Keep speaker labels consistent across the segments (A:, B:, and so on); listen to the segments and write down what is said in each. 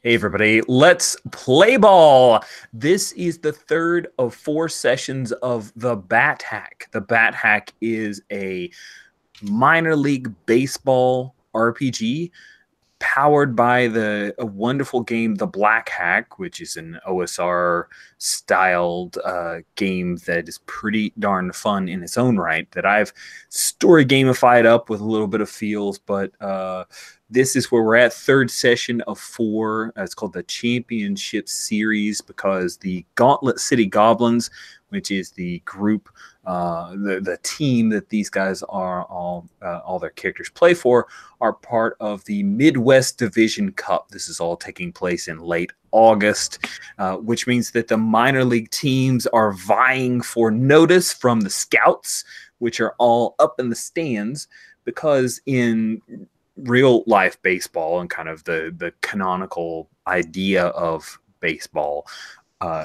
A: Hey everybody, let's play ball. This is the third of 4 sessions of the Bat Hack. The Bat Hack is a minor league baseball RPG powered by a wonderful game, The Black Hack, which is an OSR styled game that is pretty darn fun in its own right. That I've story gamified up with a little bit of feels, but this is where we're at, third session of 4. It's called the Championship Series because the Gauntlet City Goblins, which is the group, the team that these guys are all their characters play for, are part of the Midwest Divison Cup. This is all taking place in late August, which means that the minor league teams are vying for notice from the scouts, which are all up in the stands, because in real life baseball and kind of the canonical idea of baseball,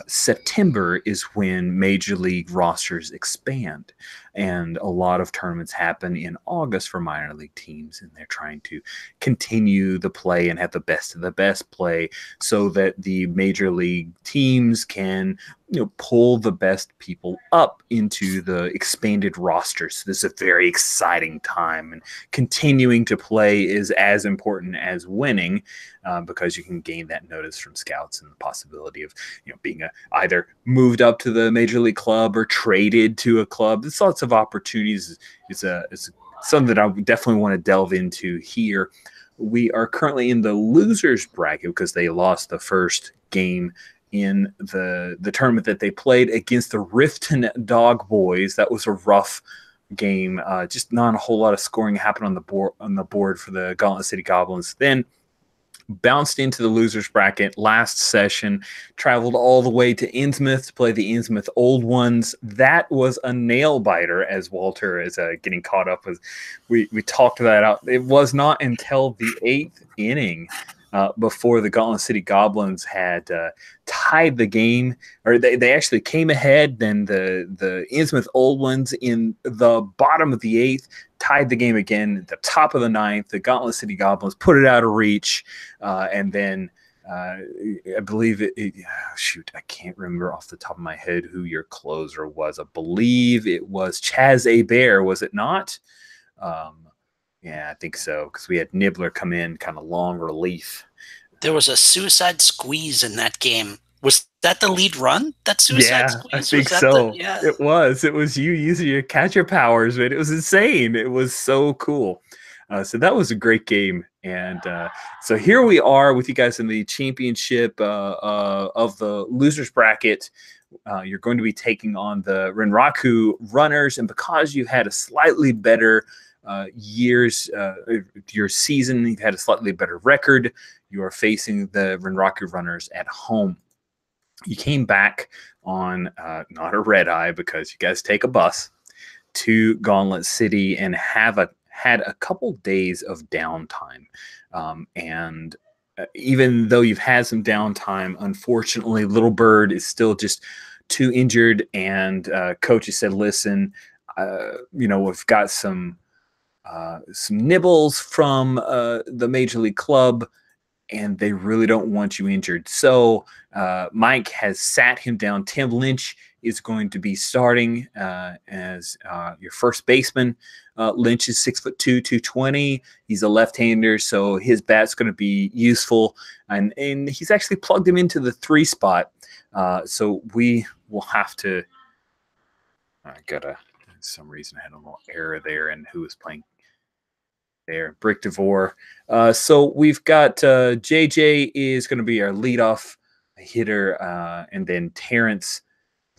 A: September is when major league rosters expand, and a lot of tournaments happen in August for minor league teams, and they're trying to continue the play and have the best of the best play so that the major league teams can pull the best people up into the expanded rosters. So this is a very exciting time, and continuing to play is as important as winning, because you can gain that notice from scouts and the possibility of being either moved up to the major league club or traded to a club. There's lots of opportunities. It's something that I definitely want to delve into here. We are currently in the losers bracket because they lost the first game in the tournament that they played against the Riften Dog Boys. That was a rough game. Just not a whole lot of scoring happened on the board for the Gauntlet City Goblins. Then bounced into the losers bracket last session, traveled all the way to Innsmouth to play the Innsmouth Old Ones. That was a nail biter, as Walter is getting caught up with. We talked that out. It was not until the 8th inning before the Gauntlet City Goblins had tied the game, or they actually came ahead. Then the Innsmouth Old Ones in the bottom of the 8th tied the game again at the top of the 9th. The Gauntlet City Goblins put it out of reach, and then I believe shoot, I can't remember off the top of my head who your closer was. I believe it was Chaz A. Bear, was it not? Yeah, I think so, because we had Nibbler come in, kind of long relief.
B: There was a suicide squeeze in that game. Was that the lead run? That suicide squeeze?
A: I think
B: was that
A: so.
B: Yeah.
A: It was you using your catcher powers, man. It was insane. It was so cool. So that was a great game. And so here we are with you guys in the championship of the losers bracket. You're going to be taking on the Renraku runners, and because you had a slightly better your season, you've had a slightly better record, you are facing the Renraku runners at home. You came back on not a red eye, because you guys take a bus to Gauntlet City and had a couple days of downtime. And even though you've had some downtime, unfortunately, Little Bird is still just too injured. And coaches said, listen, we've got some nibbles from the Major League Club, and they really don't want you injured. So Mike has sat him down. Tim Lynch is going to be starting as your first baseman. Lynch is 6'2", 220. He's a left-hander, so his bat's going to be useful. And he's actually plugged him into the 3 spot. So we will have to. I gotta. For some reason, I had a little error there, and who was playing there? Brick DeVore. So we've got JJ is going to be our leadoff hitter, and then Terrence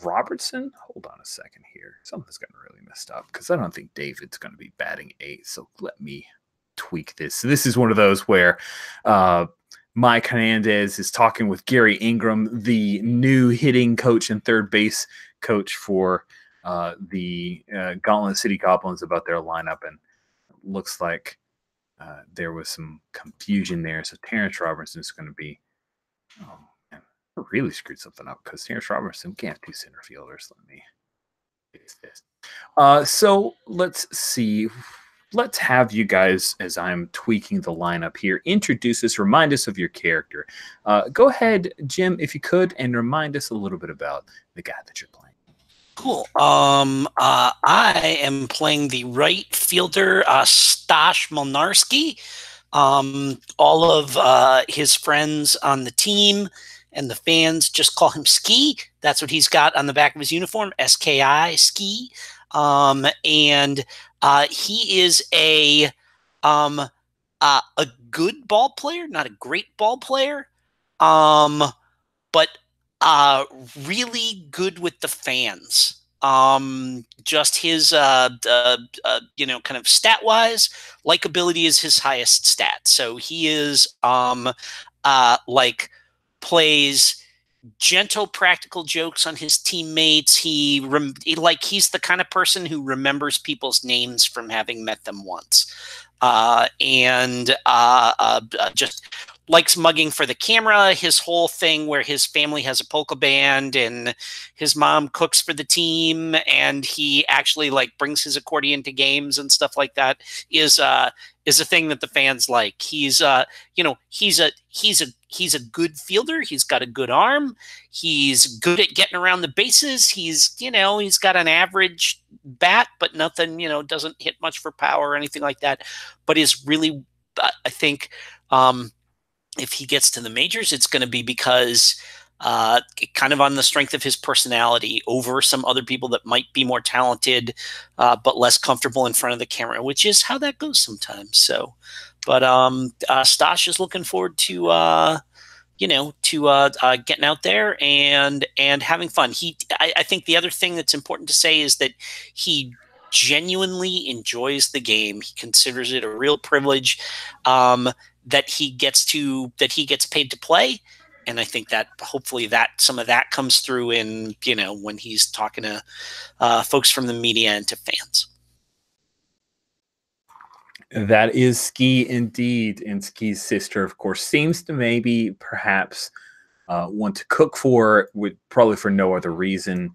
A: Robertson. Hold on a second here. Something's gotten really messed up, because I don't think David's going to be batting 8. So let me tweak this. So this is one of those where Mike Hernandez is talking with Gary Ingram, the new hitting coach and third base coach for the Gauntlet City Goblins, about their lineup, and looks like there was some confusion there. So Terrence Robertson is going to be, oh man, I really screwed something up, because Terrence Robertson can't have 2 center fielders. Let me fix this. So let's see. let's have you guys, as I'm tweaking the lineup here, introduce us, remind us of your character. Go ahead, Jim, if you could, and remind us a little bit about the guy that you're playing.
B: Cool. I am playing the right fielder, Stash Molnarski. All of his friends on the team and the fans just call him Ski. That's what he's got on the back of his uniform, SKI, Ski. And he is a good ball player, not a great ball player, but really good with the fans. Just his, kind of stat wise, likability is his highest stat. So he is plays gentle, practical jokes on his teammates. He's the kind of person who remembers people's names from having met them once, and just likes mugging for the camera. His whole thing where his family has a polka band and his mom cooks for the team and he actually brings his accordion to games and stuff like that is a thing that the fans like. He's a good fielder. He's got a good arm. He's good at getting around the bases. He's got an average bat, but nothing, doesn't hit much for power or anything like that, but is really, I think, if he gets to the majors, it's going to be because kind of on the strength of his personality over some other people that might be more talented, but less comfortable in front of the camera, which is how that goes sometimes. So, but Stash is looking forward to getting out there and having fun. I think the other thing that's important to say is that he genuinely enjoys the game. He considers it a real privilege that he gets paid to play. And I think that hopefully that some of that comes through in, when he's talking to folks from the media and to fans.
A: That is Ski indeed. And Ski's sister, of course, seems to maybe perhaps want to cook probably for no other reason,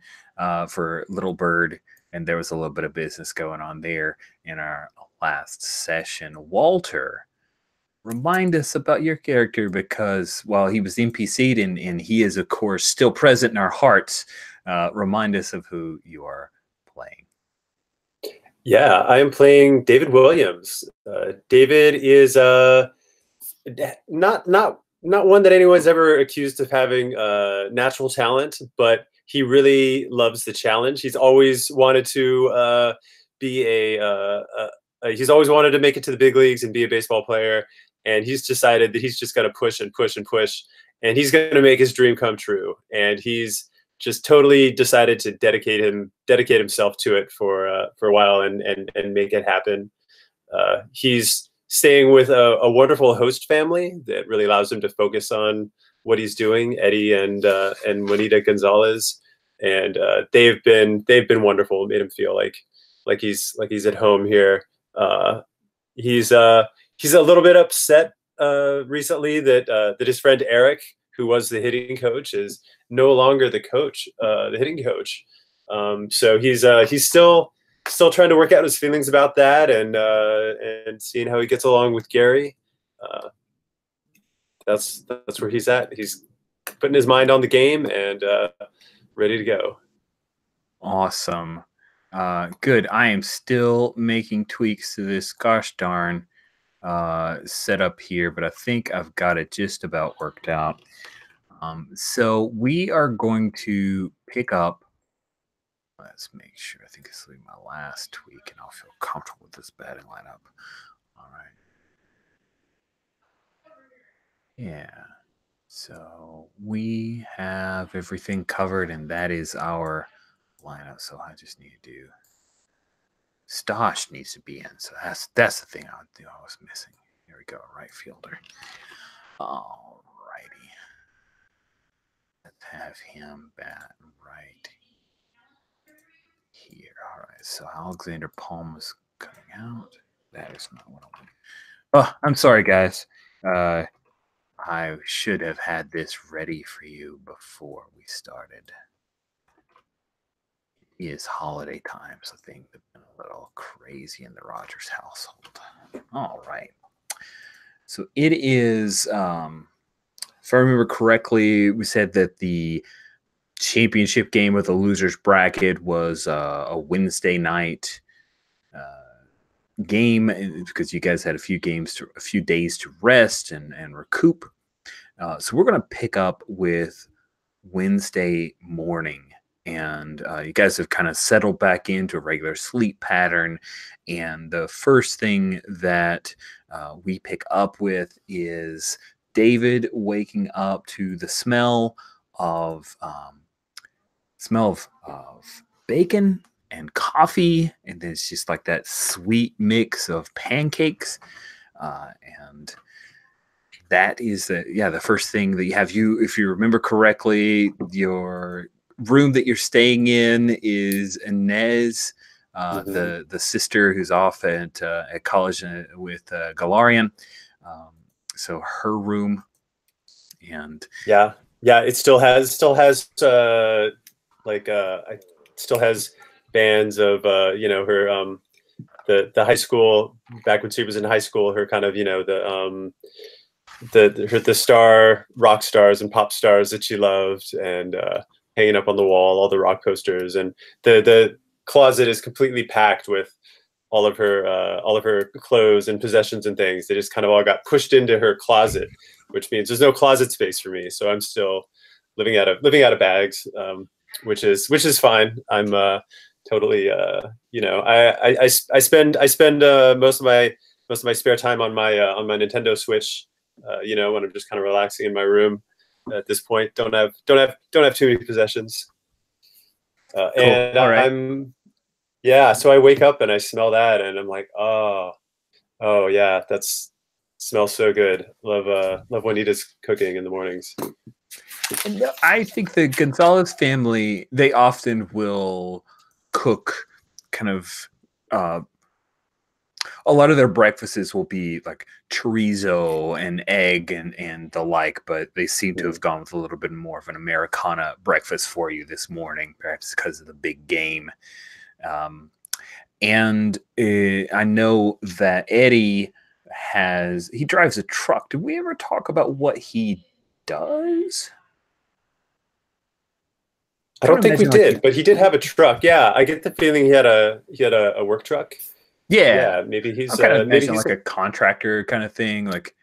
A: for Little Bird. And there was a little bit of business going on there in our last session. Walter, remind us about your character, because while he was NPC'd and he is, of course, still present in our hearts, remind us of who you are playing.
C: Yeah, I am playing David Williams. David is not one that anyone's ever accused of having natural talent, but he really loves the challenge. He's always wanted to he's always wanted to make it to the big leagues and be a baseball player. And he's decided that he's just got to push and push and push, and he's going to make his dream come true. And he's just totally decided to dedicate himself to it for a while and make it happen. He's staying with a wonderful host family that really allows him to focus on what he's doing. Eddie and Juanita Gonzalez, and they've been wonderful. Made him feel like he's at home here. He's a little bit upset recently that his friend Eric, who was the hitting coach, is no longer the hitting coach. So he's still trying to work out his feelings about that, and seeing how he gets along with Gary. That's where he's at. He's putting his mind on the game and ready to go.
A: Awesome. Good. I am still making tweaks to this gosh darn setup here, but I think I've got it just about worked out. So we are going to pick up. Let's make sure. I think this will be my last tweak, and I'll feel comfortable with this batting lineup. All right. Yeah. So we have everything covered, and that is our lineup. So I just need to do. Stosh needs to be in, so that's the thing I was missing. Here we go, right fielder. All righty. Let's have him bat right here. All right, so Alexander Palma's coming out. That is not what I want. Oh, I'm sorry, guys. I should have had this ready for you before we started. is holiday time, so things have been a little crazy in the Rogers household. All right. So it is, if I remember correctly, we said that the championship game of the losers bracket was a Wednesday night game because you guys had a few days to rest and recoup. So we're going to pick up with Wednesday morning. And you guys have kind of settled back into a regular sleep pattern. And the first thing that we pick up with is David waking up to the smell of bacon and coffee, and then it's just like that sweet mix of pancakes, and that is the first thing that you have. If you remember correctly, your room that you're staying in is Inez, the sister who's off at college with Galarian. So her room, and
C: it still has it still has bands of her the high school, back when she was in high school, her kind of the star rock stars and pop stars that she loved, and hanging up on the wall, all the rock posters, and the closet is completely packed with all of her clothes and possessions and things. They just kind of all got pushed into her closet, which means there's no closet space for me. So I'm still living out of bags, which is fine. I'm totally I spend most of my spare time on my Nintendo Switch. When I'm just kind of relaxing in my room at this point. Don't have too many possessions. Cool. And right. So I wake up and I smell that, and I'm like, oh yeah, smells so good. Love Juanita's cooking in the mornings.
A: And I think the Gonzalez family, they often will cook kind of a lot of their breakfasts will be like chorizo and egg and the like, but they seem to have gone with a little bit more of an Americana breakfast for you this morning, perhaps because of the big game. And I know that Eddie he drives a truck. Did we ever talk about what he does?
C: I don't think we did, but he did have a truck. Yeah, I get the feeling he had a work truck.
A: Yeah,
C: maybe he's
A: maybe he's like a contractor kind of thing. Like,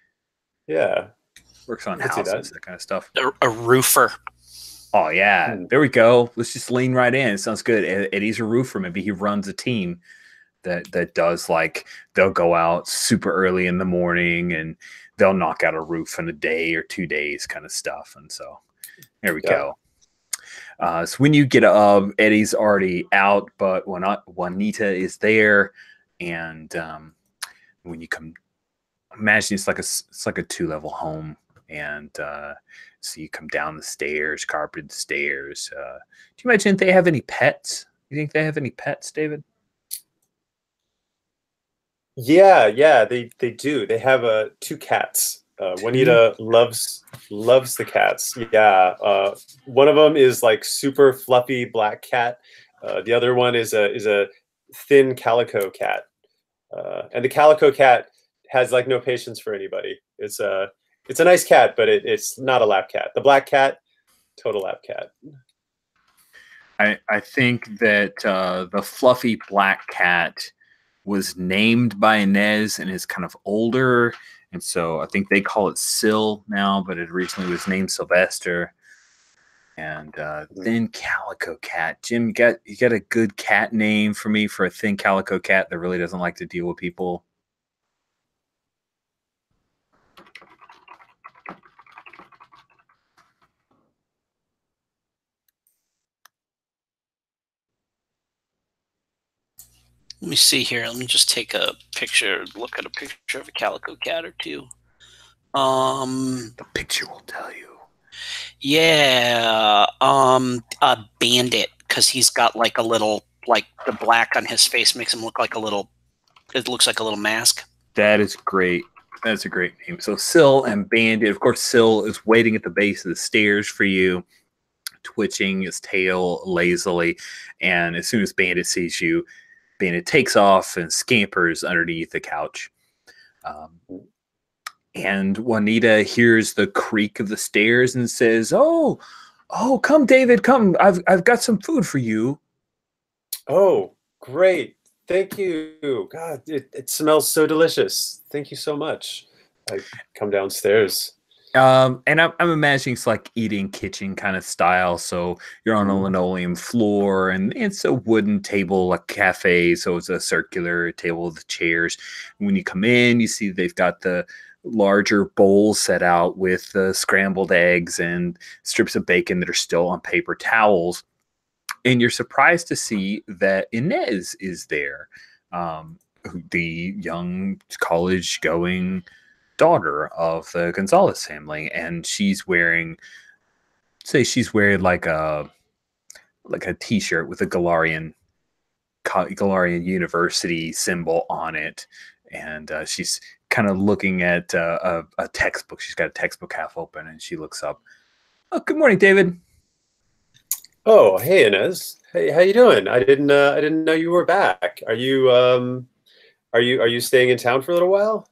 A: works on houses, that kind of stuff.
B: A roofer.
A: Oh yeah, there we go. Let's just lean right in. It sounds good. Eddie's a roofer. Maybe he runs a team that does, like, they'll go out super early in the morning and they'll knock out a roof in a day or 2 days, kind of stuff. And so there we go. So when you get up, Eddie's already out, but Juanita is there. And when you come, imagine it's like a 2-level home, and so you come down the stairs, carpeted stairs. Do you imagine if they have any pets? You think they have any pets, David?
C: Yeah, they do. They have 2 cats. Juanita loves the cats. Yeah, one of them is like super fluffy black cat. The other one is a thin calico cat, and the calico cat has like no patience for anybody. It's a nice cat, but it's not a lap cat. The black cat, total lap cat.
A: I think that the fluffy black cat was named by Inez and is kind of older, and so I think they call it Syl now, but it originally was named Sylvester. And thin calico cat. Jim, you got a good cat name for me for a thin calico cat that really doesn't like to deal with people?
B: Let me see here. Let me just take a picture, look at a picture of a calico cat or two.
A: The picture will tell you.
B: Yeah, a bandit, because he's got like a little, like the black on his face makes him look like a little. It looks like a little mask.
A: That is great. That's a great name. So Syl and Bandit. Of course, Syl is waiting at the base of the stairs for you twitching his tail lazily. And as soon as Bandit sees you, Bandit takes off and scampers underneath the couch. And Juanita hears the creak of the stairs and says, "Oh, come, David, come. I've got some food for you."
C: Oh, great. Thank you. God, it smells so delicious. Thank you so much. I come downstairs.
A: And I'm imagining it's like eating kitchen kind of style. So you're on a linoleum floor, and it's a wooden table, a cafe. So it's a circular table with chairs. When you come in, you see they've got the larger bowls set out with scrambled eggs and strips of bacon that are still on paper towels. And you're surprised to see that Inez is there, the young college-going daughter of the Gonzalez family, and she's wearing like a t-shirt with a Galarian University symbol on it, and she's kind of looking at a textbook. She's got a textbook half open, and she looks up. "Oh, good morning, David."
C: Oh, hey Inez. Hey, how you doing? I didn't know you were back. Are you staying in town for a little while?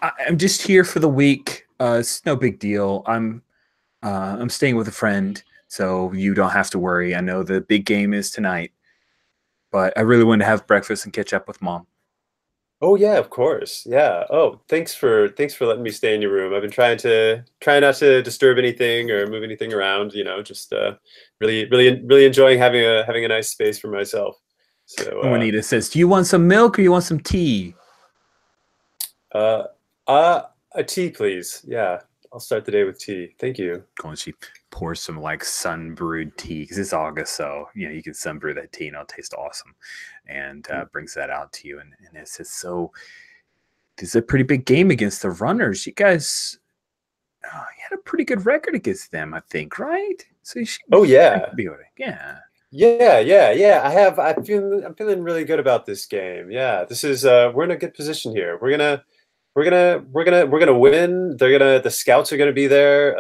A: I'm just here for the week. It's no big deal. I'm staying with a friend, so you don't have to worry. I know the big game is tonight, but I really wanted to have breakfast and catch up with Mom.
C: Oh yeah, of course. Yeah. Oh, thanks for letting me stay in your room. I've been trying not to disturb anything or move anything around. You know, just really enjoying having a nice space for myself. So
A: Juanita says, "Do you want some milk or you want some tea?"
C: A tea, please. Yeah, I'll start the day with tea. Thank you.
A: And she pours some like sun brewed tea because it's August, so you can sun brew that tea and it'll taste awesome. And brings that out to you, and it says, "So this is a pretty big game against the Runners. You guys, you had a pretty good record against them, I think, right? So you should.
C: Oh yeah,
A: yeah."
C: Yeah. I'm feeling really good about this game. Yeah, this is we're in a good position here. We're gonna win. The scouts are gonna be there.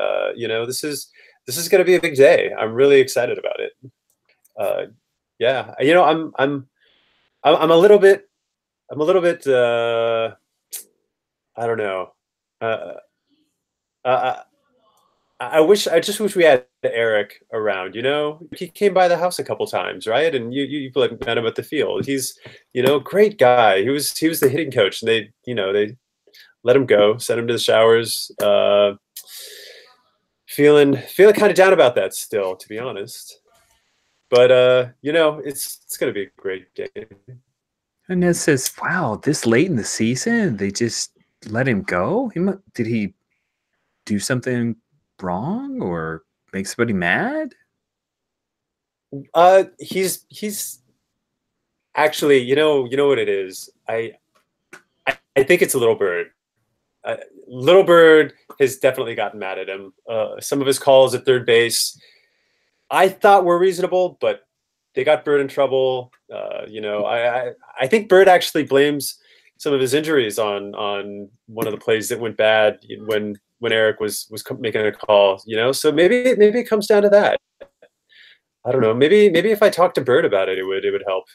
C: This is gonna be a big day. I'm really excited about it. Yeah, I'm a little bit I don't know. I just wish we had Eric around. He came by the house a couple times, right? And you met him at the field. He's great guy. He was the hitting coach, and they let him go, sent him to the showers. Feeling kind of down about that still, to be honest. But it's gonna be a great game.
A: And it says, "Wow, this late in the season, they just let him go? Did he do something wrong or make somebody mad?"
C: He's actually, you know what it is. I think it's a Little Bird. Little Bird has definitely gotten mad at him. Some of his calls at third base, I thought were reasonable, but they got Bird in trouble. I think Bird actually blames some of his injuries on one of the plays that went bad when Eric was making a call. So maybe it comes down to that. I don't know. Maybe if I talked to Bird about it, it would help.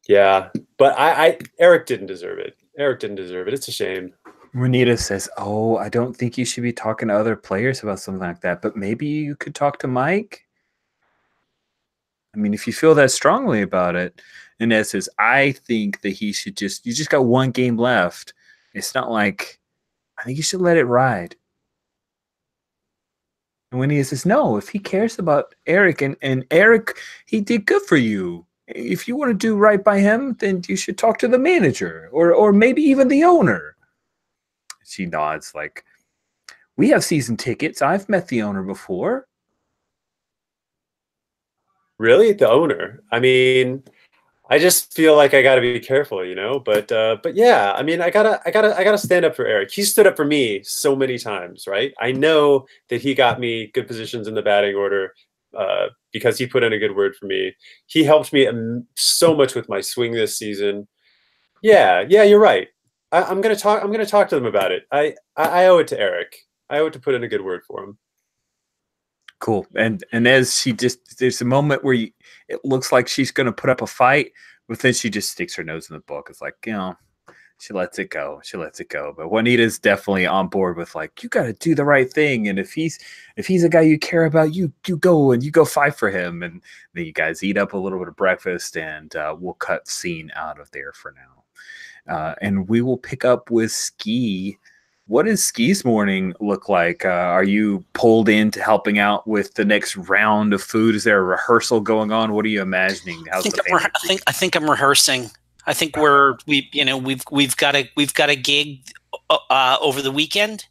C: Yeah, but Eric didn't deserve it. It's a shame.
A: Renita says, "Oh, I don't think you should be talking to other players about something like that, but maybe you could talk to Mike. I mean, if you feel that strongly about it." And Ed says, "I think that you just got one game left. It's not like, I think you should let it ride." And when he says, "No, if he cares about Eric and Eric, he did good for you. If you want to do right by him, then you should talk to the manager or maybe even the owner." She nods like, "We have season tickets. I've met the owner before."
C: Really? The owner? I mean, I just feel like I got to be careful, but yeah, I mean, I gotta stand up for Eric. He stood up for me so many times, right? I know that he got me good positions in the batting order because he put in a good word for me. He helped me so much with my swing this season. Yeah, you're right. I'm gonna talk to them about it. I owe it to Eric. I owe it to put in a good word for him.
A: Cool. And as there's a moment where it looks like she's going to put up a fight, but then she just sticks her nose in the book. It's like, she lets it go. She lets it go. But Juanita's definitely on board with like, you got to do the right thing. And if he's a guy you care about, you go fight for him. And then you guys eat up a little bit of breakfast, and we'll cut scene out of there for now. And we will pick up with Ski. What does Ski's morning look like? Are you pulled into helping out with the next round of food? Is there a rehearsal going on? What are you imagining?
B: I think I'm rehearsing. I think we've got a gig over the weekend,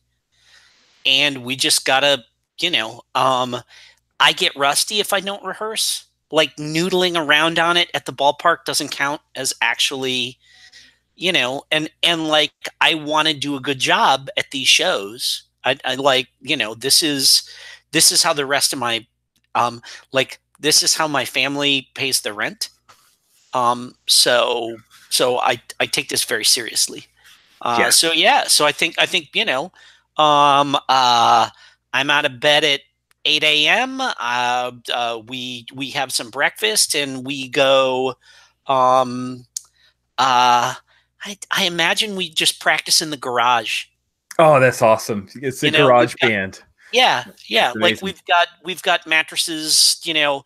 B: and we just gotta I get rusty if I don't rehearse. Like noodling around on it at the ballpark doesn't count as actually. And like I want to do a good job at these shows. I like, this is how the rest of my this is how my family pays the rent. So I take this very seriously. So I think I'm out of bed at 8 a.m. We have some breakfast and we go I imagine we just practice in the garage.
A: Oh, that's awesome. It's a garage band.
B: Yeah. Like we've got mattresses, we've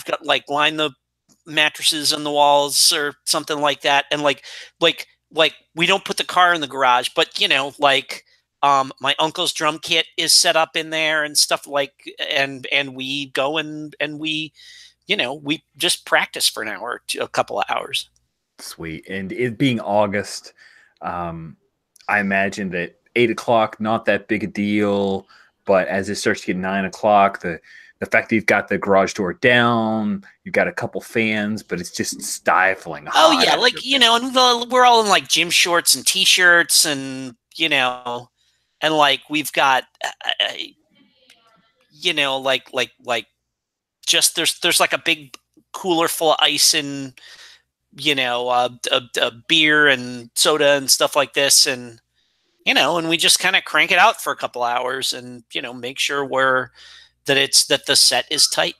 B: got like line the mattresses on the walls or something like that. And like we don't put the car in the garage, but my uncle's drum kit is set up in there and stuff and we go and we just practice for an hour to a couple of hours.
A: Sweet. And it being August, I imagine that 8 o'clock, not that big a deal, but as it starts to get 9 o'clock, the fact that you've got the garage door down, you've got a couple fans, but it's just stifling.
B: Oh yeah. And we're all in like gym shorts and t-shirts and, and like we've got, just there's like a big cooler full of ice and, beer and soda and stuff like this. And, and we just kind of crank it out for a couple hours and, make sure that the set is tight.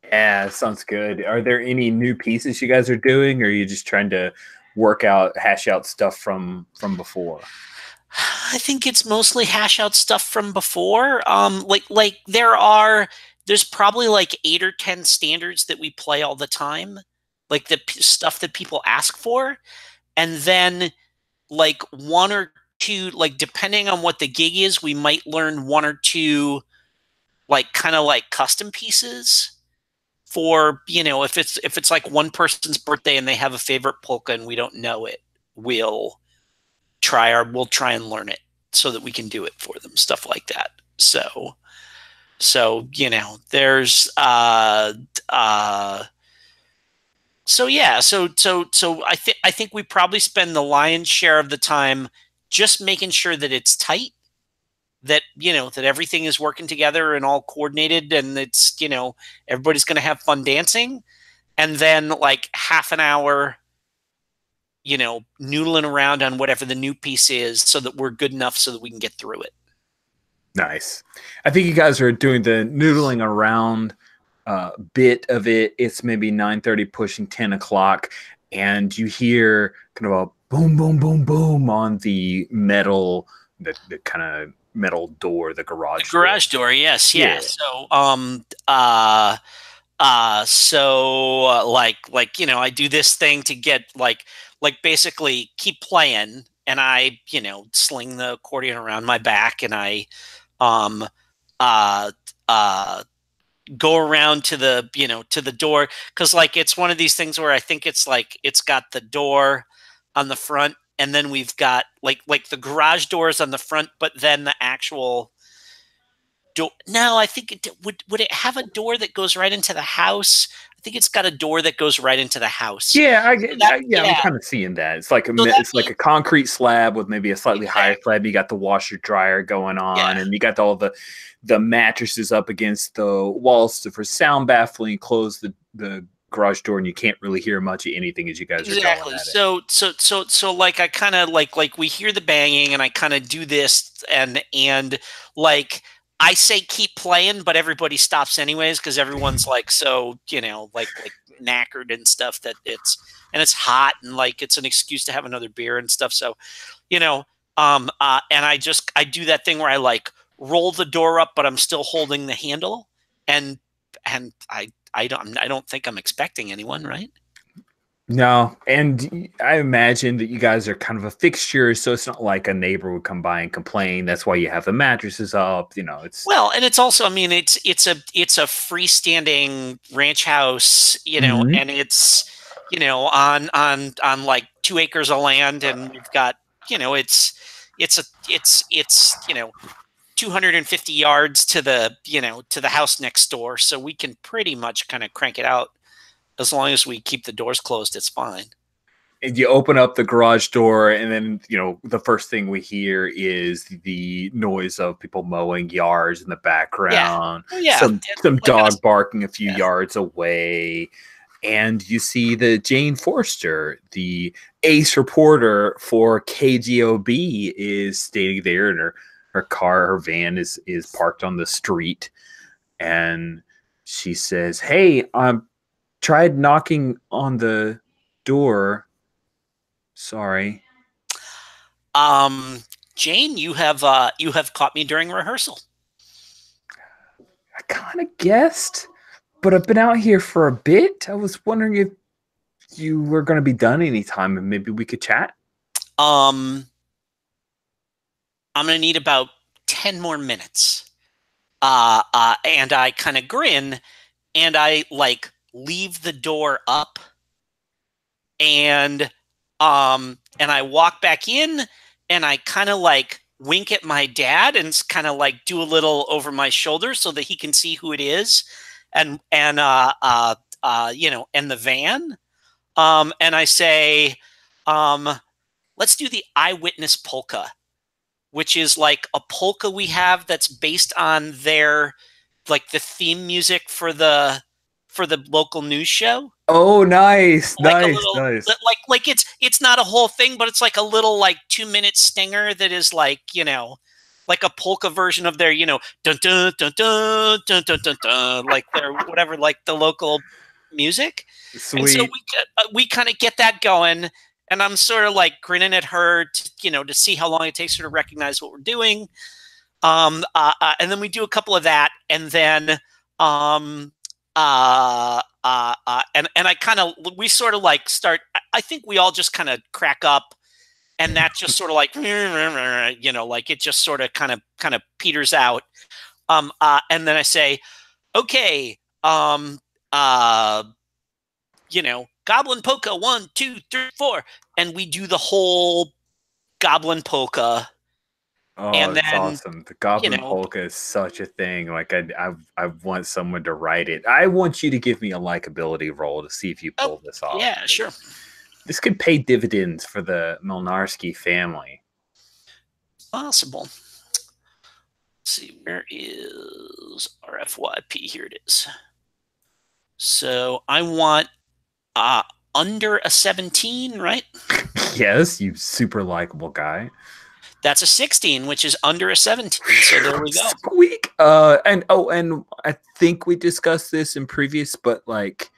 A: Yeah, sounds good. Are there any new pieces you guys are doing, or are you just trying to hash out stuff from before?
B: I think it's mostly hash out stuff from before. There's probably like 8 or 10 standards that we play all the time, like the stuff that people ask for. And then like 1 or 2, like depending on what the gig is, we might learn 1 or 2, like kind of like custom pieces for, if it's like one person's birthday and they have a favorite polka and we don't know it, we'll try and learn it so that we can do it for them, stuff like that. So there's I think we probably spend the lion's share of the time just making sure that it's tight, that that everything is working together and all coordinated, and it's everybody's going to have fun dancing, and then like half an hour noodling around on whatever the new piece is so that we're good enough so that we can get through it.
A: Nice. I think you guys are doing the noodling around bit of it. It's maybe 9:30 pushing 10 o'clock, and you hear kind of a boom, boom, boom, boom on the metal, the kind of metal door, the garage
B: door. Yes. Yeah. So, I do this thing to get like basically keep playing, and I, sling the accordion around my back, and I, go around to the door. 'Cause like, it's one of these things where I think it's like, it's got the door on the front, and then we've got like the garage doors on the front, but then the actual door. No, I think would it have a door that goes right into the house? I think it's got a door that goes right into the house.
A: Yeah, I'm kind of seeing that. It's like like a concrete slab with maybe a slightly higher slab. You got the washer dryer going on, and you got all the mattresses up against the walls for sound baffling. Close the garage door, and you can't really hear much of anything as you guys are going at it.
B: So like I kind of like we hear the banging, and I kind of do this, and like I say keep playing, but everybody stops anyways because everyone's like so, you know, like knackered and stuff that it's hot and like it's an excuse to have another beer and stuff. So, you know, and I do that thing where I like roll the door up, but I'm still holding the handle, and I don't think I'm expecting anyone, right?
A: No, and I imagine that you guys are kind of a fixture, so it's not like a neighbor would come by and complain. That's why you have the mattresses up. You know, it's
B: Well, and it's also, I mean, it's a freestanding ranch house, you know,
A: Mhm.
B: and it's, you know, on like 2 acres of land, and we've got, you know, it's you know 250 yards to the, you know, to the house next door, so we can pretty much kind of crank it out as long as we keep the doors closed. It's fine.
A: And you open up the garage door, and then you know the first thing we hear is the noise of people mowing yards in the
B: Yeah.
A: background.
B: Oh yeah.
A: Some
B: Like
A: dog barking a few
B: yeah.
A: yards away, and you see the Jane Forster, the ace reporter for KGOB, is standing there, and her van is parked on the street, and she says, "Hey, tried knocking on the door. Sorry."
B: Jane, you have caught me during rehearsal.
A: I kind of guessed, but I've been out here for a bit. I was wondering if you were going to be done anytime and maybe we could chat.
B: I'm gonna need about 10 more minutes. And I kind of grin, and I like leave the door up, and I walk back in, and I kind of like wink at my dad and kind of like do a little over my shoulder so that he can see who it is, and you know, and the van. And I say, let's do the eyewitness polka, which is like a polka we have that's based on their like the theme music for the local news show.
A: Oh, nice,
B: Like a
A: nice,
B: little
A: nice.
B: like it's not a whole thing, but it's like a little like 2 minute stinger that is like, you know, like a polka version of their, you know, dun dun dun dun dun dun dun, dun like their whatever, like the local music. And so
A: Sweet.
B: we kind of get that going, and I'm sort of like grinning at her, to, you know, to see how long it takes her to recognize what we're doing. And then we do a couple of that, and then and I kind of we sort of like start. I think we all just kind of crack up, and that just sort of like you know, like it just sort of kind of peters out. And then I say, okay, you know, Goblin Polka, 1, 2, 3, 4, and we do the whole Goblin Polka.
A: Oh,
B: And
A: that's
B: then,
A: awesome. The
B: you
A: Goblin
B: know,
A: Polka is such a thing. Like I want someone to write it. I want you to give me a likability roll to see if you
B: oh
A: pull this off.
B: yeah, sure,
A: This could pay dividends for the Milnarski family.
B: possible. Let's see, where is RFYP? Here it is. So I want under a 17, right?
A: Yes, you super likable guy.
B: That's a 16, which is under a 17. So there we go.
A: Squeak. And I think we discussed this in previous, but like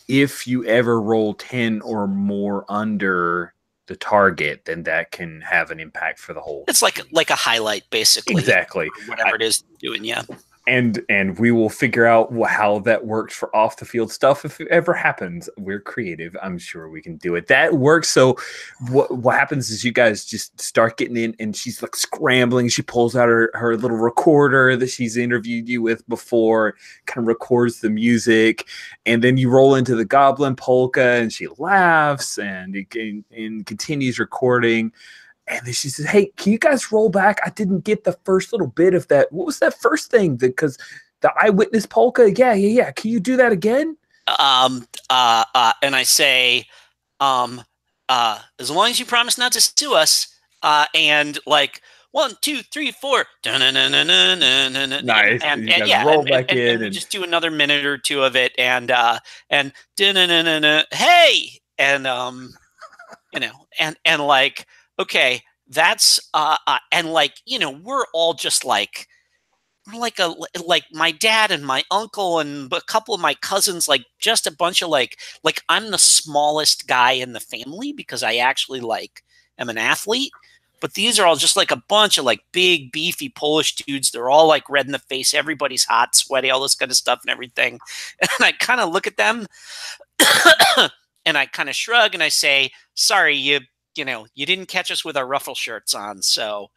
A: if you ever roll 10 or more under the target, then that can have an impact for the whole.
B: It's like a highlight, basically.
A: Exactly.
B: Whatever it is you're doing, yeah.
A: And we will figure out how that works for off the field stuff if it ever happens. We're creative. I'm sure we can do it. That works. So what happens is you guys just start getting in, and she's like scrambling. She pulls out her little recorder that she's interviewed you with before, kind of records the music, and then you roll into the Goblin Polka, and she laughs and continues recording. And then she says, "Hey, can you guys roll back? I didn't get the first little bit of that. What was that first thing? Because the eyewitness polka. Yeah. Can you do that again?"
B: And I say, as long as you promise not to sue us, and like 1, 2, 3, 4,
A: Nice.
B: and
A: You guys
B: yeah,
A: roll back in,
B: and we just do another minute or two of it, and hey, and you know, and like, okay, that's and like, you know, we're all just like like my dad and my uncle and a couple of my cousins, like just a bunch of like I'm the smallest guy in the family because I actually like am an athlete. But these are all just like a bunch of like big, beefy Polish dudes. They're all like red in the face. Everybody's hot, sweaty, all this kind of stuff and everything. And I kind of look at them and I kind of shrug and I say, sorry, you didn't catch us with our ruffle shirts on. So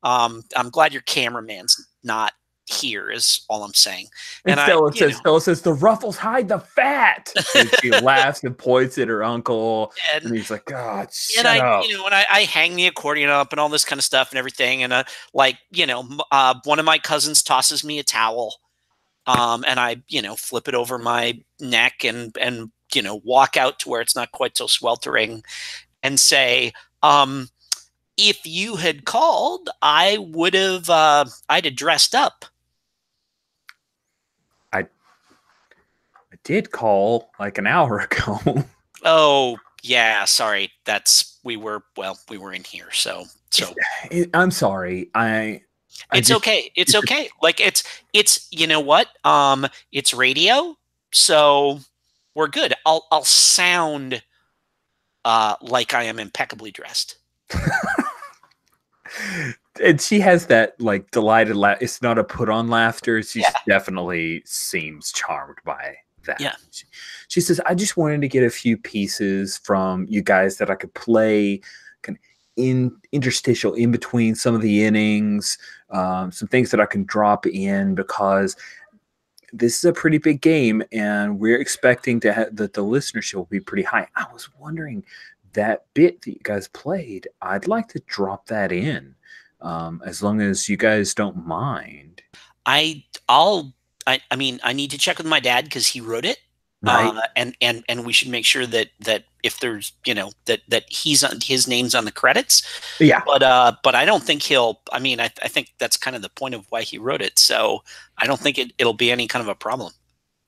B: I'm glad your cameraman's not here is all I'm saying.
A: And Stella says, the ruffles hide the fat. And she laughs and points at her uncle. And he's like, God, shut up.
B: And I hang the accordion up and all this kind of stuff and everything. And one of my cousins tosses me a towel. And I, flip it over my neck and walk out to where it's not quite so sweltering and say, if you had called, I'd have dressed up.
A: I did call like an hour ago.
B: Oh yeah, sorry. We were in here, so.
A: I'm sorry.
B: It's okay. It's okay. Like it's you know what? It's radio, so we're good. I'll sound like I am impeccably dressed.
A: And she has that like delighted laugh. It's not a put on laughter. She definitely seems charmed by that.
B: Yeah.
A: She says, I just wanted to get a few pieces from you guys that I could play kind of in interstitial in between some of the innings, some things that I can drop in because this is a pretty big game and we're expecting to have that the listenership will be pretty high. I was wondering that bit that you guys played, I'd like to drop that in as long as you guys don't mind. I
B: mean, I need to check with my dad because he wrote it.
A: Right.
B: And we should make sure that if there's, that his name's on the credits.
A: Yeah.
B: But I don't think I think that's kind of the point of why he wrote it. So I don't think it'll be any kind of a problem.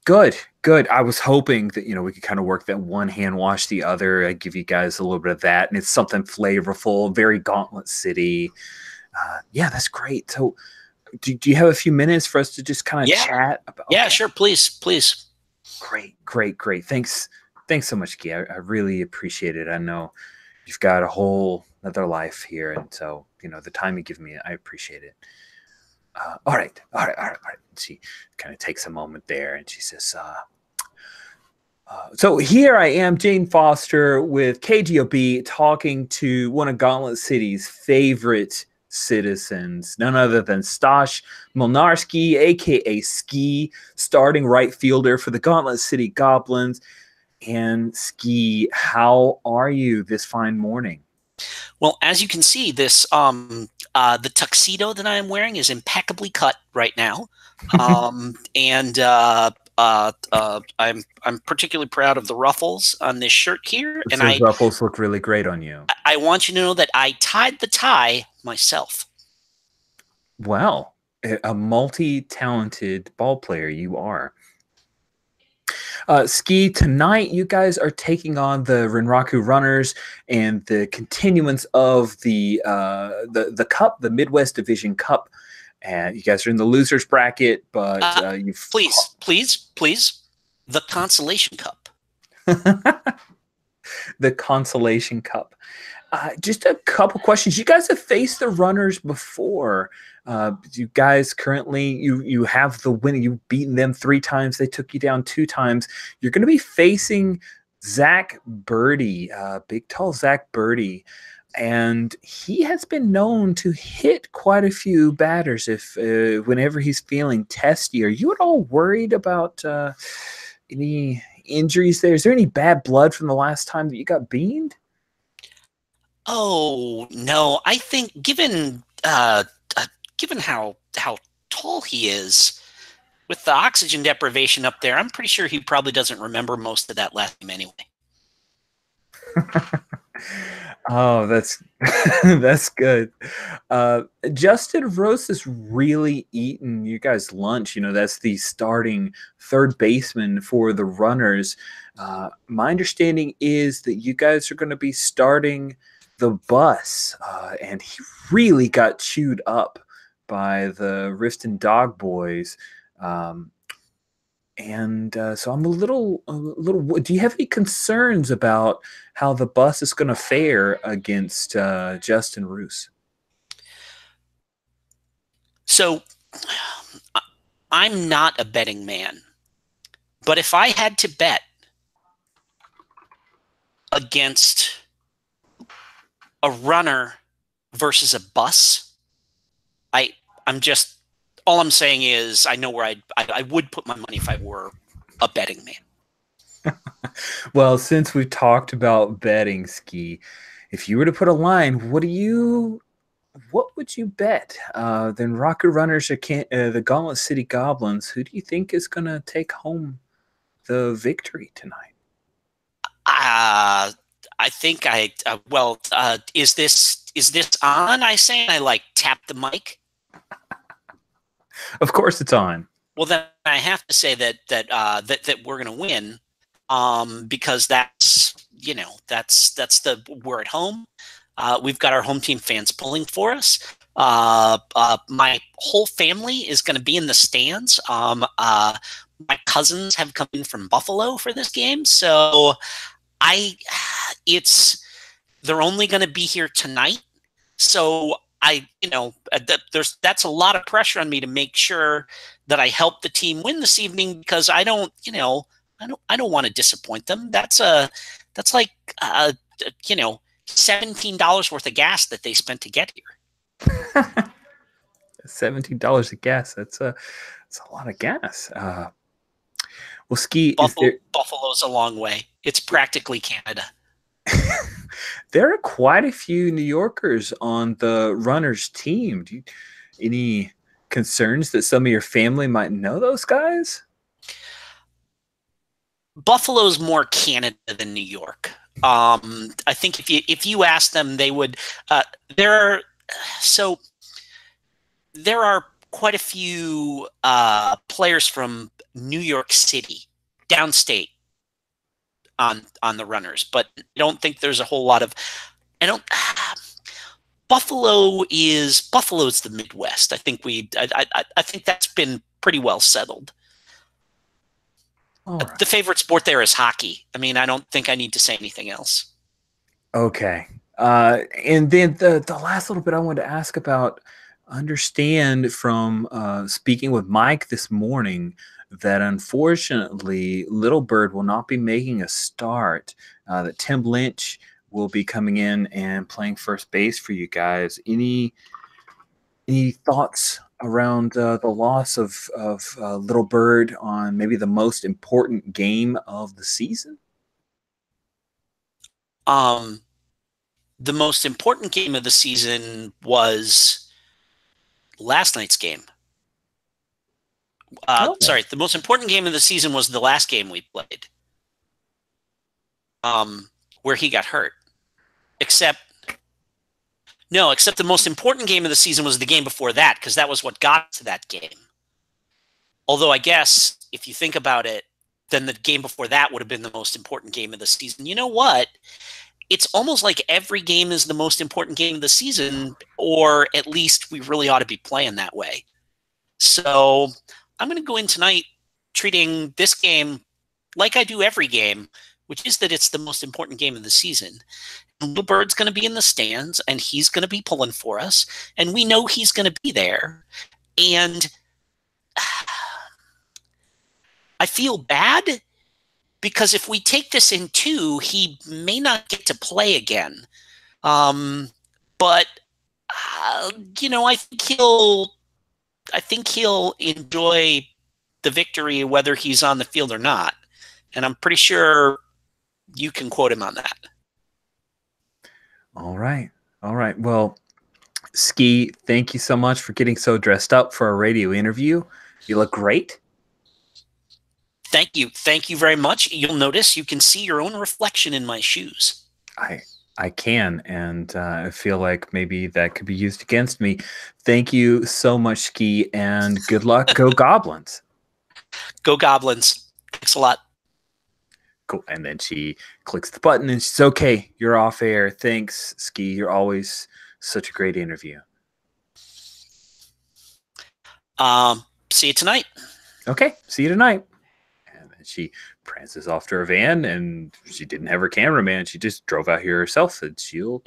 A: Good. I was hoping that, we could kind of work that one hand wash the other. I give you guys a little bit of that. And it's something flavorful, very Gauntlet City. Yeah, that's great. So do you have a few minutes for us to just kind of chat about?
B: Yeah, sure. Please.
A: Great. Thanks so much, Guy. I really appreciate it. I know you've got a whole other life here. And so, the time you give me, I appreciate it. All right. She kind of takes a moment there and she says, so here I am, Jane Foster with KGOB talking to one of Gauntlet City's favorite citizens, none other than Stash Molnarski, aka Ski, starting right fielder for the Gauntlet City Goblins. And Ski, how are you this fine morning?
B: Well, as you can see, this the tuxedo that I am wearing is impeccably cut right now, and I'm particularly proud of the ruffles on this shirt here.
A: Those ruffles look really great on you.
B: I want you to know that I tied the tie myself.
A: Well, a multi-talented ball player you are. Ski, tonight you guys are taking on the Renraku Runners and the continuance of the Cup, the Midwest Division Cup. And you guys are in the losers bracket, but you've
B: please, the Consolation Cup.
A: The Consolation Cup. Just a couple questions. You guys have faced the Runners before. You guys currently, you have the win. You've beaten them 3 times. They took you down 2 times. You're going to be facing Zach Birdie, big, tall Zach Birdie. And he has been known to hit quite a few batters whenever he's feeling testy. Are you at all worried about any injuries there? Is there any bad blood from the last time that you got beamed?
B: Oh, no. I think given how tall he is, with the oxygen deprivation up there, I'm pretty sure he probably doesn't remember most of that last game anyway.
A: Oh, that's that's good. Justin Rose has really eaten you guys' lunch. That's the starting third baseman for the Runners. My understanding is that you guys are going to be starting the bus, and he really got chewed up by the Riften Dog Boys. So I'm a little. Do you have any concerns about how the bus is going to fare against Justin Roos?
B: So I'm not a betting man, but if I had to bet against a runner versus a bus, I'm just, all I'm saying is I know where I would put my money if I were a betting man.
A: Well, since we've talked about betting, Ski, if you were to put a line, what would you bet? Then Rocket Runners or the Gauntlet City Goblins, who do you think is going to take home the victory tonight?
B: I think is this on? I say, and I like tap the mic.
A: Of course it's on.
B: Well, then I have to say that we're going to win, because we're at home. We've got our home team fans pulling for us. My whole family is going to be in the stands. My cousins have come in from Buffalo for this game, so they're only going to be here tonight. So that's a lot of pressure on me to make sure that I help the team win this evening, because I don't want to disappoint them. That's like $17 worth of gas that they spent to get here.
A: $17 of gas. That's a lot of gas. Well, Ski,
B: Buffalo's a long way. It's practically Canada.
A: There are quite a few New Yorkers on the Runners team. Any concerns that some of your family might know those guys?
B: Buffalo's more Canada than New York. I think if you ask them, they would. There are quite a few players from New York City, downstate, on the Runners, but I don't think there's a whole lot of. Buffalo's the Midwest. I think I think that's been pretty well settled. Right. The favorite sport there is hockey. I mean, I don't think I need to say anything else.
A: Okay. And then the last little bit I wanted to ask about, understand from speaking with Mike this morning that unfortunately Little Bird will not be making a start, that Tim Lynch will be coming in and playing first base for you guys. Any thoughts around the loss of Little Bird on maybe the most important game of the season?
B: The most important game of the season was last night's game. Sorry, the most important game of the season was the last game we played, where he got hurt. Except the most important game of the season was the game before that, because that was what got to that game. Although I guess if you think about it, then the game before that would have been the most important game of the season. You know what? It's almost like every game is the most important game of the season, or at least we really ought to be playing that way. So I'm going to go in tonight treating this game like I do every game, which is that it's the most important game of the season. Little Bird's going to be in the stands, and he's going to be pulling for us, and we know he's going to be there. And I feel bad, because if we take this in 2, he may not get to play again. But I think he'll enjoy the victory whether he's on the field or not. And I'm pretty sure you can quote him on that.
A: All right. Well, Ski, thank you so much for getting so dressed up for a radio interview. You look great.
B: Thank you. Thank you very much. You'll notice you can see your own reflection in my shoes.
A: I can, and I feel like maybe that could be used against me. Thank you so much, Ski, and good luck. Go Goblins.
B: Go Goblins. Thanks a lot.
A: Cool. And then she clicks the button and she's okay. You're off air. Thanks, Ski. You're always such a great interview.
B: See you tonight.
A: Okay, see you tonight. And then she prances off to her van, and she didn't have her cameraman. She just drove out here herself, and she'll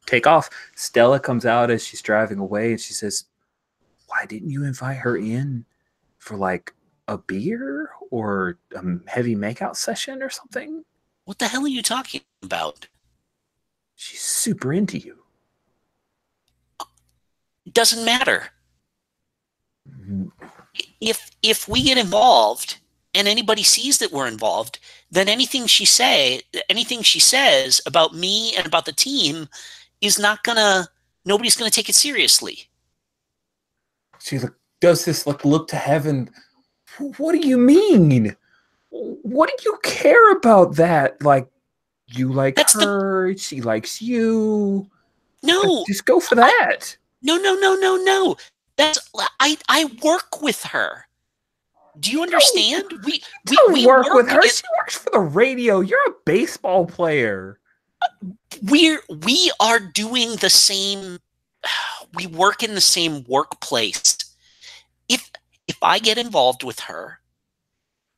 A: take off. Stella comes out as she's driving away, and she says, "Why didn't you invite her in for like a beer or a heavy makeout session or something?"
B: What the hell are you talking about?
A: She's super into you.
B: Doesn't matter. If we get involved and anybody sees that we're involved, then anything she says about me and about the team is nobody's gonna take it seriously.
A: She does this look to heaven. What do you mean? What do you care about that? Like, you like her, she likes you.
B: No,
A: just go for that.
B: No. I work with her. Do you understand? We
A: work with her. She works for the radio. You're a baseball player.
B: We are doing the same. We work in the same workplace. If I get involved with her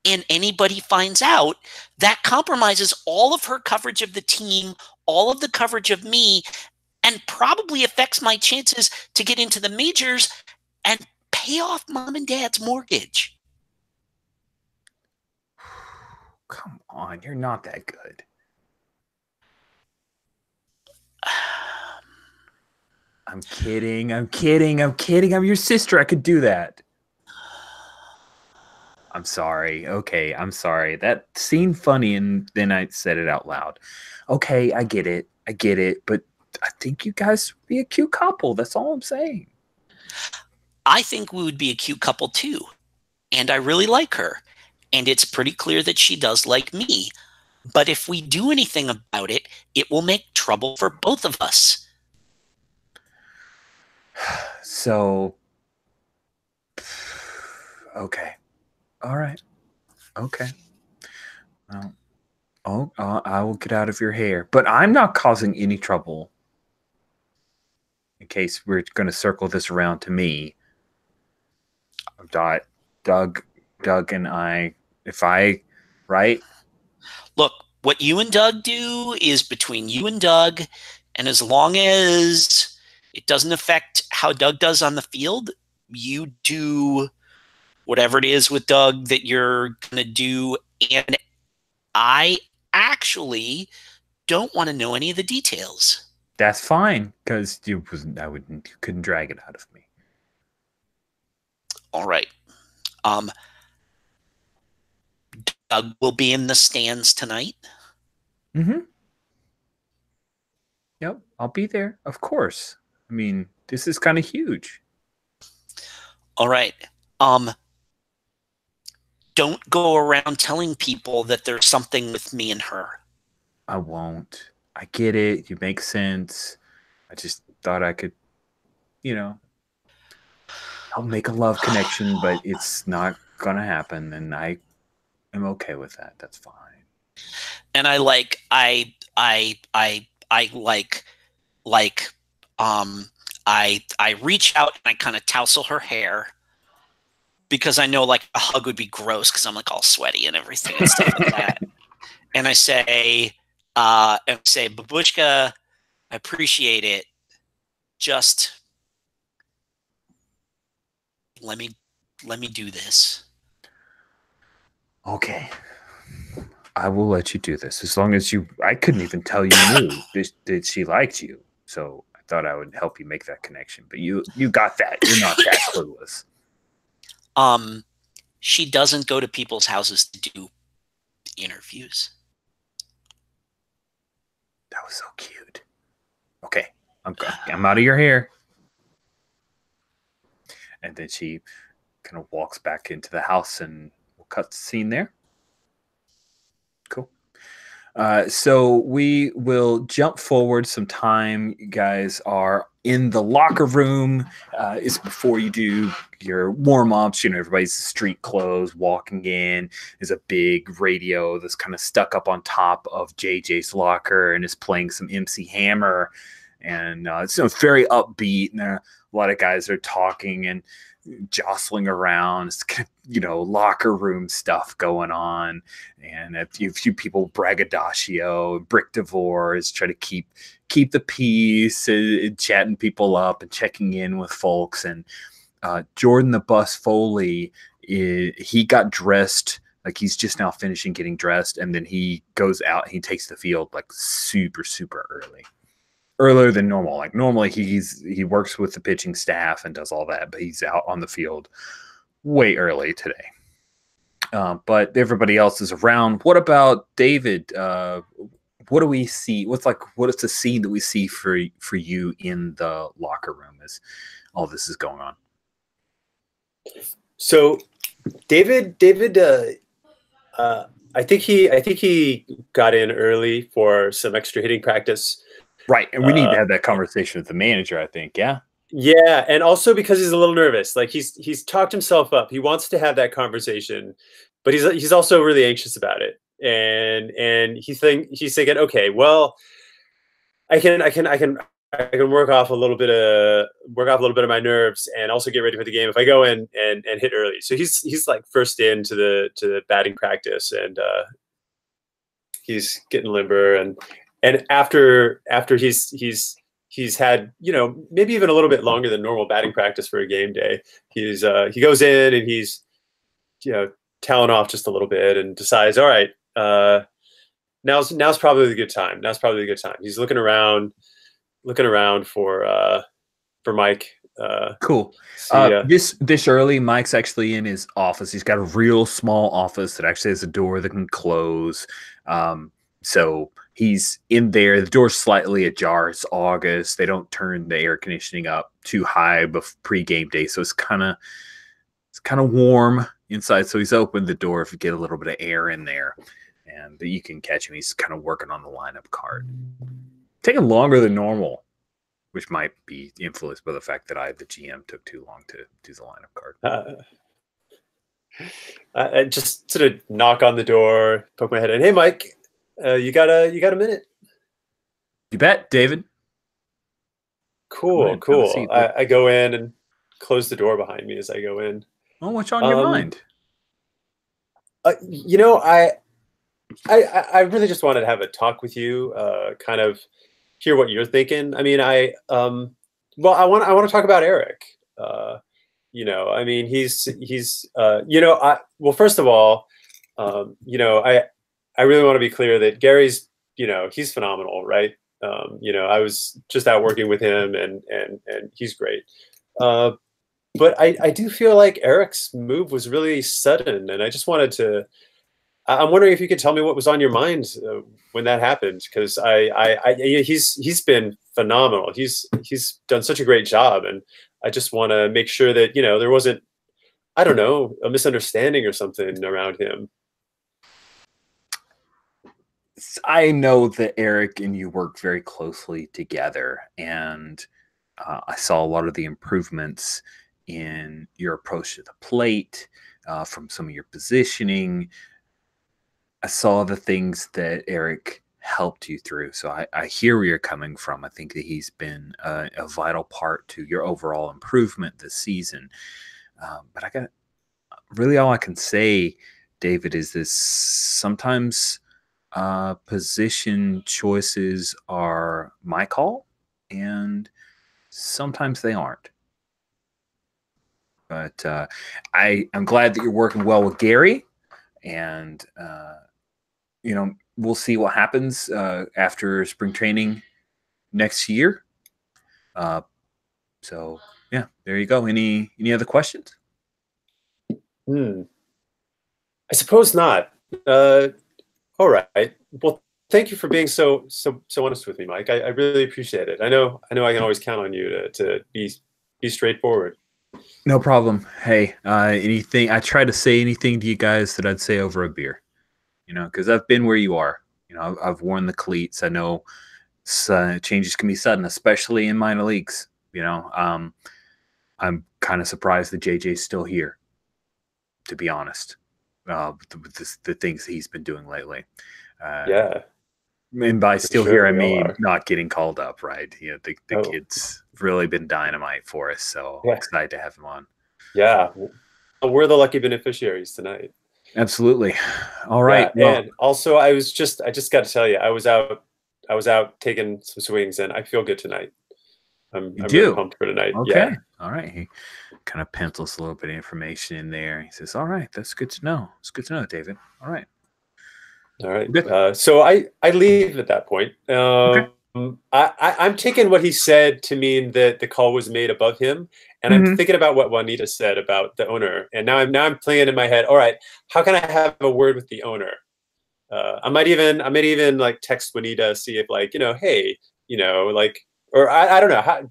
B: and anybody finds out, that compromises all of her coverage of the team, all of the coverage of me, and probably affects my chances to get into the majors and pay off mom and dad's mortgage.
A: Come on, you're not that good. I'm kidding. I'm your sister. I could do that. I'm sorry. Okay, I'm sorry. That seemed funny, and then I said it out loud. Okay, I get it. But I think you guys would be a cute couple. That's all I'm saying.
B: I think we would be a cute couple too. And I really like her. And it's pretty clear that she does like me. But if we do anything about it, it will make trouble for both of us.
A: So, okay. All right. Okay. Well, I will get out of your hair. But I'm not causing any trouble. In case we're going to circle this around to me. Doug and I, right?
B: Look, what you and Doug do is between you and Doug, and as long as it doesn't affect how Doug does on the field, you do whatever it is with Doug that you're going to do, and I actually don't want to know any of the details.
A: That's fine, because you couldn't drag it out of me.
B: All right. Doug will be in the stands tonight.
A: Mm-hmm. Yep, I'll be there, of course. I mean, this is kind of huge.
B: All right. Don't go around telling people that there's something with me and her.
A: I won't. I get it. You make sense. I just thought I could, I'll make a love connection, but it's not gonna happen, and I am okay with that. That's fine.
B: And I reach out and I kind of tousle her hair because I know like a hug would be gross because I'm like all sweaty and everything and stuff like that. And I say, Babushka, I appreciate it. Just let me do this.
A: Okay. I will let you do this as long as I couldn't even tell you knew that she liked you. So I thought I would help you make that connection, but you got that. You're not that clueless.
B: She doesn't go to people's houses to do interviews.
A: That was so cute. Okay. I'm out of your hair. And then she kind of walks back into the house, and we'll cut the scene there. Cool. So we will jump forward some time. You guys are in the locker room. It's before you do your warm-ups. Everybody's in street clothes walking in. There's a big radio that's kind of stuck up on top of JJ's locker and is playing some MC Hammer. And it's very upbeat, and a lot of guys are talking, and jostling around. It's kind of, locker room stuff going on, and a few people braggadocio. Brick DeVore is trying to keep the peace, chatting people up and checking in with folks. And Jordan the Bus Foley, he got dressed. Like, he's just now finishing getting dressed, and then he goes out and he takes the field like super, super earlier than normal. Like, normally he works with the pitching staff and does all that, but he's out on the field way early today. But everybody else is around. What about David? What do we see? What is the scene that we see for you in the locker room as all this is going on?
C: So David, I think he got in early for some extra hitting practice.
A: Right, and we need to have that conversation with the manager, I think. Yeah.
C: Yeah, and also because he's a little nervous. Like, he's talked himself up. He wants to have that conversation, but he's also really anxious about it. And he's thinking, okay, well, I can work off a little bit of my nerves and also get ready for the game if I go in and hit early. So he's like first into the batting practice, and he's getting limber, and after he's had, maybe even a little bit longer than normal batting practice for a game day, he goes in and he's talent off just a little bit and decides, all right, now's probably the good time. He's looking around for Mike.
A: Cool. This early, Mike's actually in his office. He's got a real small office that actually has a door that can close. So he's in there. The door's slightly ajar. It's August. They don't turn the air conditioning up too high pre-game day, so it's kind of warm inside. So he's opened the door if you get a little bit of air in there, and you can catch him. He's kind of working on the lineup card. Taking longer than normal, which might be influenced by the fact that the GM, took too long to do the lineup card.
C: I just sort of knock on the door, poke my head in. Hey, Mike, you got a minute?
A: You bet, David.
C: Cool. I go in and close the door behind me as I go in.
A: Oh, what's on your mind?
C: I really just wanted to have a talk with you, kind of hear what you're thinking. I mean, I want to talk about Eric. I mean, first of all, I really want to be clear that Gary's, he's phenomenal, right? I was just out working with him, and he's great. But I do feel like Eric's move was really sudden, and I just wanted to. I'm wondering if you could tell me what was on your mind when that happened, because he's been phenomenal. He's done such a great job, and I just want to make sure that there wasn't, I don't know, a misunderstanding or something around him.
A: I know that Eric and you work very closely together, and I saw a lot of the improvements in your approach to the plate, from some of your positioning. I saw the things that Eric helped you through. So I hear where you're coming from. I think that he's been a vital part to your overall improvement this season. But really all I can say, David, is this: sometimes position choices are my call, and sometimes they aren't. But I'm glad that you're working well with Gary, and we'll see what happens after spring training next year. So yeah, there you go. Any other questions?
C: I suppose not. All right. Well, thank you for being so honest with me, Mike. I really appreciate it. I know I can always count on you to be straightforward.
A: No problem. Hey, anything I try to say anything to you guys that I'd say over a beer, because I've been where you are. I've worn the cleats. I know changes can be sudden, especially in minor leagues. I'm kind of surprised that JJ's still here, to be honest, with the things that he's been doing lately.
C: Yeah.
A: And by still here, I mean not getting called up, right? The kid's really been dynamite for us, so excited to have him on.
C: Yeah, we're the lucky beneficiaries tonight.
A: Absolutely. All right.
C: Yeah,
A: Well,
C: and also I just got to tell you, I was out taking some swings, and I feel good tonight.
A: you
C: I'm really
A: do.
C: pumped for tonight.
A: Okay.
C: Yeah.
A: All right. He kind of pencils a little bit of information in there. He says, "All right, that's good to know. It's good to know, David. All right.
C: All right.
A: Good.
C: So I leave at that point.
A: Okay.
C: I'm taking what he said to mean that the call was made above him, and I'm
A: Mhm.
C: thinking about what Juanita said about the owner, and now I'm playing in my head. All right, how can I have a word with the owner? I might even like text Juanita, see if like, hey, like, or I don't know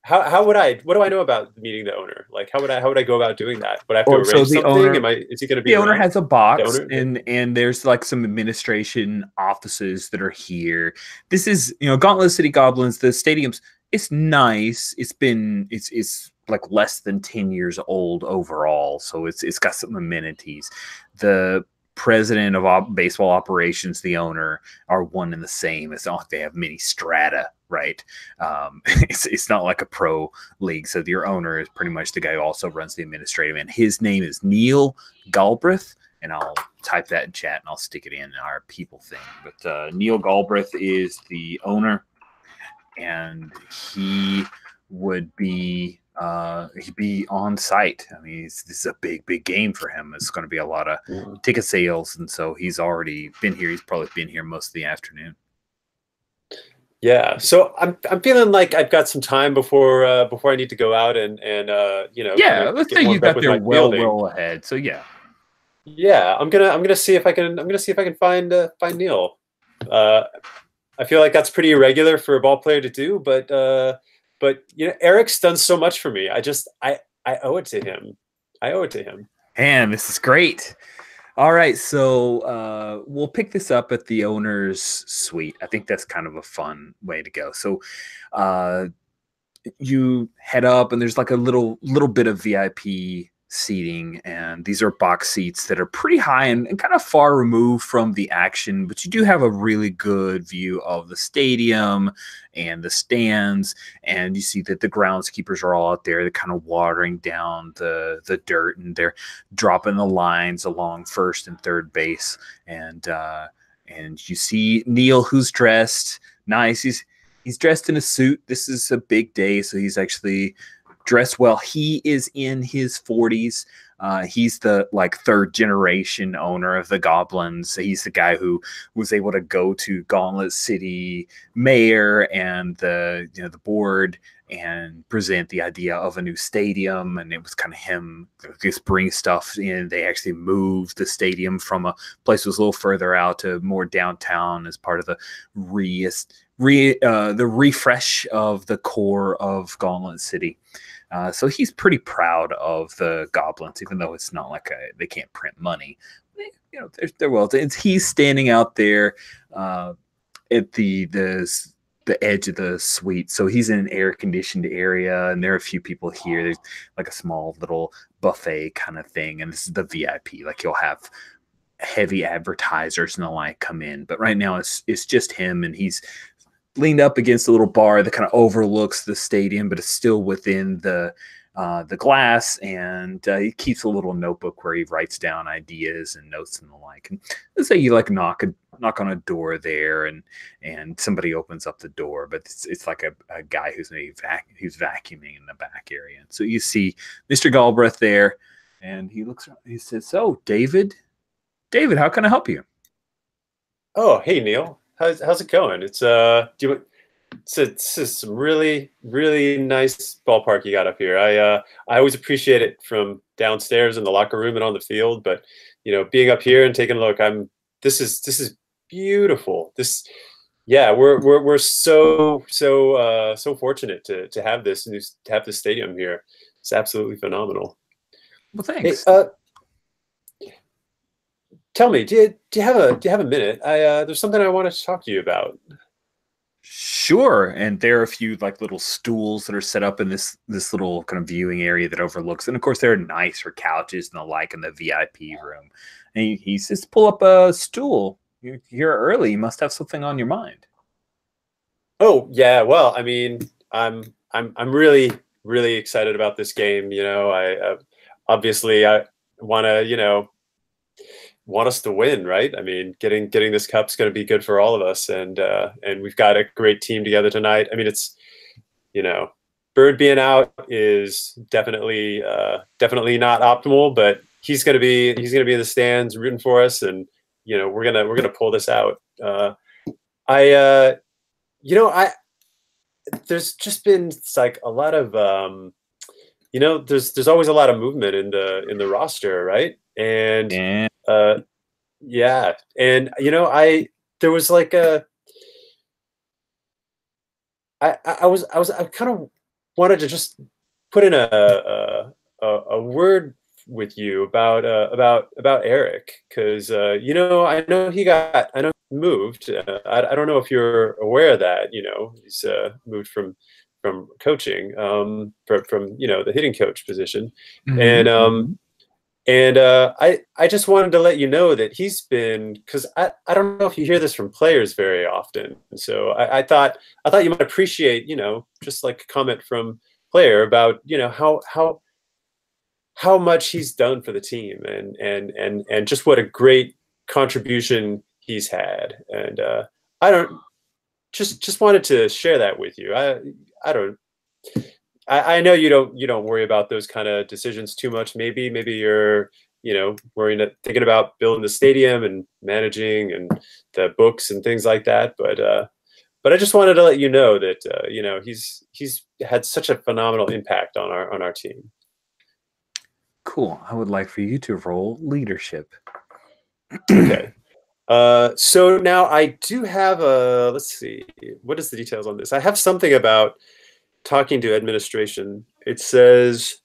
C: how would I, what do I know about meeting the owner? Like, how would I go about doing that? Would I have to
A: Well, so
C: arrange something? Is he going to be
A: the owner
C: around?
A: has a
C: The
A: box,
C: owner?
A: and there's like some administration offices that are here. This is, Gauntlet City Goblins. The stadium's, it's nice. It's like less than 10 years old overall, so it's got some amenities. The president of baseball operations, the owner, are one and the same. It's not like they have many strata, right? It's not like a pro league. So your owner is pretty much the guy who also runs the administrative, and his name is Neil Galbraith. And I'll type that in chat and I'll stick it in our people thing. But Neil Galbraith is the owner, and he would be he'd be on site. I mean, this is a big game for him. It's going to be a lot of ticket sales, and so he's already been here. He's probably been here most of the afternoon.
C: Yeah, so I'm feeling like I've got some time before I need to go out and kind
A: Yeah,
C: of
A: let's
C: get
A: say you
C: warmed up
A: got
C: with
A: there
C: my fielding.
A: well ahead. So yeah.
C: Yeah, I'm gonna see if I can find Neil. I feel like that's pretty irregular for a ball player to do, but Eric's done so much for me. I owe it to him. I owe it to him.
A: Man, this is great. All right, so we'll pick this up at the owner's suite. I think that's kind of a fun way to go. So you head up, and there's like a little bit of VIP seating, and these are box seats that are pretty high and kind of far removed from the action, but you do have a really good view of the stadium and the stands, and you see that the groundskeepers are all out there. They're kind of watering down the dirt, and they're dropping the lines along first and third base, and you see Neil, who's dressed nice. He's dressed in a suit. This is a big day, so he's actually dressed well. He is in his 40s. He's the third generation owner of the Goblins. He's the guy who was able to go to Gauntlet City mayor and the board and present the idea of a new stadium. And it was kind of him just bring stuff in. They actually moved the stadium from a place that was a little further out to more downtown as part of the refresh of the core of Gauntlet City. So he's pretty proud of the Goblins, even though it's not like they can't print money. They're well. He's standing out there at the edge of the suite. So he's in an air-conditioned area, and there are a few people here. There's like a small little buffet kind of thing, and this is the VIP. Like you'll have heavy advertisers and the like come in, but right now it's just him, and he's leaned up against a little bar that kind of overlooks the stadium, but it's still within the glass, and he keeps a little notebook where he writes down ideas and notes and the like. And let's say you knock on a door there, and somebody opens up the door, but it's like a guy who's who's vacuuming in the back area. And so you see Mr. Galbraith there, and he looks around, he says, "So, David, how can I help you?"
C: Oh, hey Neil, how's it going? It's some really nice ballpark you got up here. I always appreciate it from downstairs in the locker room and on the field, but being up here and taking a look, this is beautiful. We're so fortunate to have this stadium here. It's absolutely phenomenal.
A: Well, thanks.
C: Hey, tell me, do you have a minute? There's something I want to talk to you about.
A: Sure. And there are a few little stools that are set up in this little kind of viewing area that overlooks. And of course, there are nicer couches and the like in the VIP room. And he says, "Pull up a stool. You're here early. You must have something on your mind."
C: Oh yeah, well, I mean, I'm really really excited about this game. You know, I obviously I want to, you know, want us to win, right? I mean, getting this cup's going to be good for all of us, and we've got a great team together tonight. I mean, it's, you know, Bird being out is definitely definitely not optimal, but he's going to be in the stands rooting for us, and you know, we're gonna pull this out. You know, there's just been like a lot of you know, there's always a lot of movement in the roster, right? And
A: Yeah.
C: yeah, and you know, there was like I kind of wanted to just put in a word with you about Eric, because you know, I know he moved. I don't know if you're aware of that. You know, he's moved from coaching, from you know, the hitting coach position, and I just wanted to let you know that he's been, because I don't know if you hear this from players very often. So I thought you might appreciate, you know, just like a comment from player about, you know, how much he's done for the team, and just what a great contribution he's had. And I don't just wanted to share that with you. I know you don't worry about those kind of decisions too much. Maybe you're, you know, thinking about building the stadium and managing and the books and things like that. But I just wanted to let you know that you know, he's had such a phenomenal impact on our team.
A: Cool. I would like for you to roll leadership.
C: Okay. So now I do have let's see, what is the details on this? I have something about talking to administration. It says,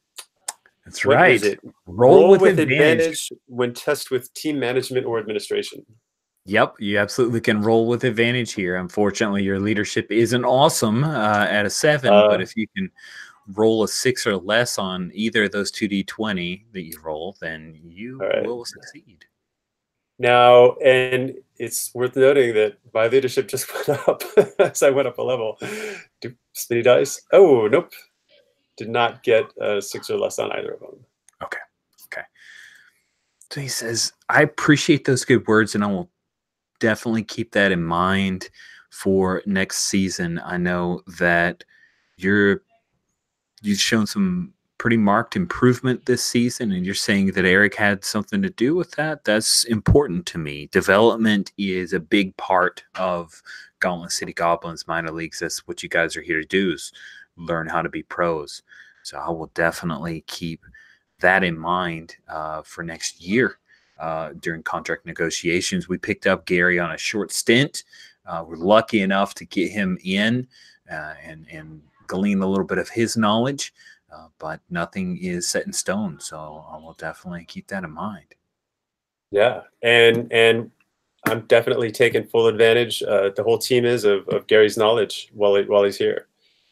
A: that's right.
C: Is it?
A: Roll with advantage
C: when test with team management or administration.
A: Yep, you absolutely can roll with advantage here. Unfortunately, your leadership isn't awesome at a 7, but if you can roll a 6 or less on either of those 2d20 that you roll, then you will succeed.
C: Now, and it's worth noting that my leadership just went up as I went up a level. Spinny dice. Oh, nope. Did not get a 6 or less on either of them.
A: Okay. Okay. So he says, I appreciate those good words, and I will definitely keep that in mind for next season. I know that you've shown some pretty marked improvement this season, and you're saying that Eric had something to do with that. That's important to me. Development is a big part of Gauntlet City Goblins minor leagues. That's what you guys are here to do, is learn how to be pros. So I will definitely keep that in mind for next year. During contract negotiations, we picked up Gary on a short stint. We're lucky enough to get him in and glean a little bit of his knowledge, but nothing is set in stone. So I will definitely keep that in mind.
C: Yeah, and I'm definitely taking full advantage. The whole team is of Gary's knowledge while he's here,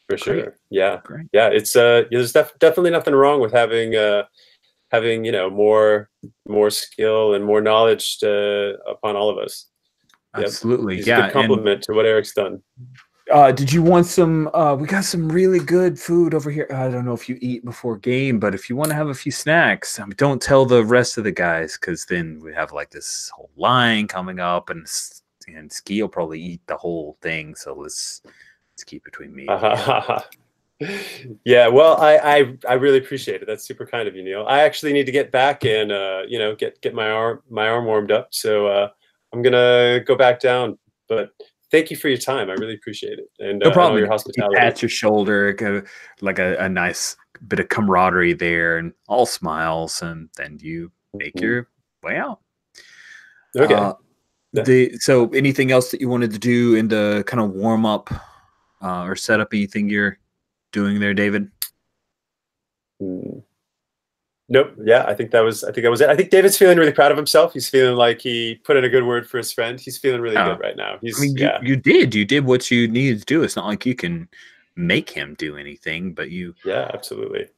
C: for sure. Yeah,
A: great.
C: Yeah. It's there's definitely nothing wrong with having you know, more skill and more knowledge upon all of us.
A: Absolutely.
C: He's a good compliment to what Eric's done.
A: Did you want some? We got some really good food over here. I don't know if you eat before game, but if you want to have a few snacks, don't tell the rest of the guys, because then we have like this whole line coming up, and Ski will probably eat the whole thing. So let's keep it between me.
C: Yeah, well, I really appreciate it. That's super kind of you, Neil. I actually need to get back and you know, get my arm warmed up. So I'm gonna go back down, but thank you for your time. I really appreciate it. And
A: no problem.
C: Your hospitality.
A: You pat your shoulder, like a nice bit of camaraderie there, and all smiles, and then you make your way out.
C: Okay.
A: So anything else that you wanted to do in the kind of warm up or set up? Anything you're doing there, David?
C: Nope. Yeah, I think that was it. I think David's feeling really proud of himself. He's feeling like he put in a good word for his friend. He's feeling really good right now.
A: You did what you needed to do. It's not like you can make him do anything, but you.
C: Yeah, absolutely.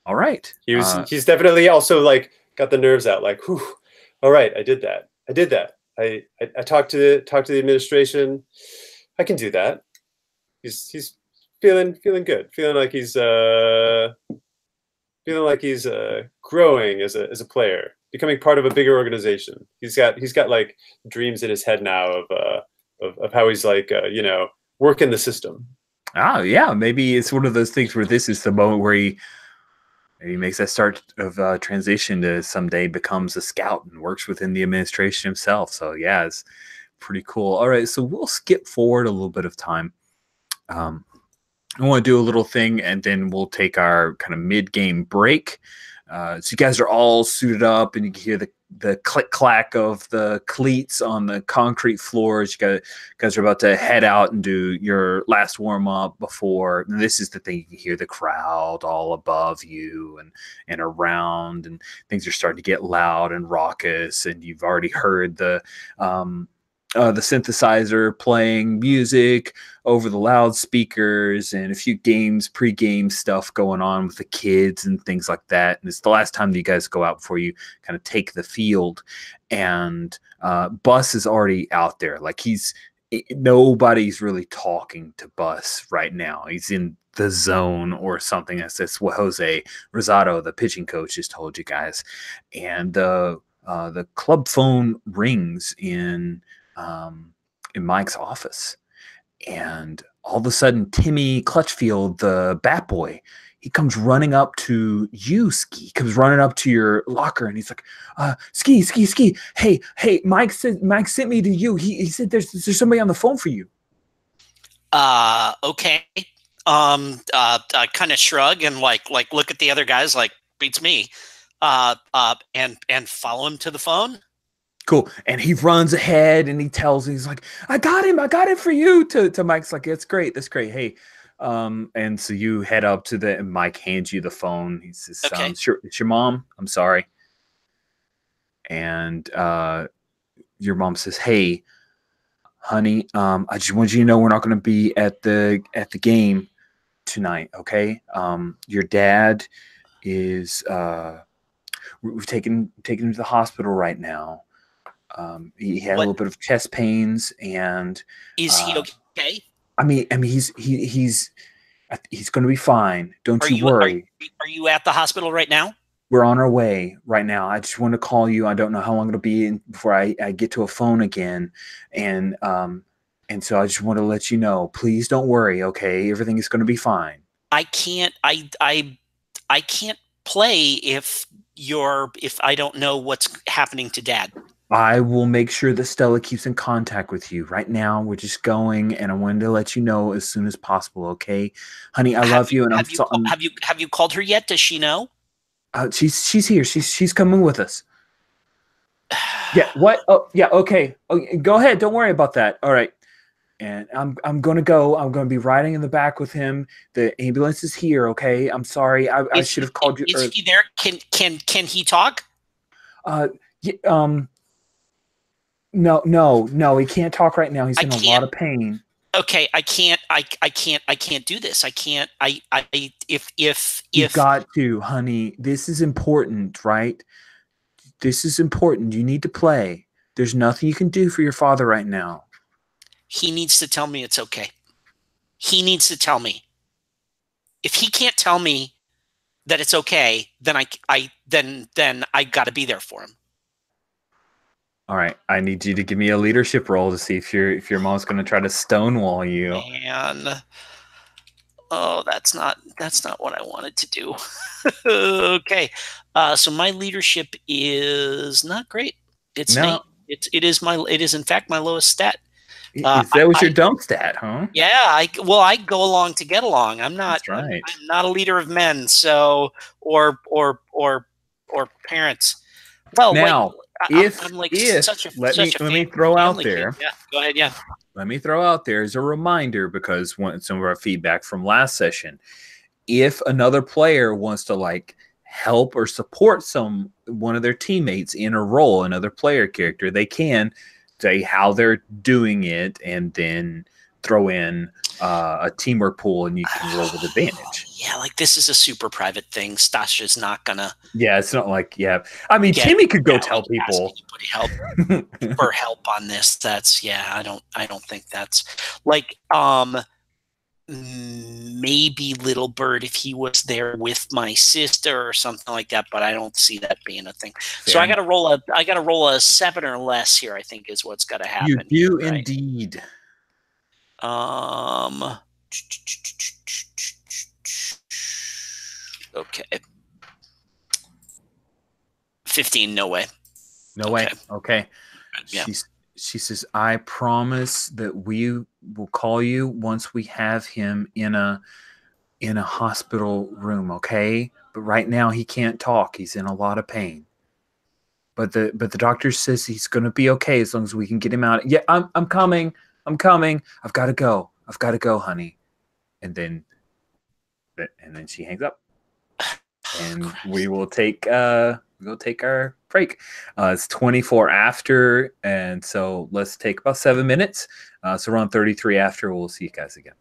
A: All right.
C: He's definitely also like got the nerves out. Like, whew, all right, I did that. I talked to the administration. I can do that. He's feeling good, feeling like he's growing as a player, becoming part of a bigger organization. He's got like dreams in his head now of how he's like working the system.
A: Oh yeah, maybe it's one of those things where this is the moment where he maybe makes that start of transition to someday becomes a scout and works within the administration himself. So yeah, it's pretty cool. All right, so we'll skip forward a little bit of time. I want to do a little thing, and then we'll take our kind of mid-game break. So you guys are all suited up, and you can hear the click-clack of the cleats on the concrete floors. You guys are about to head out and do your last warm-up before. And this is the thing. You can hear the crowd all above you and around, and things are starting to get loud and raucous, and you've already heard the synthesizer playing music over the loudspeakers and a few pre-game stuff going on with the kids and things like that. And it's the last time that you guys go out before you kind of take the field. And Bus is already out there. Like nobody's really talking to Bus right now. He's in the zone or something. That's what Jose Rosado, the pitching coach, has told you guys. And the club phone rings in Mike's office, and all of a sudden Timmy Clutchfield, the bat boy, he comes running up to you, Ski. Comes running up to your locker, and he's like, Ski. Hey, Mike sent me to you. He said there's somebody on the phone for you.
B: Okay. I kind of shrug and like look at the other guys like, beats me. And follow him to the phone.
A: Cool. And he runs ahead and he's like, I got him for you. To Mike's like, that's great. Hey. And so you head up to and Mike hands you the phone. He says,
B: okay.
A: Sure, it's your mom. I'm sorry. And your mom says, hey, honey, I just want you to know we're not going to be at the game tonight. Okay. Your dad is, we've taken him to the hospital right now. He had a little bit of chest pains, and
B: is he okay?
A: I mean, he's going to be fine. Don't you worry.
B: Are you at the hospital right now?
A: We're on our way right now. I just want to call you. I don't know how long it'll be before I get to a phone again, and so I just want to let you know. Please don't worry. Okay, everything is going to be fine.
B: I can't play if I don't know what's happening to Dad.
A: I will make sure that Stella keeps in contact with you. Right now, we're just going, and I wanted to let you know as soon as possible. Okay, honey, I love you. And
B: have you called her yet? Does she know?
A: She's here. She's coming with us. Yeah. What? Oh, yeah. Okay. Go ahead. Don't worry about that. All right. And I'm gonna go. I'm gonna be riding in the back with him. The ambulance is here. Okay. I'm sorry. I should have called you.
B: Is he there? Can he talk?
A: Yeah, No, he can't talk right now. He's in a lot of pain.
B: Okay, I can't do this. I can't. If
A: You've got to, honey. This is important, right? This is important. You need to play. There's nothing you can do for your father right now.
B: He needs to tell me it's okay. He needs to tell me. If he can't tell me that it's okay, then I got to be there for him.
A: All right, I need you to give me a leadership role to see if your mom's going to try to stonewall you.
B: Man, oh, that's not what I wanted to do. Okay, so my leadership is not great. It's
A: no.
B: It is in fact my lowest stat.
A: That was your dump stat, huh?
B: Yeah, I go along to get along. I'm not.
A: That's right.
B: I'm not a leader of men, so or parents. Well,
A: now.
B: I'm like
A: let me throw out there.
B: Yeah, go ahead. Yeah.
A: Let me throw out there as a reminder, because some of our feedback from last session, if another player wants to help or support one of their teammates in a role, another player character, they can say how they're doing it and then throw in a teamwork pool, and you can roll with advantage.
B: Yeah, this is a super private thing. Stasha's not gonna.
A: Yeah, it's not like I mean, Timmy could go tell people
B: help for help on this. That's I don't think that's maybe Little Bird if he was there with my sister or something like that, but I don't see that being a thing. So I got to roll a 7 or less here, I think is what's got to happen.
A: You do
B: here, right?
A: indeed.
B: Okay. 15, no way.
A: No way. Okay.
B: Yeah.
A: She says, I promise that we will call you once we have him in a hospital room, okay? But right now he can't talk. He's in a lot of pain. But the doctor says he's gonna be okay as long as we can get him out. Yeah, I'm coming. I'm coming. I've got to go. I've got to go, honey. And then she hangs up. And we will take our break. It's 24 after, and so let's take about 7 minutes. So around 33 after, we'll see you guys again.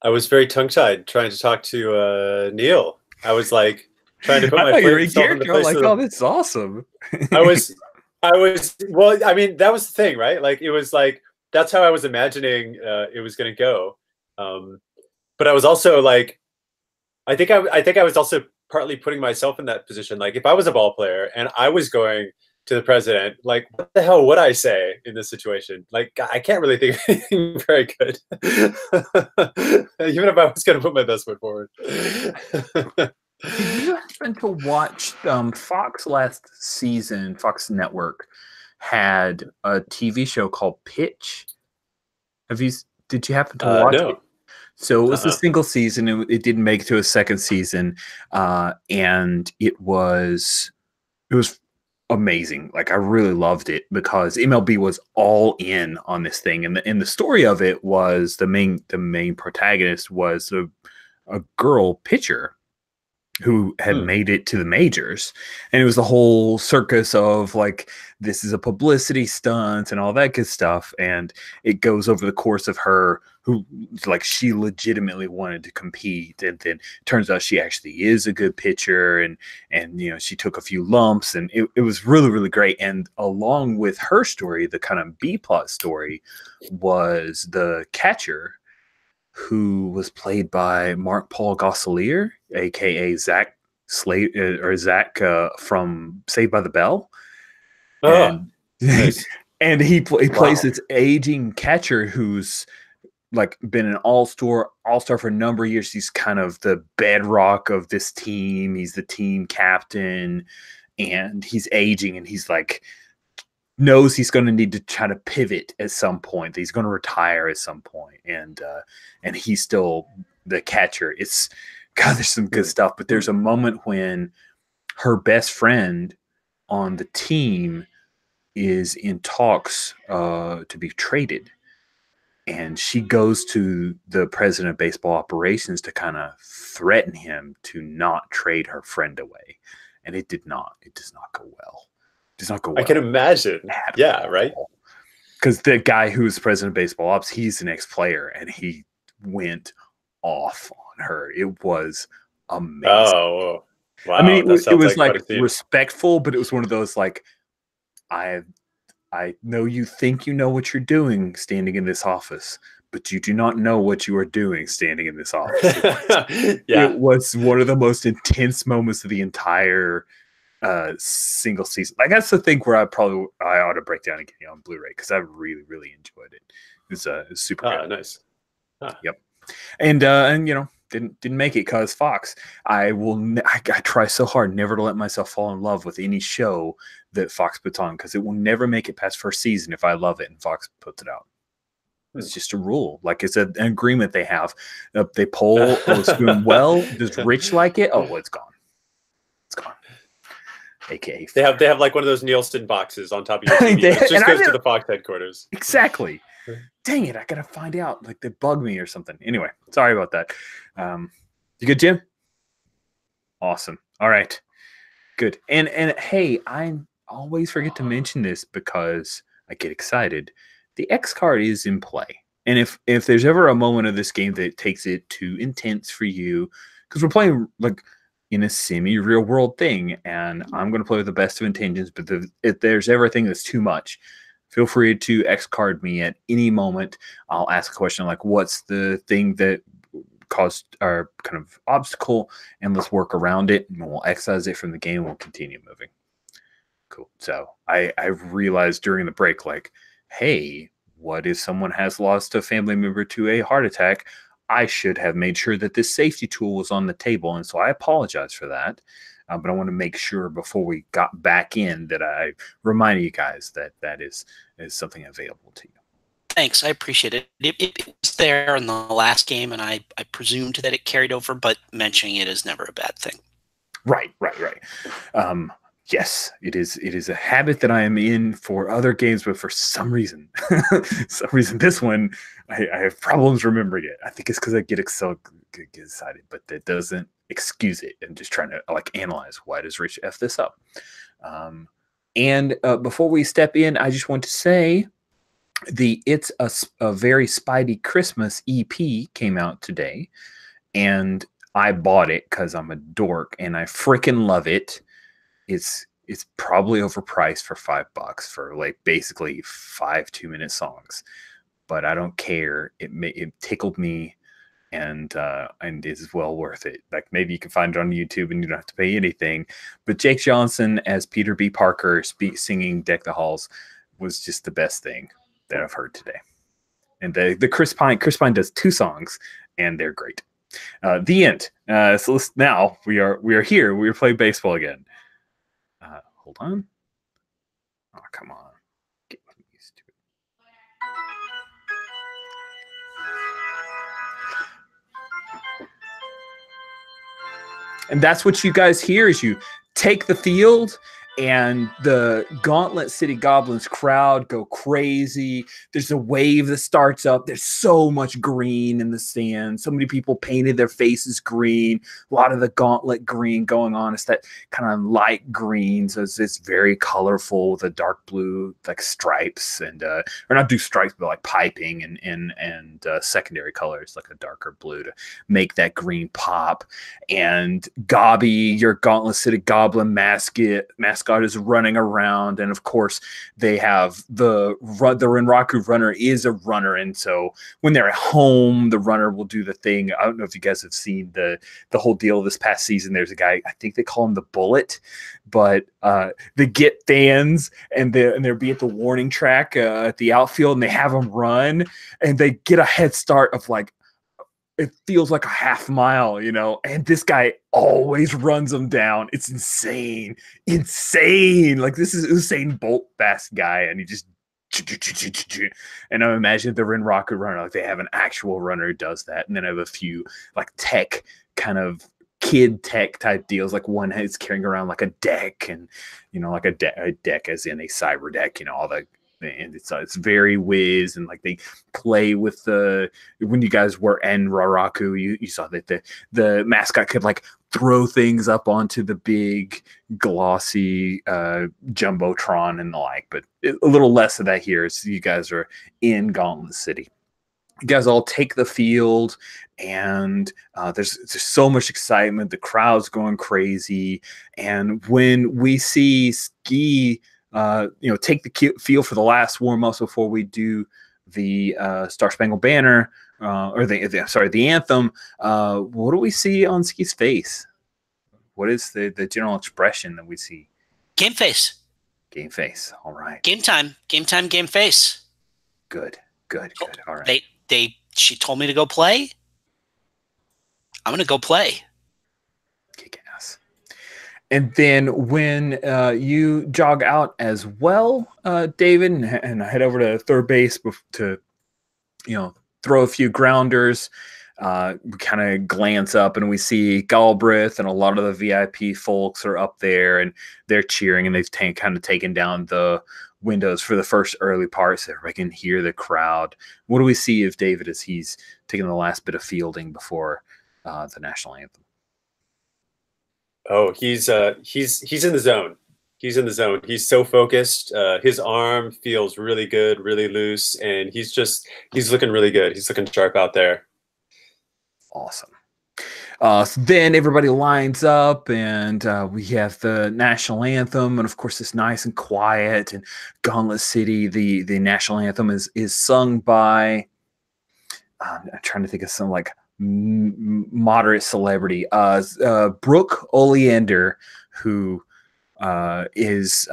C: I was very tongue-tied trying to talk to Neil. I was like trying to put
A: I
C: my
A: thought you were in
C: myself in the
A: character. I'm
C: place
A: like,
C: of
A: oh, this is awesome.
C: I was well, I mean, that was the thing, right? Like it was like that's how I was imagining it was going to go. But I was also like I think I was also partly putting myself in that position. Like if I was a ball player and I was going to the president, like what the hell would I say in this situation? Like I can't really think of anything very good. Even if I was going to put my best foot forward.
A: Did you happen to watch Fox last season? Fox Network had a TV show called Pitch. Did you happen to watch
C: No.
A: it? So it was a single season. It didn't make it to a second season, and it was amazing. Like I really loved it because MLB was all in on this thing, and the story of it was the main protagonist was a girl pitcher who had made it to the majors, and it was the whole circus of like this is a publicity stunt and all that good stuff, and it goes over the course of her who like she legitimately wanted to compete, and then turns out she actually is a good pitcher, and you know she took a few lumps, and it was really really great. And along with her story, the kind of B plot story was the catcher, who was played by Mark Paul Gosselaar, aka Zach from Saved by the Bell. And
C: nice.
A: and he plays this aging catcher who's like been an all-star for a number of years. He's kind of the bedrock of this team. He's the team captain, and he's aging, and he's like knows he's going to need to try to pivot at some point. He's going to retire at some point, and he's still the catcher. It's God, there's some good stuff, but there's a moment when her best friend on the team is in talks to be traded, and she goes to the president of baseball operations to kind of threaten him to not trade her friend away, and it does not go well. Does not go well.
C: I can imagine. Yeah, right.
A: Because the guy who's president of baseball ops, he's an ex-player, and he went off on her. It was amazing.
C: Oh, wow.
A: I mean, it was like respectful, but it was one of those like, I know you think you know what you're doing standing in this office, but you do not know what you are doing standing in this office. It was one of the most intense moments of the entire single season. Like that's the thing where I ought to break down and get it on Blu-ray because I really really enjoyed it. It was super good.
C: Nice.
A: Yep. And you know didn't make it because Fox. I try so hard never to let myself fall in love with any show that Fox puts on because it will never make it past first season if I love it and Fox puts it out. It's just a rule. Like it's an agreement they have. They poll, it's doing well. Does Rich like it? Oh, it's gone. It's gone. AKA
C: they have like one of those Nielsen boxes on top of your TV. It just goes to the Fox headquarters.
A: Exactly. Dang it! I gotta find out. Like they bug me or something. Anyway, sorry about that. You good, Jim? Awesome. All right. Good. And hey, I always forget to mention this because I get excited. The X card is in play, and if there's ever a moment of this game that takes it too intense for you, because we're playing like in a semi-real world thing, and I'm going to play with the best of intentions, but if there's everything that's too much, feel free to X card me at any moment. I'll ask a question like, what's the thing that caused our kind of obstacle, and let's work around it, and we'll excise it from the game, and we'll continue moving. Cool. So I realized during the break, like, hey, what if someone has lost a family member to a heart attack? I should have made sure that this safety tool was on the table, and so I apologize for that. But I want to make sure before we got back in that I reminded you guys that is something available to you.
B: Thanks, I appreciate it. It was there in the last game, and I presumed that it carried over, but mentioning it is never a bad thing.
A: Right. Yes, it is a habit that I am in for other games, but for some reason, this one, I have problems remembering it. I think it's because I get excited, but that doesn't excuse it. I'm just trying to like analyze why does Rich F this up. And before we step in, I just want to say the a Very Spidey Christmas EP came out today, and I bought it because I'm a dork and I freaking love it. It's probably overpriced for $5 for like basically 5 2-minute songs, but I don't care. It tickled me, and it's well worth it. Like, maybe you can find it on YouTube and you don't have to pay anything. But Jake Johnson as Peter B. Parker singing "Deck the Halls" was just the best thing that I've heard today. And the Chris Pine does 2 songs, and they're great. The end. So now we are here. We are playing baseball again. Hold on. Oh, come on. Get used to it. And that's what you guys hear is you take the field, and the Gauntlet City Goblins crowd go crazy. There's a wave that starts up. There's so much green in the sand. So many people painted their faces green. A lot of the Gauntlet green going on. It's that kind of light green. So it's very colorful with a dark blue like stripes, and or not do stripes, but like piping and secondary colors like a darker blue to make that green pop. And Gobby, your Gauntlet City Goblin mascot is running around, and of course they have the Renraku runner is a runner, and so when they're at home, the runner will do the thing. I don't know if you guys have seen the whole deal this past season. There's a guy, I think they call him the Bullet, but they get fans and they'll be at the warning track at the outfield, and they have them run, and they get a head start of like, it feels like a half mile, and this guy always runs them down. It's insane. Like, this is Usain Bolt fast guy, and he just, and I imagine the Renraku runner, like they have an actual runner who does that, and then I have a few like tech kind of kid tech type deals, like one is carrying around like a deck, and like a deck as in a cyber deck, all the. And it's very whiz, and like they play with when you guys were in Raraku, you saw that the mascot could like throw things up onto the big glossy jumbotron and the like, but a little less of that here. So you guys are in Gauntlet City. You guys all take the field, and there's so much excitement. The crowd's going crazy, and when we see Ski take the field for the last warm-ups before we do the Star Spangled Banner, or the anthem. What do we see on Ski's face? What is the general expression that we see?
B: Game face.
A: Game face. All right.
B: Game time. Game time. Game face.
A: Good. All right.
B: She told me to go play. I'm gonna go play.
A: And then when you jog out as well, David, and head over to third base to, throw a few grounders, we kind of glance up and we see Galbraith and a lot of the VIP folks are up there, and they're cheering, and they've kind of taken down the windows for the first early part so everybody can hear the crowd. What do we see of David as he's taking the last bit of fielding before the national anthem?
C: Oh, he's in the zone. He's in the zone. He's so focused. His arm feels really good, really loose, and he's looking really good. He's looking sharp out there.
A: Awesome. So then everybody lines up, and we have the national anthem, and of course it's nice and quiet. And Gauntlet City, the national anthem is sung by. I'm trying to think of some like moderate celebrity, Brooke Oleander, who is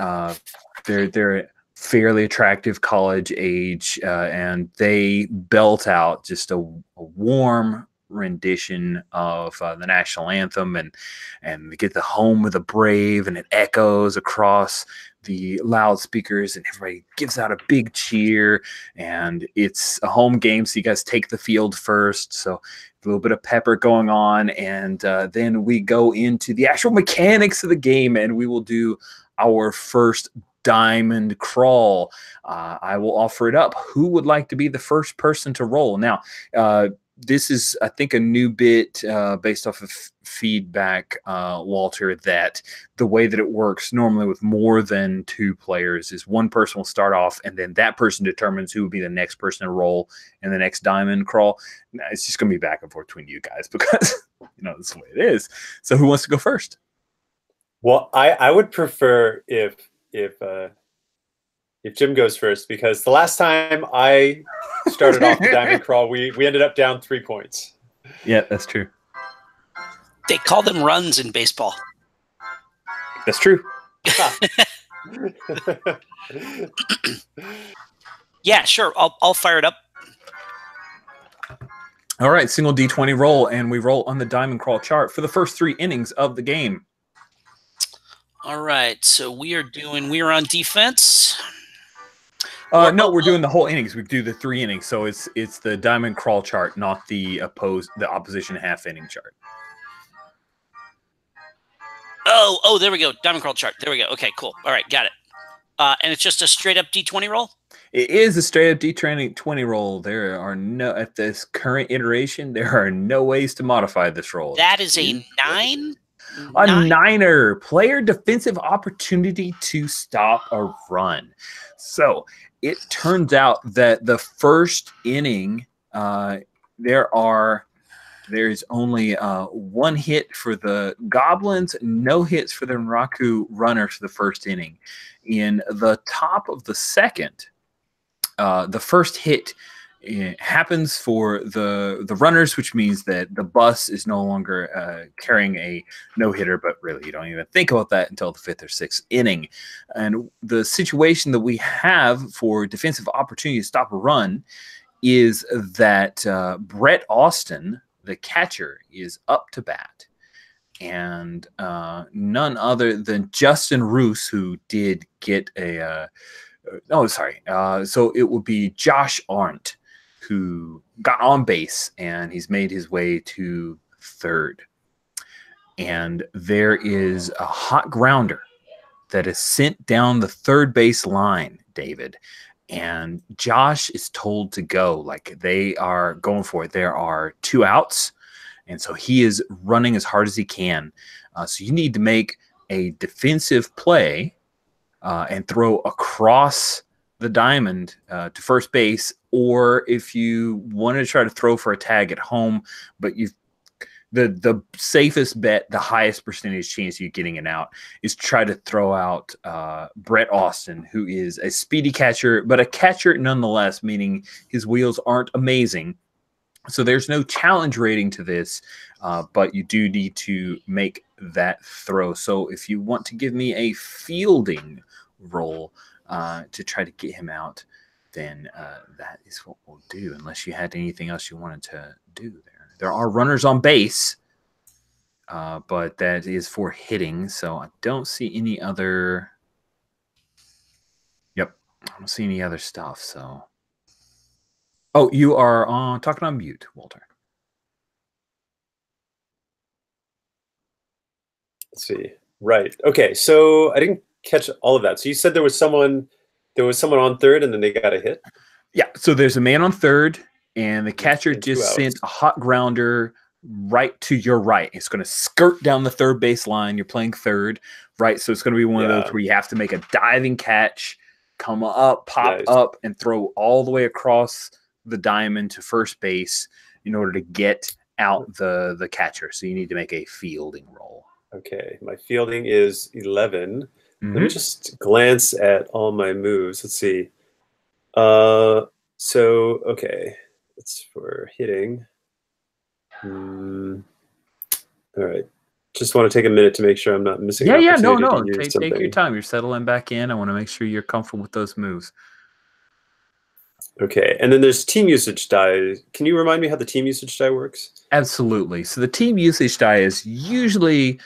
A: they're fairly attractive college age, and they belt out just a warm rendition of the national anthem, and they get the home of the brave, and it echoes across the loudspeakers, and everybody gives out a big cheer. And it's a home game, so you guys take the field first, so a little bit of pepper going on. And then we go into the actual mechanics of the game, and we will do our first diamond crawl. I will offer it up. Who would like to be the first person to roll? Now, this is, I think, a new bit based off of feedback, Walter, that the way that it works normally with more than 2 players is one person will start off, and then that person determines who will be the next person to roll in the next diamond crawl. Nah, it's just going to be back and forth between you guys because, that's the way it is. So who wants to go first?
C: Well, I would prefer if Jim goes first, because the last time I started off the diamond crawl, we ended up down 3 points.
A: Yeah, that's true.
B: They call them runs in baseball.
A: That's true.
B: Yeah, sure. I'll fire it up.
A: All right, single D20 roll, and we roll on the diamond crawl chart for the first 3 innings of the game.
B: All right, so we are on defense.
A: No, we're doing the whole innings. We do the 3 innings, so it's the diamond crawl chart, not the opposition half inning chart.
B: Oh, there we go. Diamond crawl chart. There we go. Okay, cool. All right, got it. And it's just a straight up D20 roll?
A: It is a straight up D20 roll. There are no, at this current iteration, there are no ways to modify this roll.
B: That is a 9?
A: A 9er. Player defensive opportunity to stop a run. So it turns out that the first inning, there's only 1 hit for the Goblins, no hits for the Nraku runners for the first inning. In the top of the second, the first hit happens for the runners, which means that the bus is no longer carrying a no-hitter, but really you don't even think about that until the 5th or 6th inning. And the situation that we have for defensive opportunity to stop a run is that Brett Austin, the catcher, is up to bat. And none other than Justin Roos, who did get a so it would be Josh Arndt, who got on base, and he's made his way to third. And there is a hot grounder that is sent down the third base line, David. And Josh is told to go. Like, they are going for it. There are 2 outs. And so he is running as hard as he can. So you need to make a defensive play and throw across the diamond to first base, or if you want to try to throw for a tag at home, but the safest bet, the highest percentage chance of you getting it out, is try to throw out Brett Austin, who is a speedy catcher, but a catcher nonetheless, meaning his wheels aren't amazing. So there's no challenge rating to this, but you do need to make that throw. So if you want to give me a fielding roll to try to get him out, then that is what we'll do, unless you had anything else you wanted to do there. There are runners on base, but that is for hitting, so I don't see any other... Yep, I don't see any other stuff, so... Oh, you are talking on mute, Walter.
C: Let's see. Right. Okay, so I didn't catch all of that. So you said there was someone on third, and then they got a hit?
A: Yeah, so there's a man on third, and the catcher just sent a hot grounder right to your right. It's going to skirt down the third base line. You're playing third, right? So it's going to be one of those where you have to make a diving catch, come up, pop up, and throw all the way across the diamond to first base in order to get out the catcher. So you need to make a fielding roll.
C: Okay, my fielding is 11. Let me just glance at all my moves. Let's see. So, okay, it's for hitting. All right. Just want to take a minute to make sure I'm not missing.
A: Yeah, no. Take your time. You're settling back in. I want to make sure you're comfortable with those moves.
C: Okay, and then there's team usage die. Can you remind me how the team usage die works?
A: Absolutely. So the team usage die is usually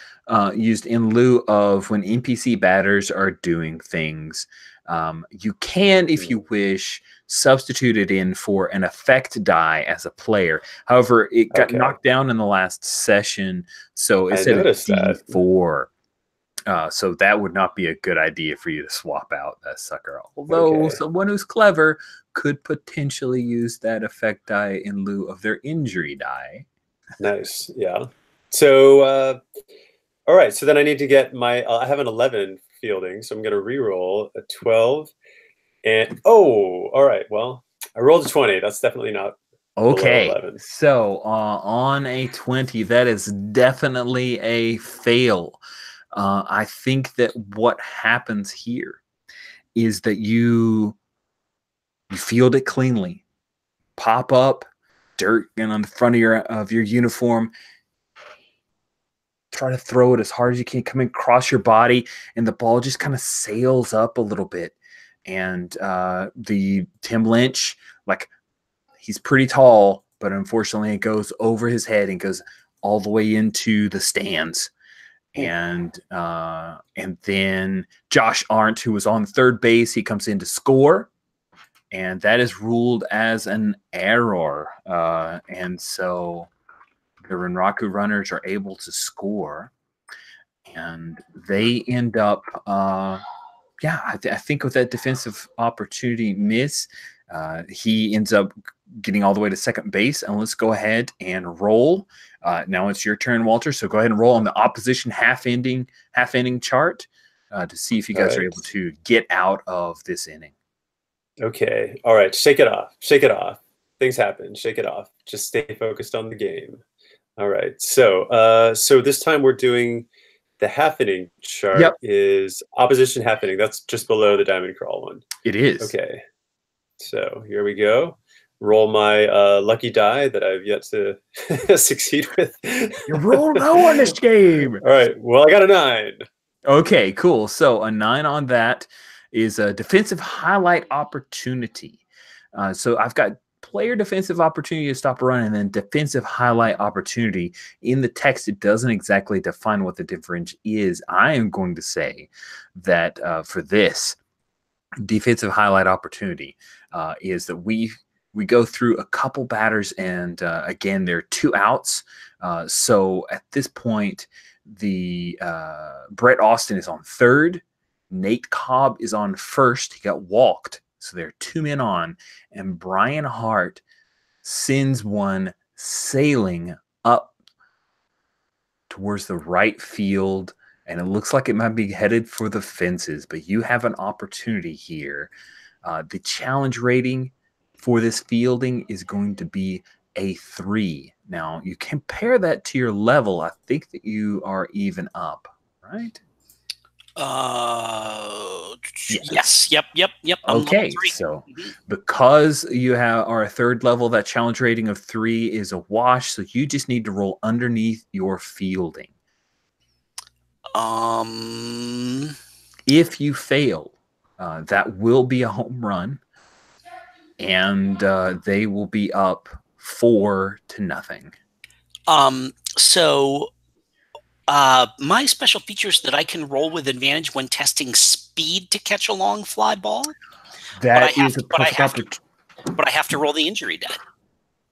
A: used in lieu of when NPC batters are doing things. You can, if you wish, substitute it in for an effect die as a player. However, it got knocked down in the last session, so instead of D4. So that would not be a good idea for you to swap out that sucker. Although someone who's clever could potentially use that effect die in lieu of their injury die.
C: Nice. Yeah. So, all right. So then I need to get my, I have an 11 fielding, so I'm going to re-roll a 12. And, oh, all right. Well, I rolled a 20. That's definitely not
A: Okay.
C: below 11.
A: So on a 20, that is definitely a fail. I think that what happens here is that you field it cleanly, pop up dirt and on the front of your uniform, try to throw it as hard as you can, coming across your body, and the ball just kind of sails up a little bit. And the Tim Lynch, like, he's pretty tall, but unfortunately it goes over his head and goes all the way into the stands. And then Josh Arndt, who was on third base, he comes in to score, and that is ruled as an error. And so the Renraku runners are able to score, and they end up, I think with that defensive opportunity miss, he ends up getting all the way to second base. And let's go ahead and roll. Now it's your turn, Walter. So go ahead and roll on the opposition half inning chart to see if you guys are able to get out of this inning.
C: Okay. All right. Shake it off. Shake it off. Things happen. Shake it off. Just stay focused on the game. All right. So, so this time we're doing the half inning chart is opposition half inning. That's just below the diamond crawl one.
A: It is.
C: Okay. So here we go. Roll my lucky die that I've yet to succeed with.
A: You roll low on this game.
C: All right. Well, I got a 9.
A: Okay, cool. So a 9 on that is a defensive highlight opportunity. So I've got player defensive opportunity to stop a run and then defensive highlight opportunity. In the text, it doesn't exactly define what the difference is. I am going to say that for this defensive highlight opportunity is that we go through a couple batters, and again, there are 2 outs. So at this point, the Brett Austin is on third. Nate Cobb is on first. He got walked. So there are 2 men on, and Brian Hart sends one sailing up towards the right field, and it looks like it might be headed for the fences, but you have an opportunity here. The challenge rating for this fielding is going to be a 3. Now, you compare that to your level. I think that you are even up, right?
B: Yes. Yep.
A: Okay, so because you are a third level, that challenge rating of 3 is a wash. So you just need to roll underneath your fielding. If you fail, that will be a home run, and they will be up 4-0.
B: So my special feature is that I can roll with advantage when testing speed to catch a long fly ball. But I have to roll the injury die.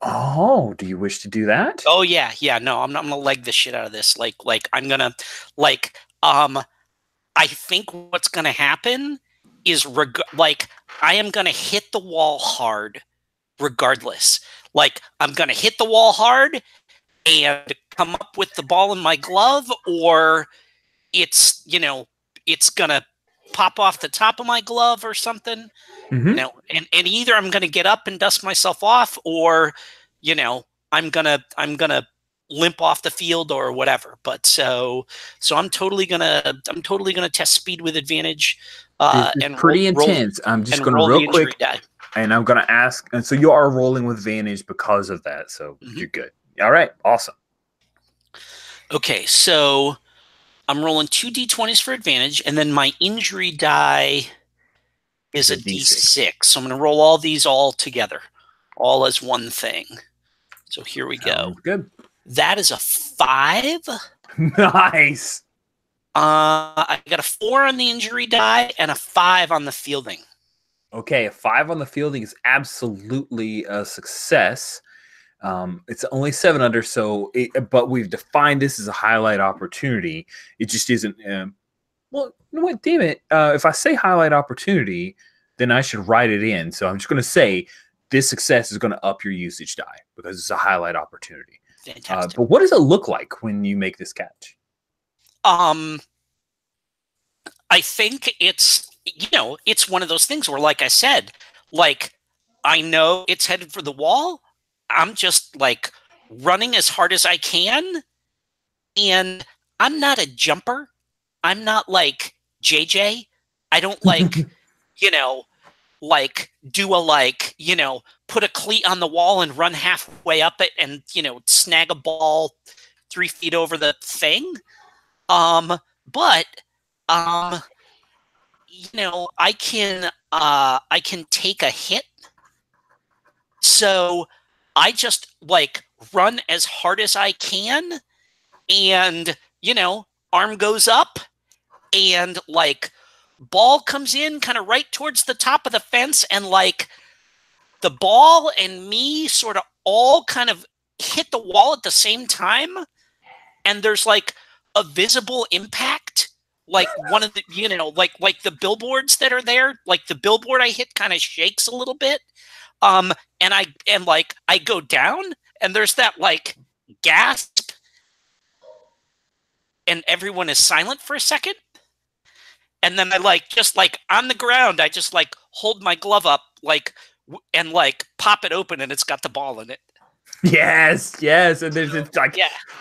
A: Oh, do you wish to do that?
B: Oh yeah. No, I'm gonna leg the shit out of this. Like I'm gonna I think what's gonna happen is I am gonna hit the wall hard, regardless. Like I'm gonna hit the wall hard and come up with the ball in my glove, or it's gonna pop off the top of my glove or something.
A: Mm-hmm.
B: And either I'm gonna get up and dust myself off, or I'm gonna limp off the field or whatever. But so I'm totally gonna test speed with advantage. And
A: pretty intense. I'm just gonna real quick, and I'm gonna ask. And so you are rolling with advantage because of that. So you're good. All right, awesome.
B: Okay, so I'm rolling 2 d20s for advantage, and then my injury die is a d6. So I'm going to roll all these all together, all as one thing. So here we go.
A: Good.
B: That is a 5.
A: Nice.
B: I got a 4 on the injury die and a 5 on the fielding.
A: Okay, a 5 on the fielding is absolutely a success. It's only 7 under, but we've defined this as a highlight opportunity. It just isn't. Well, you know what? Damn it! If I say highlight opportunity, then I should write it in. So I'm just going to say this success is going to up your usage die because it's a highlight opportunity.
B: Fantastic.
A: But what does it look like when you make this catch?
B: I think it's, it's one of those things where, like I said, like, I know it's headed for the wall. I'm just like running as hard as I can. And I'm not a jumper. I'm not like JJ. I don't like, like do a put a cleat on the wall and run halfway up it and, snag a ball 3 feet over the thing. But I can take a hit. So I just like run as hard as I can, and arm goes up, and like ball comes in kind of right towards the top of the fence, and like the ball and me sort of all kind of hit the wall at the same time, and there's like a visible impact. Like one of the, like the billboards that are there, like the billboard I hit kind of shakes a little bit. And I go down, and there's that like gasp, and everyone is silent for a second. And then I just on the ground, I just like hold my glove up and like pop it open, and it's got the ball in it.
A: Yes. And there's this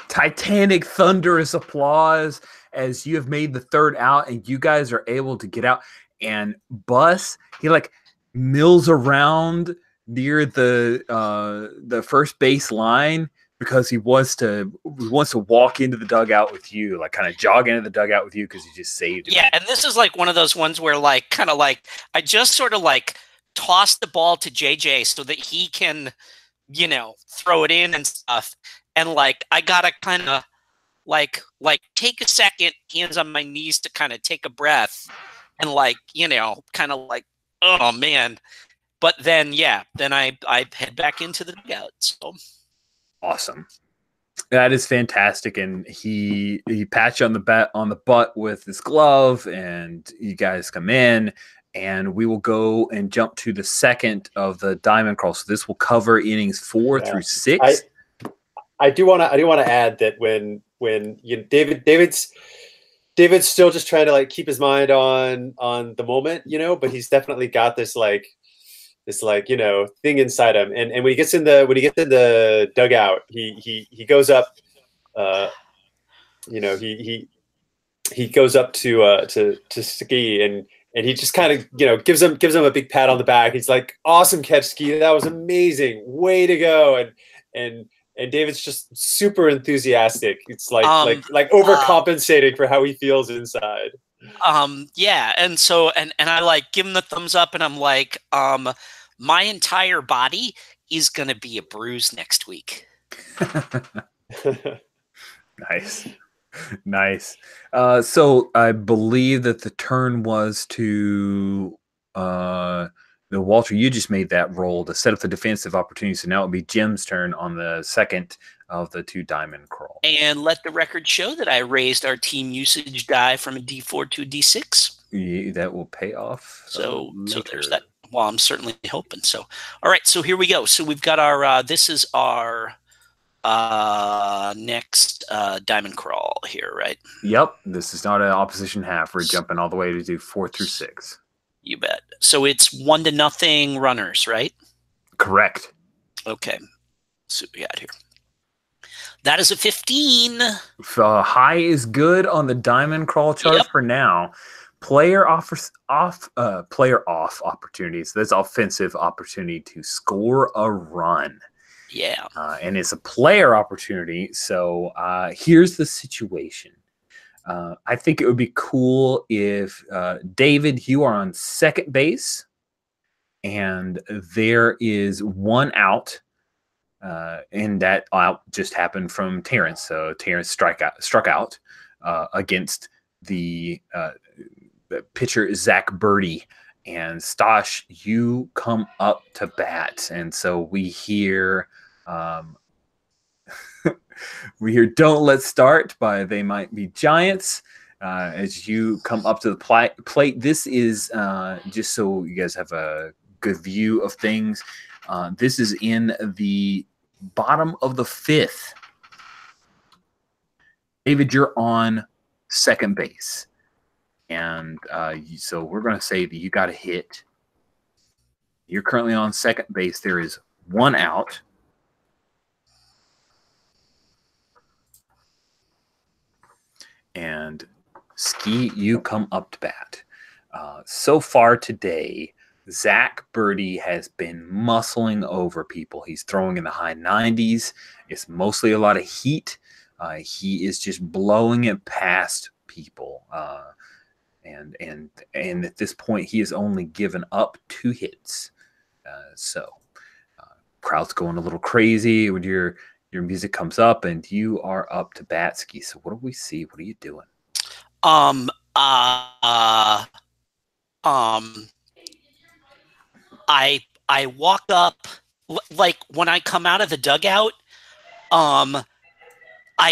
A: titanic, thunderous applause as you have made the third out, and you guys are able to get out. And Bus, he like mills around near the first base line because he wants to walk into the dugout with you, like kind of jog into the dugout with you because you just saved him.
B: Yeah, and this is like one of those ones where like kind of like I just sort of like toss the ball to JJ so that he can, throw it in and stuff. And like I gotta kind of like take a second, hands on my knees to kind of take a breath, and like kind of like, oh man. But then I head back into the dugout. So
A: awesome. That is fantastic. And he pats you on the butt with his glove, and you guys come in, and we will go and jump to the second of the diamond crawl. So this will cover innings 4 through 6.
C: I do want to add that when David's still just trying to like keep his mind on the moment, but he's definitely got this thing inside him. And when he gets in the dugout, he goes up, he goes up to Ski, and he just kind of gives him a big pat on the back. He's like, awesome catch, Ski, that was amazing, way to go. And David's just super enthusiastic. It's like overcompensating for how he feels inside.
B: And so and I like give him the thumbs up, and I'm like, my entire body is gonna be a bruise next week.
A: Nice. So I believe that the turn was to Walter, you just made that roll to set up the defensive opportunity. So now it'll be Jim's turn on the second of the 2 diamond crawl.
B: And let the record show that I raised our team usage die from a D4 to a D6.
A: Yeah, that will pay off.
B: So there's that. Well, I'm certainly hoping so. All right, so here we go. So we've got our this is our next diamond crawl here, right?
A: Yep. This is not an opposition half. We're jumping all the way to do 4 through 6.
B: You bet. So it's 1-0 runners, right?
A: Correct.
B: Okay. So we got here. That is a 15.
A: High is good on the diamond crawl chart for now. Player off opportunities. That's offensive opportunity to score a run.
B: Yeah.
A: And it's a player opportunity. So here's the situation. I think it would be cool if David, you are on second base, and there is 1 out. And that out just happened from Terrence. So Terrence struck out against the pitcher Zach Birdie. And Stosh, you come up to bat, and so we hear "Don't Let's Start" by They Might Be Giants, as you come up to the plate. This is just so you guys have a good view of things. This is in the bottom of the fifth. David, you're on second base. And so we're going to say that you got a hit. You're currently on second base. There is one out. And Ski, you come up to bat. So far today, Zach Birdie has been muscling over people. He's throwing in the high 90s. It's mostly a lot of heat. He is just blowing it past people. And at this point, he has only given up 2 hits. Crowd's going a little crazy when your music comes up, and you are up to bat, Ski. So what do we see? What are you doing?
B: I walk up, like when I come out of the dugout. I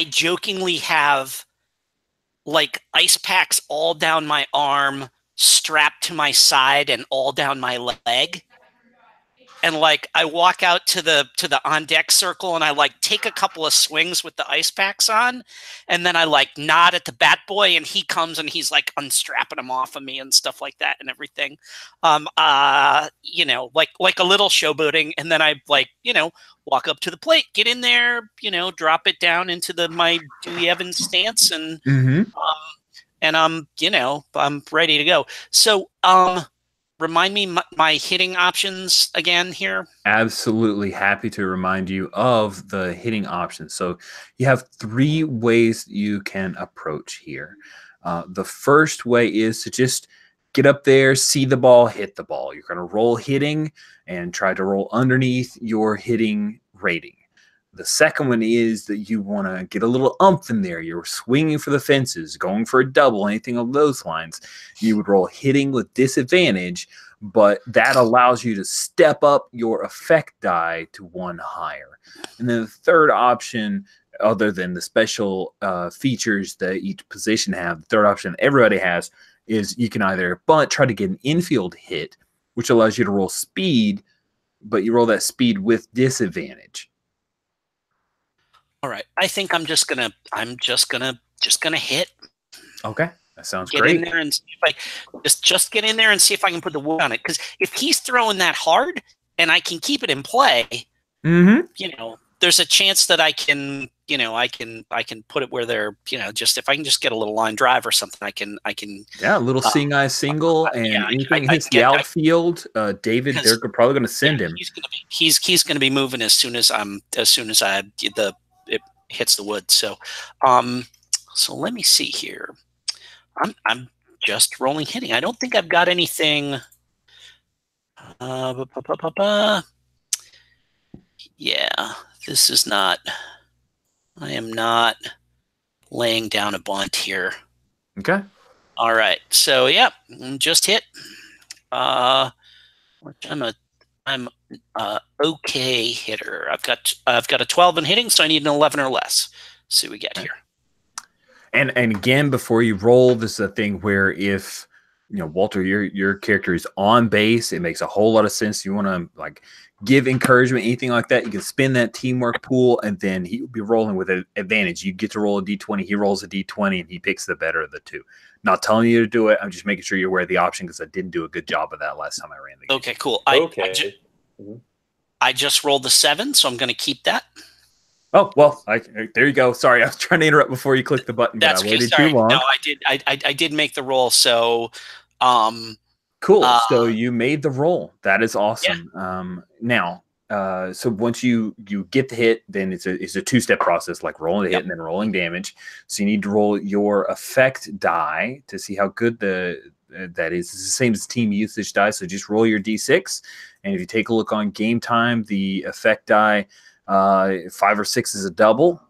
B: jokingly have like ice packs all down my arm, strapped to my side, and all down my leg. And like I walk out to the on deck circle, and I like take a couple of swings with the ice packs on, and then I like nod at the bat boy, and he comes and he's like unstrapping them off of me and stuff like that and everything. Like a little showboating, and then I walk up to the plate, get in there, drop it down into my Dewey Evans stance, and I'm ready to go. So remind me my hitting options again here.
A: Absolutely happy to remind you of the hitting options. So you have 3 ways you can approach here. The first way is to just get up there, see the ball, hit the ball. You're going to roll hitting and try to roll underneath your hitting rating. The second one is that you want to get a little umph in there. You're swinging for the fences, going for a double, anything of those lines. You would roll hitting with disadvantage, but that allows you to step up your effect die to 1 higher. And then the third option, other than the special features that each position have, the third option everybody has is you can either bunt, try to get an infield hit, which allows you to roll speed, but you roll that speed with disadvantage.
B: All right. I think I'm just gonna hit.
A: Okay. That sounds
B: get
A: great.
B: In there and see if I just get in there and see if I can put the wood on it. Because if he's throwing that hard and I can keep it in play, there's a chance that I can put it where they're, just if I can just get a little line drive or something, I can.
A: Yeah, a little seeing eye single, and anything hits the outfield. David, they're probably going to send him.
B: He's going to be moving as soon as it hits the wood. So, so let me see here. I'm just rolling hitting. I don't think I've got anything. Yeah, this is not. I am not laying down a bunt here.
A: Okay.
B: All right. So yeah, just hit. I'm okay hitter. I've got a 12 in hitting, so I need an 11 or less. See what we get here.
A: And again, before you roll, this is a thing where if Walter, your character is on base, it makes a whole lot of sense. You want to give encouragement, anything like that. You can spin that teamwork pool, and then he will be rolling with an advantage. You get to roll a d20. He rolls a d20, and he picks the better of the 2. Not telling you to do it. I'm just making sure you're aware of the option because I didn't do a good job of that last time I ran the game.
B: Okay, cool.
C: Okay.
B: I just rolled the 7, so I'm going to keep that.
A: Oh, well, there you go. Sorry, I was trying to interrupt before you clicked the button, but I waited too long.
B: No, I did make the roll, so
A: cool. So you made the roll. That is awesome.
B: Yeah.
A: Now, so once you get the hit, then it's a 2-step process, like rolling the hit and then rolling damage. So you need to roll your effect die to see how good that is. It's the same as team usage die, so just roll your d6. And if you take a look on game time, the effect die, 5 or 6 is a double,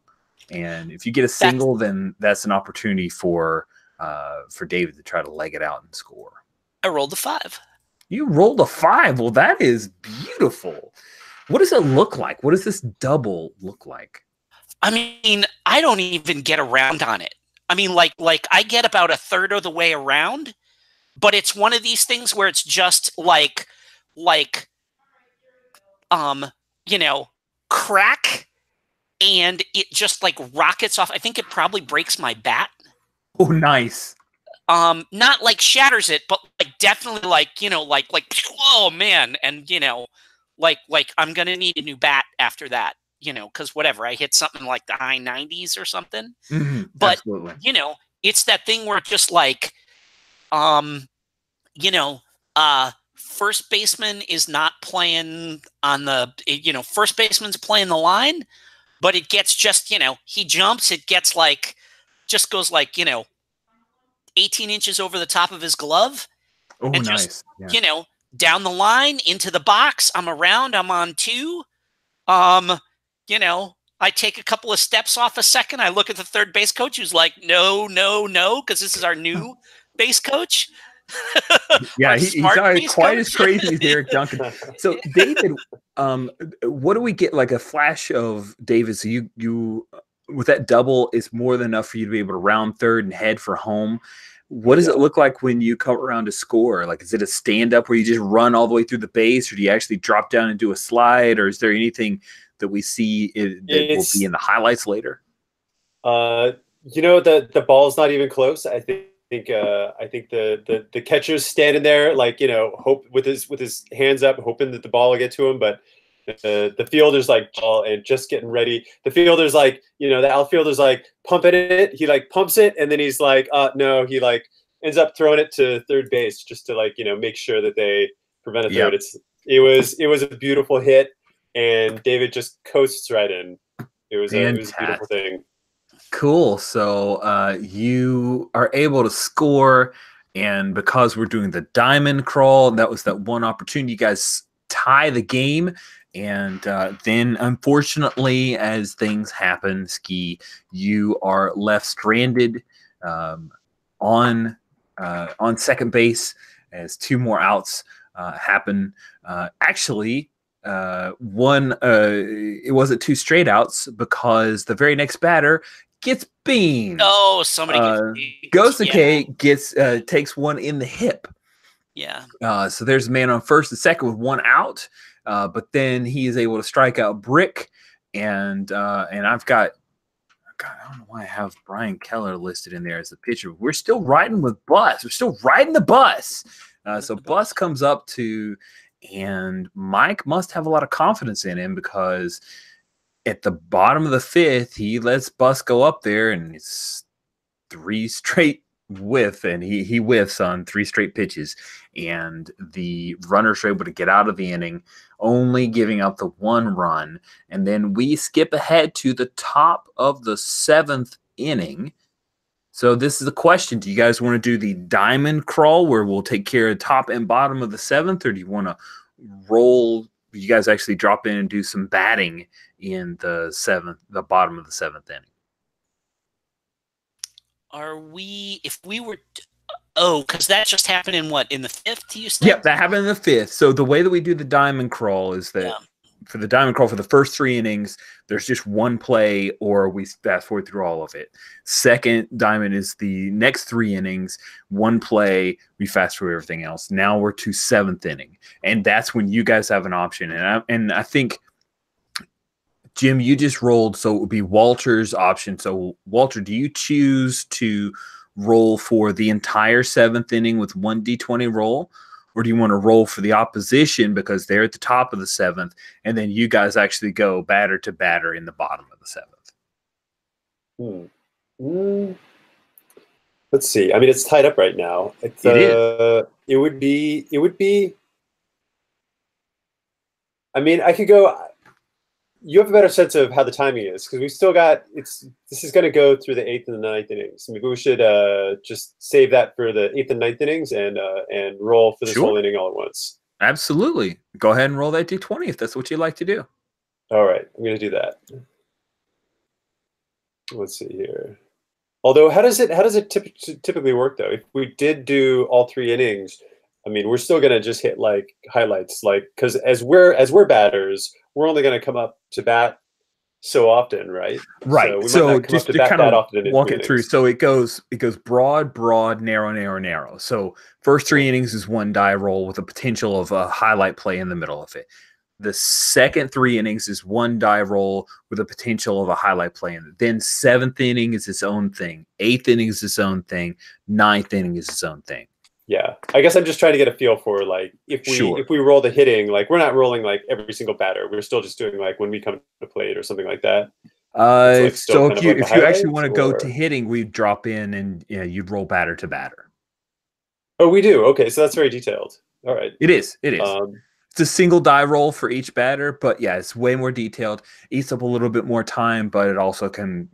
A: and if you get a single, then that's an opportunity for David to try to leg it out and score.
B: I rolled a 5.
A: You rolled a 5. Well, that is beautiful. What does it look like? What does this double look like?
B: I mean, I don't even get around on it. I mean, like I get about a third of the way around, but it's one of these things where it's just like you know, crack, and it just like rockets off. I think it probably breaks my bat.
A: Oh, nice.
B: Not like shatters it, but like definitely like, you know, like oh man, and you know, like I'm gonna need a new bat after that, you know, because whatever, I hit something like the high 90s or something. But
A: Absolutely.
B: you know, it's that thing where it's just like, you know, first baseman is not playing on the, you know, first baseman's playing the line, but it gets just, you know, he jumps, it gets like, just goes like, you know, 18 inches over the top of his glove,
A: Oh,
B: and
A: nice.
B: just,
A: Yeah.
B: you know, down the line into the box. I'm around, I'm on two. You know, I take a couple of steps off a second. I look at the third base coach who's like, no, because this is our new base coach.
A: Yeah,
B: Our
A: he's
B: smart
A: not
B: base
A: quite as
B: coach.
A: crazy as Eric Duncan. So, David, what do we get? Like a flash of David? So you with that double, it's more than enough for you to be able to round third and head for home. What does it look like when you come around to score? Like, is it a stand up where you just run all the way through the base, or do you actually drop down and do a slide, or is there anything that we see that will be in the highlights later?
C: You know, the ball's not even close. I think the catcher's standing there, like, you know, hope with his hands up, hoping that the ball will get to him, but the fielder's like ball and just getting ready. The fielder's like, you know, the outfielder's like pumping it. He like pumps it, and then he's like, no, he like ends up throwing it to third base just to, like, you know, make sure that they prevent a third. It was a beautiful hit, and David just coasts right in. It was a beautiful thing.
A: Cool. So you are able to score, and because we're doing the diamond crawl, that was that one opportunity. You guys tie the game, and then unfortunately, as things happen, Ski, you are left stranded on second base as two more outs happen. Actually, it wasn't two straight outs because the very next batter gets beamed.
B: Oh, somebody gets
A: Gosake gets takes one in the hip.
B: Yeah.
A: So there's a man on first and second with one out, but then he is able to strike out Brick, and I've got, God, I don't know why I have Brian Keller listed in there as the pitcher. We're still riding with Bus. We're still riding the bus. So Bus comes up to, and Mike must have a lot of confidence in him because at the bottom of the fifth, he lets Bus go up there, and it's three straight whiff, and he whiffs on three straight pitches, and the runners are able to get out of the inning, only giving up the one run. And then we skip ahead to the top of the seventh inning. So this is the question. Do you guys want to do the diamond crawl where we'll take care of top and bottom of the seventh, or do you want to roll? You guys actually drop in and do some batting in the bottom of the seventh inning?
B: If we were, because that just happened in the fifth, you said?
A: Yep, that happened in the fifth. So the way that we do the diamond crawl is that for the diamond crawl for the first three innings, there's just one play, or we fast forward through all of it. Second diamond is the next three innings, one play, we fast forward everything else. Now we're to seventh inning, and that's when you guys have an option. And I think, Jim, you just rolled, so it would be Walter's option. So, Walter, do you choose to roll for the entire seventh inning with one D20 roll, or do you want to roll for the opposition because they're at the top of the seventh, and then you guys actually go batter to batter in the bottom of the seventh?
C: Let's see. I mean, it's tied up right now. It is. It would be. I mean, I could go. You have a better sense of how the timing is because we've still got this is going to go through the eighth and the ninth innings. Maybe we should just save that for the eighth and ninth innings and roll for this whole inning all at once.
A: Absolutely. Go ahead and roll that D20 if that's what you'd like to do.
C: All right, I'm going to do that. Let's see here. Although, how does it typically work though? If we did do all three innings, I mean, we're still going to just hit like highlights, like because as we're batters, we're only going to come up to bat so often, right?
A: Right.
C: So we might
A: So
C: not come
A: just
C: up
A: to
C: bat
A: kind
C: that
A: of
C: often in
A: walk
C: three
A: it through.
C: innings.
A: So it goes broad, broad, narrow, narrow, narrow. So first 3 innings is 1 die roll with a potential of a highlight play in the middle of it. The second 3 innings is 1 die roll with a potential of a highlight play in it. Then 7th inning is its own thing. 8th inning is its own thing. 9th inning is its own thing.
C: Yeah, I guess I'm just trying to get a feel for like if we roll the hitting, like we're not rolling like every single batter. We're still just doing like when we come to plate or something like that.
A: Like so if you actually want to go to hitting, we drop in and you'd roll batter to batter.
C: Oh, we do. Okay, so that's very detailed. All right.
A: It is. It's a single die roll for each batter, but yeah, it's way more detailed. Eats up a little bit more time, but it also can,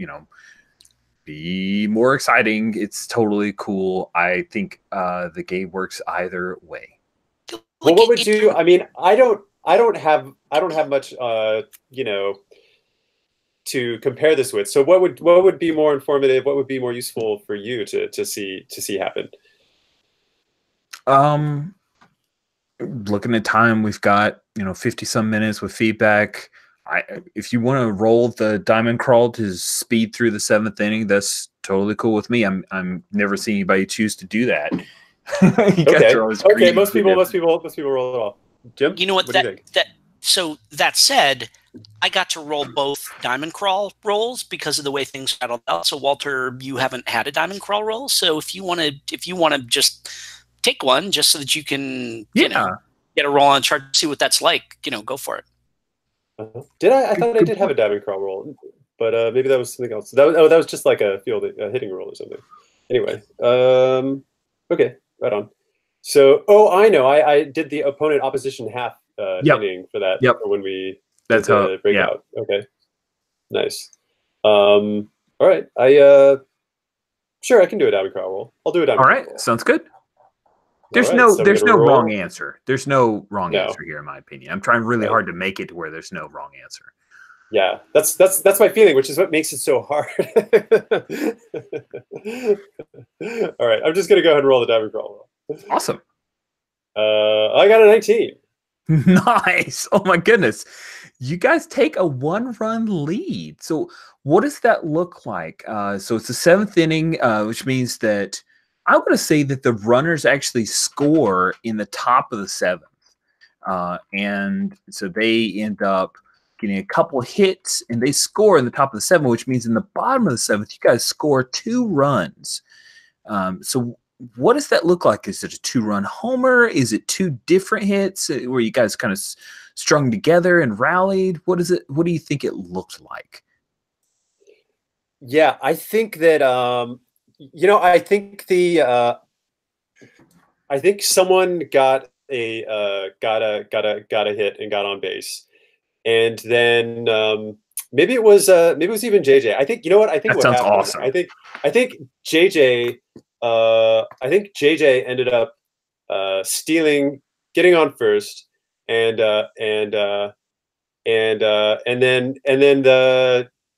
A: be more exciting. It's totally cool. I think the game works either way.
C: Well, what would you? I mean, I don't have much, to compare this with. So, what would be more informative? What would be more useful for you to see happen?
A: Looking at time, we've got 50 some minutes with feedback. If you want to roll the diamond crawl to speed through the 7th inning, that's totally cool with me. I'm never seen anybody choose to do that.
C: Okay. Most people roll it off. Jim,
B: you know what? So that said, I got to roll both diamond crawl rolls because of the way things settled out. So Walter, you haven't had a diamond crawl roll, so if you want to just take one just so that you can get a roll on chart to see what that's like, go for it.
C: Did I? I thought I did have a diamond crawl roll, but maybe that was something else. That was just like a hitting roll or something. Anyway, okay, right on. So, I know. I did the opponent opposition half inning for that.
A: Yep.
C: For when we
A: that's how the
C: breakout. Yeah. Okay, nice. All right. Sure, I can do a diamond crawl roll. I'll do a diamond.
A: All right,
C: roll.
A: Sounds good. There's no wrong answer. There's no wrong answer here, in my opinion. I'm trying really hard to make it to where there's no wrong answer.
C: Yeah, that's my feeling, which is what makes it so hard. All right, I'm just gonna go ahead and roll the diamond crawl.
A: Awesome.
C: I got a 19.
A: Nice. Oh my goodness. You guys take a 1-run lead. So what does that look like? So it's the 7th inning, which means that I want to say that the runners actually score in the top of the 7th. And so they end up getting a couple hits and they score in the top of the 7th, which means in the bottom of the 7th, you guys score 2 runs. So what does that look like? Is it a 2-run homer? Is it 2 different hits where you guys kind of strung together and rallied? What is it? What do you think it looked like?
C: Yeah, I think that I think someone got a hit and got on base, and then maybe it was even JJ. I think I think
A: that sounds awesome.
C: I think JJ ended up getting on first, and then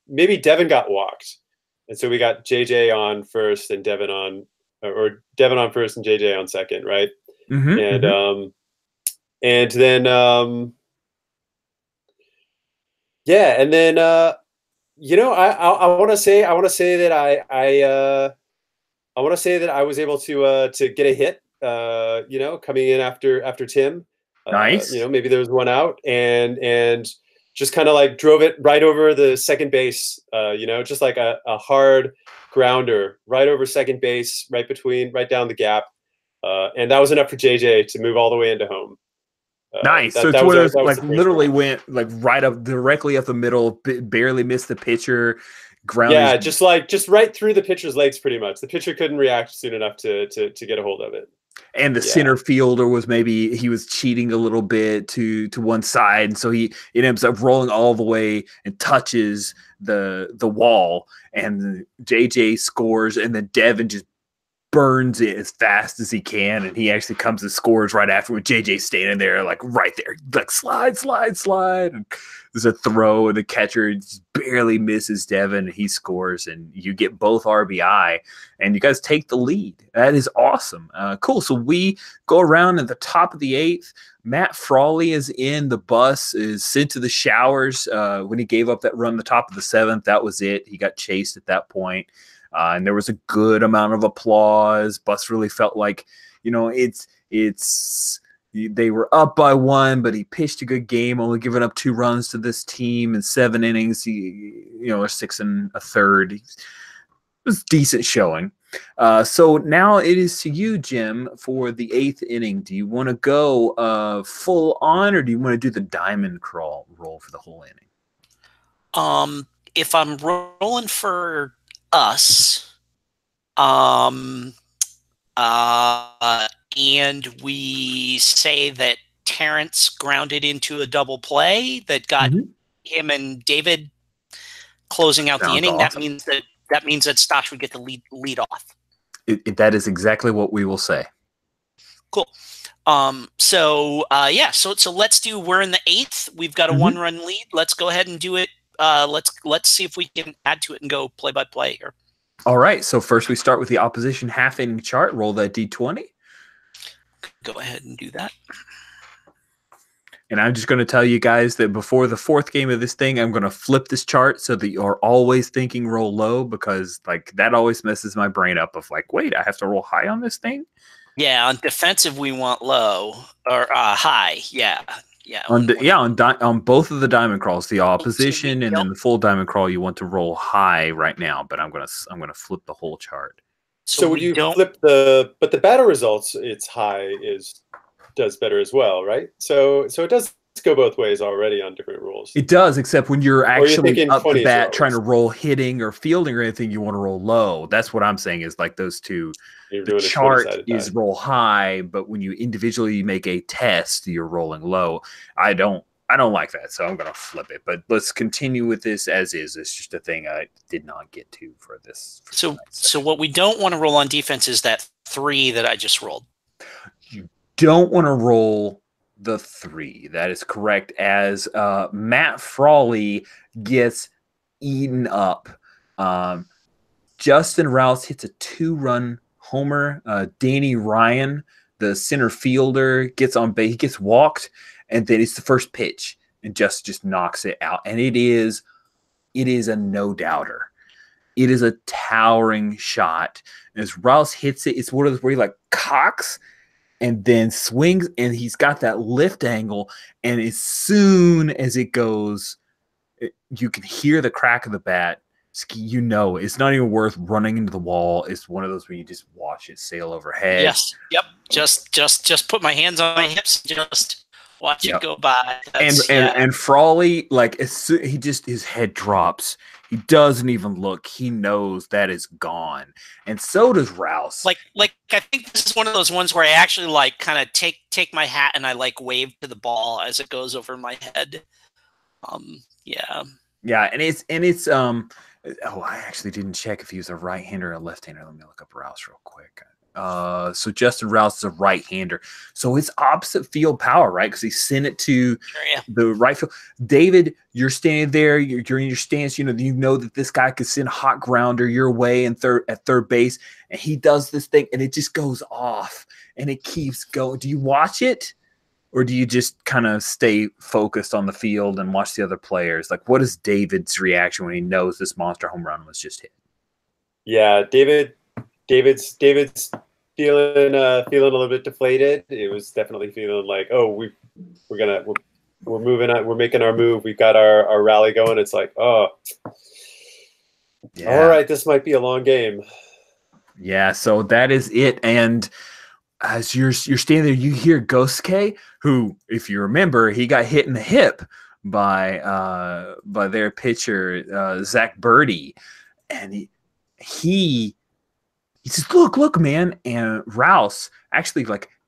C: maybe Devin got walked. And so we got JJ on first and Devin on first and JJ on second, right?
A: Mm-hmm,
C: and then I want to say that I was able to get a hit, coming in after Tim.
A: Nice.
C: Maybe there was one out and just kind of like drove it right over the second base, just like a hard grounder right over second base, right down the gap. And that was enough for JJ to move all the way into home.
A: Nice. So it's one of those like literally went like right up directly up the middle, barely missed the pitcher.
C: Yeah, just right through the pitcher's legs, pretty much. The pitcher couldn't react soon enough to get a hold of it.
A: And the center fielder was he was cheating a little bit to one side, and so it ends up rolling all the way and touches the wall, and JJ scores, and then Devin just burns it as fast as he can, and he actually comes and scores right after with JJ standing there, like right there, like slide. And there's a throw, and the catcher just barely misses Devin, and he scores, and you get both RBI, and you guys take the lead. That is awesome. Cool. So we go around at the top of the 8th. Matt Frawley is in. The bus is sent to the showers when he gave up that run the top of the 7th. That was it. He got chased at that point. And there was a good amount of applause. Bus really felt like, they were up by 1, but he pitched a good game, only giving up 2 runs to this team in 7 innings. A 6 1/3. It was decent showing. So now it is to you, Jim, for the 8th inning. Do you want to go full on, or do you want to do the diamond crawl roll for the whole inning?
B: If I'm rolling for us, and we say that Terrence grounded into a double play that got him and David closing out the inning, awesome. That means that Stosh would get the lead off.
A: That is exactly what we will say.
B: Cool. So let's do. We're in the 8th. We've got a 1-run lead. Let's go ahead and do it. Let's see if we can add to it and go play by play here.
A: All right. So first we start with the opposition half inning chart. Roll that D20.
B: Go ahead and do that.
A: And I'm just going to tell you guys that before the 4th game of this thing, I'm going to flip this chart so that you're always thinking roll low, because that always messes my brain up of wait, I have to roll high on this thing?
B: Yeah, on defensive we want low or high. Yeah.
A: On both of the diamond crawls, the opposition and then the full diamond crawl, you want to roll high right now, but I'm gonna flip the whole chart.
C: So would you flip the battle results? It's high does better as well, right? So it does go both ways already on different rules.
A: It does, except when you're actually up the bat trying to roll hitting or fielding or anything, you want to roll low. That's what I'm saying is those two. The chart is roll high, but when you individually make a test, you're rolling low. I don't like that, so I'm going to flip it. But let's continue with this as is. It's just a thing I did not get to for this.
B: So what we don't want to roll on defense is that 3 that I just rolled.
A: You don't want to roll the 3. That is correct, as Matt Frawley gets eaten up. Justin Rouse hits a 2-run homer. Danny Ryan, the center fielder, gets on base. He gets walked, and then it's the first pitch, and just knocks it out. And it is a no-doubter. It is a towering shot. As Rouse hits it, it's one of those where he cocks and then swings, and he's got that lift angle, and as soon as it goes, you can hear the crack of the bat. It's not even worth running into the wall. It's one of those where you just watch it sail overhead.
B: Yes. Yep. Just put my hands on my hips and just watch it go by.
A: And Frawley, his head drops. He doesn't even look. He knows that is gone. And so does Rouse.
B: I think this is one of those ones where I actually kind of take my hat and I wave to the ball as it goes over my head. Yeah. Yeah,
A: and it's I actually didn't check if he was a right-hander or a left-hander. Let me look up Rouse real quick. So Justin Rouse is a right-hander. So it's opposite field power, right? Because he sent it to the right field. David, you're standing there. You're in your stance. You know that this guy could send a hot grounder your way at third base, and he does this thing, and it just goes off, and it keeps going. Do you watch it, or do you just kind of stay focused on the field and watch the other players? What is David's reaction when he knows this monster home run was just hit? Yeah,
C: David's feeling a little bit deflated. It was definitely feeling like, oh, we're moving on. We're making our move. We've got our rally going. It's all right, this might be a long game.
A: Yeah, so that is it. And as you're standing there, you hear Gosuke, who, if you remember, he got hit in the hip by their pitcher, Zach Birdie. And he says, look, man. And Rouse actually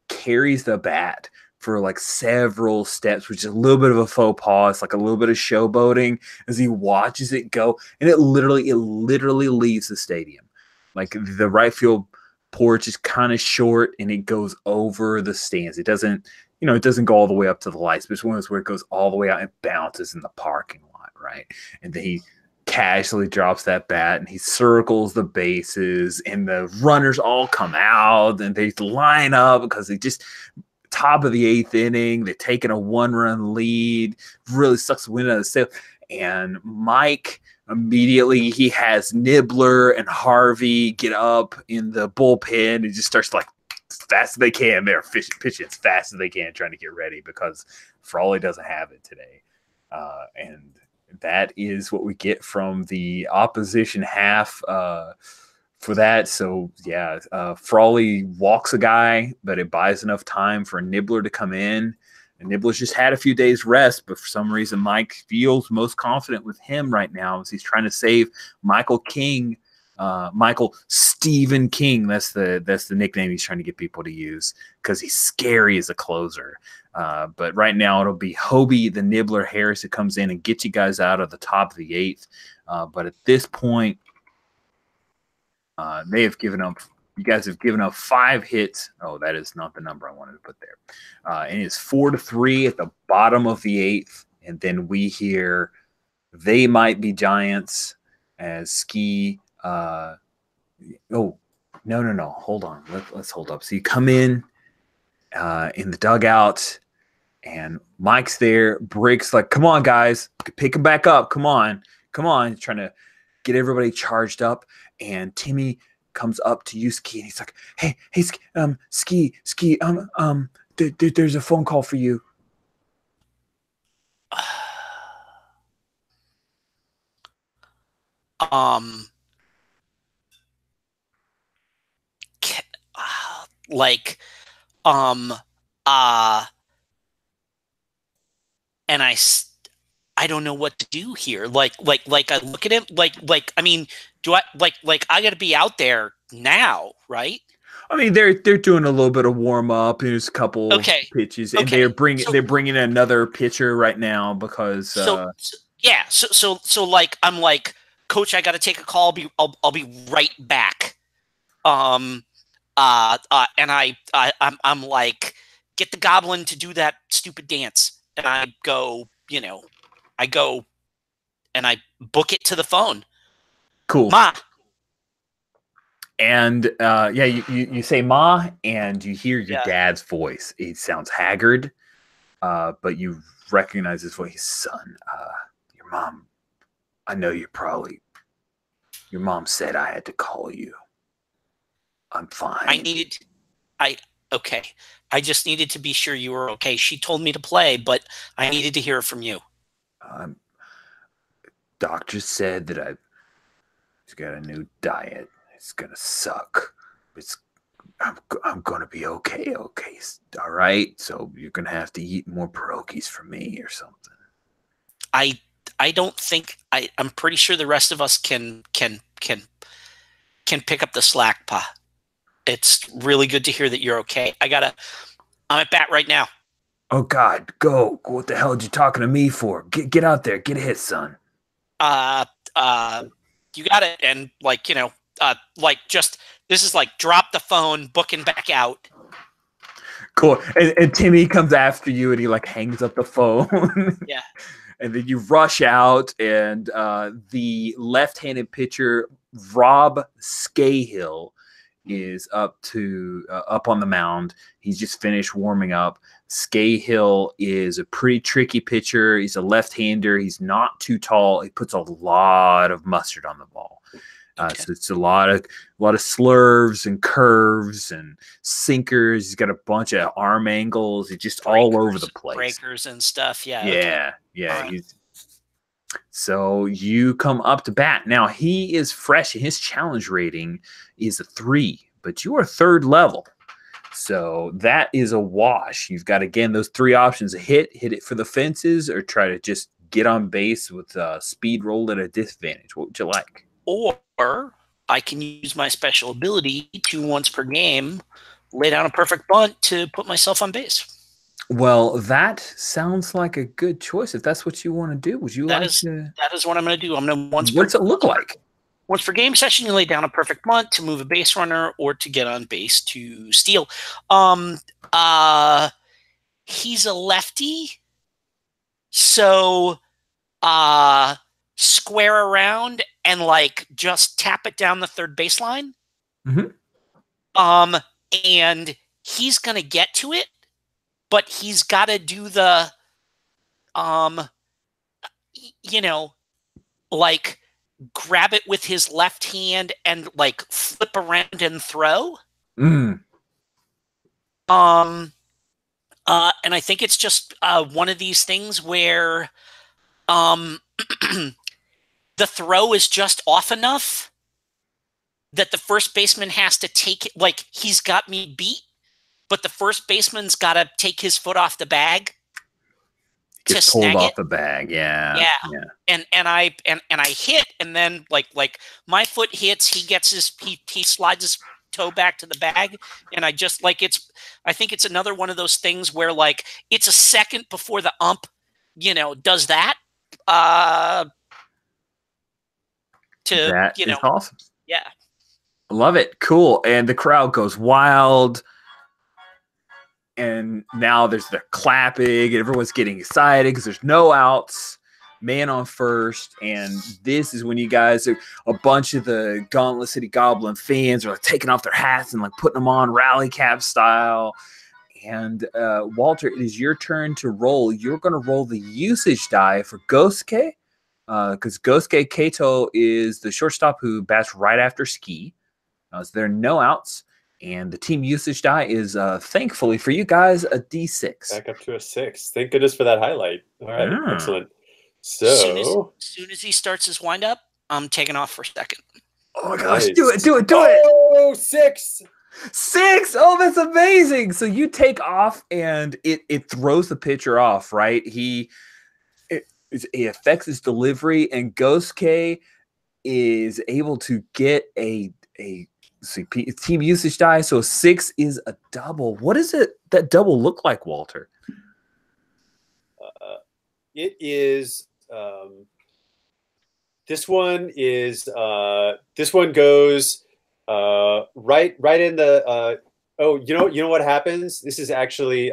A: carries the bat for several steps, which is a little bit of a faux pas. It's a little bit of showboating as he watches it go. And it literally leaves the stadium. The right field porch is kind of short and it goes over the stands. It doesn't, it doesn't go all the way up to the lights, but it's one of those where it goes all the way out and bounces in the parking lot, right? And then he casually drops that bat and he circles the bases and the runners all come out and they line up because they just top of the 8th inning. They're taking a 1-run lead. Really sucks the wind out of the sail. And Mike immediately, he has Nibbler and Harvey get up in the bullpen and just starts like as fast as they can. They're pitching as fast as they can, trying to get ready because Frawley doesn't have it today. And that is what we get from the opposition half for that. So, yeah, Frawley walks a guy, but it buys enough time for Nibbler to come in. And Nibbler's just had a few days rest, but for some reason Mike feels most confident with him right now as he's trying to save Michael Stephen King. That's the nickname he's trying to get people to use because he's scary as a closer. But right now it'll be Hobie the Nibbler Harris who comes in and gets you guys out of the top of the 8th. But at this point, they have given up. You guys have given up 5 hits. Oh, that is not the number I wanted to put there. And it's 4-3 at the bottom of the 8th. And then we hear They Might Be Giants as Ski. Oh, no. Hold on. Let's hold up. So you come in the dugout, and Mike's there. Brick's like, come on, guys. Pick him back up. Come on. He's trying to get everybody charged up. And Timmy comes up to you, Ski, and he's like, hey, Ski, there's a phone call for you.
B: And I don't know what to do here. Like I look at him, I mean, do I I got to be out there now, right?
A: I mean, they're doing a little bit of warm up. There's a couple pitches, and they're bringing another pitcher right now because
B: So I'm like, Coach, I got to take a call. I'll be right back. And I'm like, get the goblin to do that stupid dance, and I go and I book it to the phone.
A: Cool.
B: Ma.
A: And you say Ma, and you hear your dad's voice. It sounds haggard, but you recognize his voice. Son, your mom, I know your mom said I had to call you. I'm fine.
B: I just needed to be sure you were okay. She told me to play, but I needed to hear it from you.
A: Doctor said that I've got a new diet. It's gonna suck. I'm gonna be okay. Okay, all right. So you're gonna have to eat more pierogies for me or something.
B: I don't think I'm pretty sure the rest of us can pick up the slack, Pa. It's really good to hear that you're okay. I'm at bat right now.
A: Oh God, go! What the hell are you talking to me for? Get out there, get a hit, son.
B: You got it. And this is like drop the phone, booking back out.
A: Cool. And Timmy comes after you, and he like hangs up the phone.
B: Yeah.
A: And then you rush out, and the left-handed pitcher Rob Scahill is up on the mound. He's just finished warming up. Scahill is a pretty tricky pitcher. He's a left-hander. He's not too tall. He puts a lot of mustard on the ball. So it's a lot of slurves and curves and sinkers. He's got a bunch of arm angles. He's just all over the place.
B: Breakers and stuff. Yeah.
A: Yeah. Right. So you come up to bat. Now, he is fresh. His challenge rating is a 3, but you are 3rd level. So that is a wash. You've got, again, those 3 options: hit it for the fences, or try to just get on base with speed roll at a disadvantage. What would you like?
B: Or I can use my special ability to, once per game, lay down a perfect bunt to put myself on base.
A: Well, that sounds like a good choice. If that's what you want to do, would you
B: That is what I'm going to do. I'm going to
A: What's it look like?
B: Once per game session, you lay down a perfect bunt to move a base runner or to get on base to steal. He's a lefty, so square around and like just tap it down the third baseline. And he's gonna get to it, but he's got to do the like grab it with his left hand and like flip around and throw. And I think it's just one of these things where the throw is just off enough that the first baseman has to take it. Like, he's got me beat, but the first baseman's got to take his foot off the bag to snag
A: pulled off
B: it.
A: the bag. Yeah.
B: And I hit, and then like my foot hits, he slides his toe back to the bag, and I just like I think it's another one of those things where like it's a second before the ump does that
A: is awesome.
B: Yeah,
A: love it. Cool. And the crowd goes wild, and now there's the clapping, and everyone's getting excited because there's no outs, man on first. And this is when you guys are, a bunch of the Gauntlet City Goblin fans are like taking off their hats and like putting them on rally cap style. And Walter, it is your turn to roll. You're going to roll the usage die for Gosuke, because Gosuke Kato is the shortstop who bats right after Ski. So there are no outs. And the team usage die is, thankfully for you guys, a D6.
C: Back up to a 6. Thank goodness for that highlight. All right, excellent. So
B: as soon as he starts his windup, I'm taking off for a second.
A: Oh my gosh, nice. Do it.
C: Oh, 6.
A: 6. Oh, that's amazing. So you take off, and it throws the pitcher off, right? It affects his delivery, and Gosuke is able to get a team usage die. So 6 is a double. What does that double look like, Walter?
C: It is this one goes right in the you know what happens? This is actually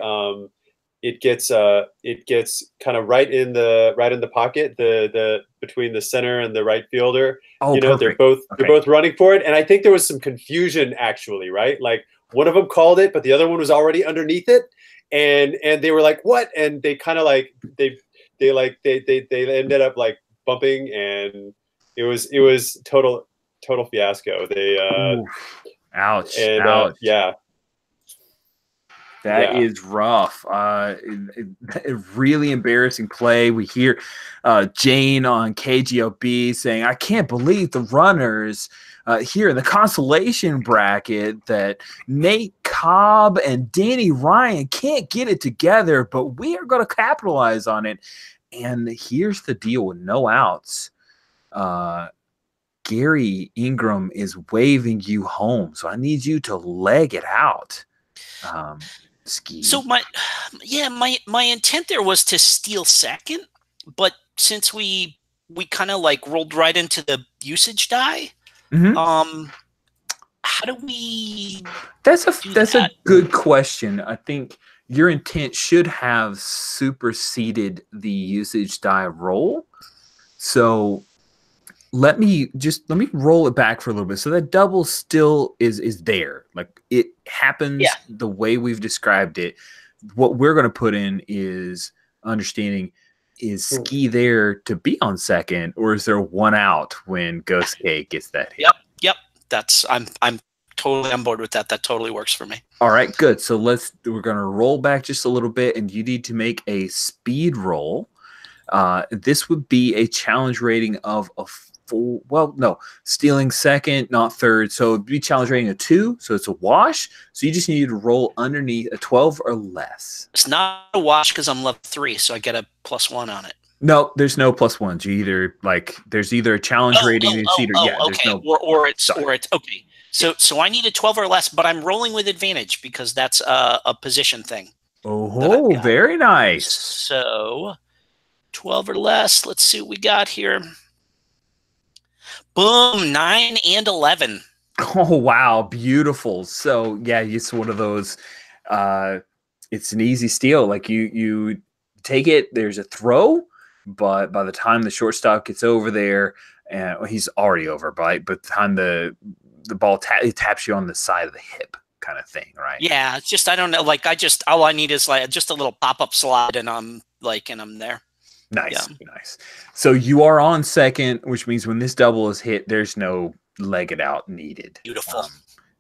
C: it gets kind of right in the pocket, the between the center and the right fielder.
A: Oh,
C: they're both running for it, and I think there was some confusion actually, right? Like one of them called it, but the other one was already underneath it, and they were like, "What?" And they kind of like they ended up like bumping, and it was total fiasco. They
A: ouch.
C: Yeah.
A: That is rough. Really embarrassing play. We hear Jane on KGOB saying, I can't believe the runners here in the consolation bracket that Nate Cobb and Danny Ryan can't get it together, but we are going to capitalize on it. And here's the deal with no outs. Gary Ingram is waving you home, so I need you to leg it out. Ski.
B: So my intent there was to steal second, but since we kind of like rolled right into the usage die, how do we? That's
A: a good question. I think your intent should have superseded the usage die roll. So let me roll it back for a little bit. So that double still is there. Like it happens the way we've described it. What we're going to put in is understanding, is Ski there to be on second, or is there one out when Gosuke gets that hit?
B: Yep. I'm totally on board with that. That totally works for me.
A: All right, good. So we're going to roll back just a little bit, and you need to make a speed roll. This would be a challenge rating of a stealing second, not third. So it'd be challenge rating a 2, so it's a wash. So you just need to roll underneath a 12 or less.
B: It's not a wash because I'm level 3, so I get a +1 on it.
A: No, there's no +1s. There's either a challenge rating,
B: okay, or it's okay. So I need a 12 or less, but I'm rolling with advantage because that's a position thing.
A: Oh, very nice.
B: So 12 or less. Let's see what we got here. Boom, 9 and 11.
A: Oh, wow. Beautiful. So, yeah, it's one of those, it's an easy steal. Like you take it, there's a throw, but by the time the shortstop gets over there, and well, he's already over, but by the time the ball it taps you on the side of the hip kind of thing, right?
B: Yeah, it's just, I don't know. Like, all I need is like just a little pop-up slide, and I'm there.
A: Nice,
B: Yeah.
A: nice. So you are on second, which means when this double is hit, there's no leg it out needed.
B: Beautiful.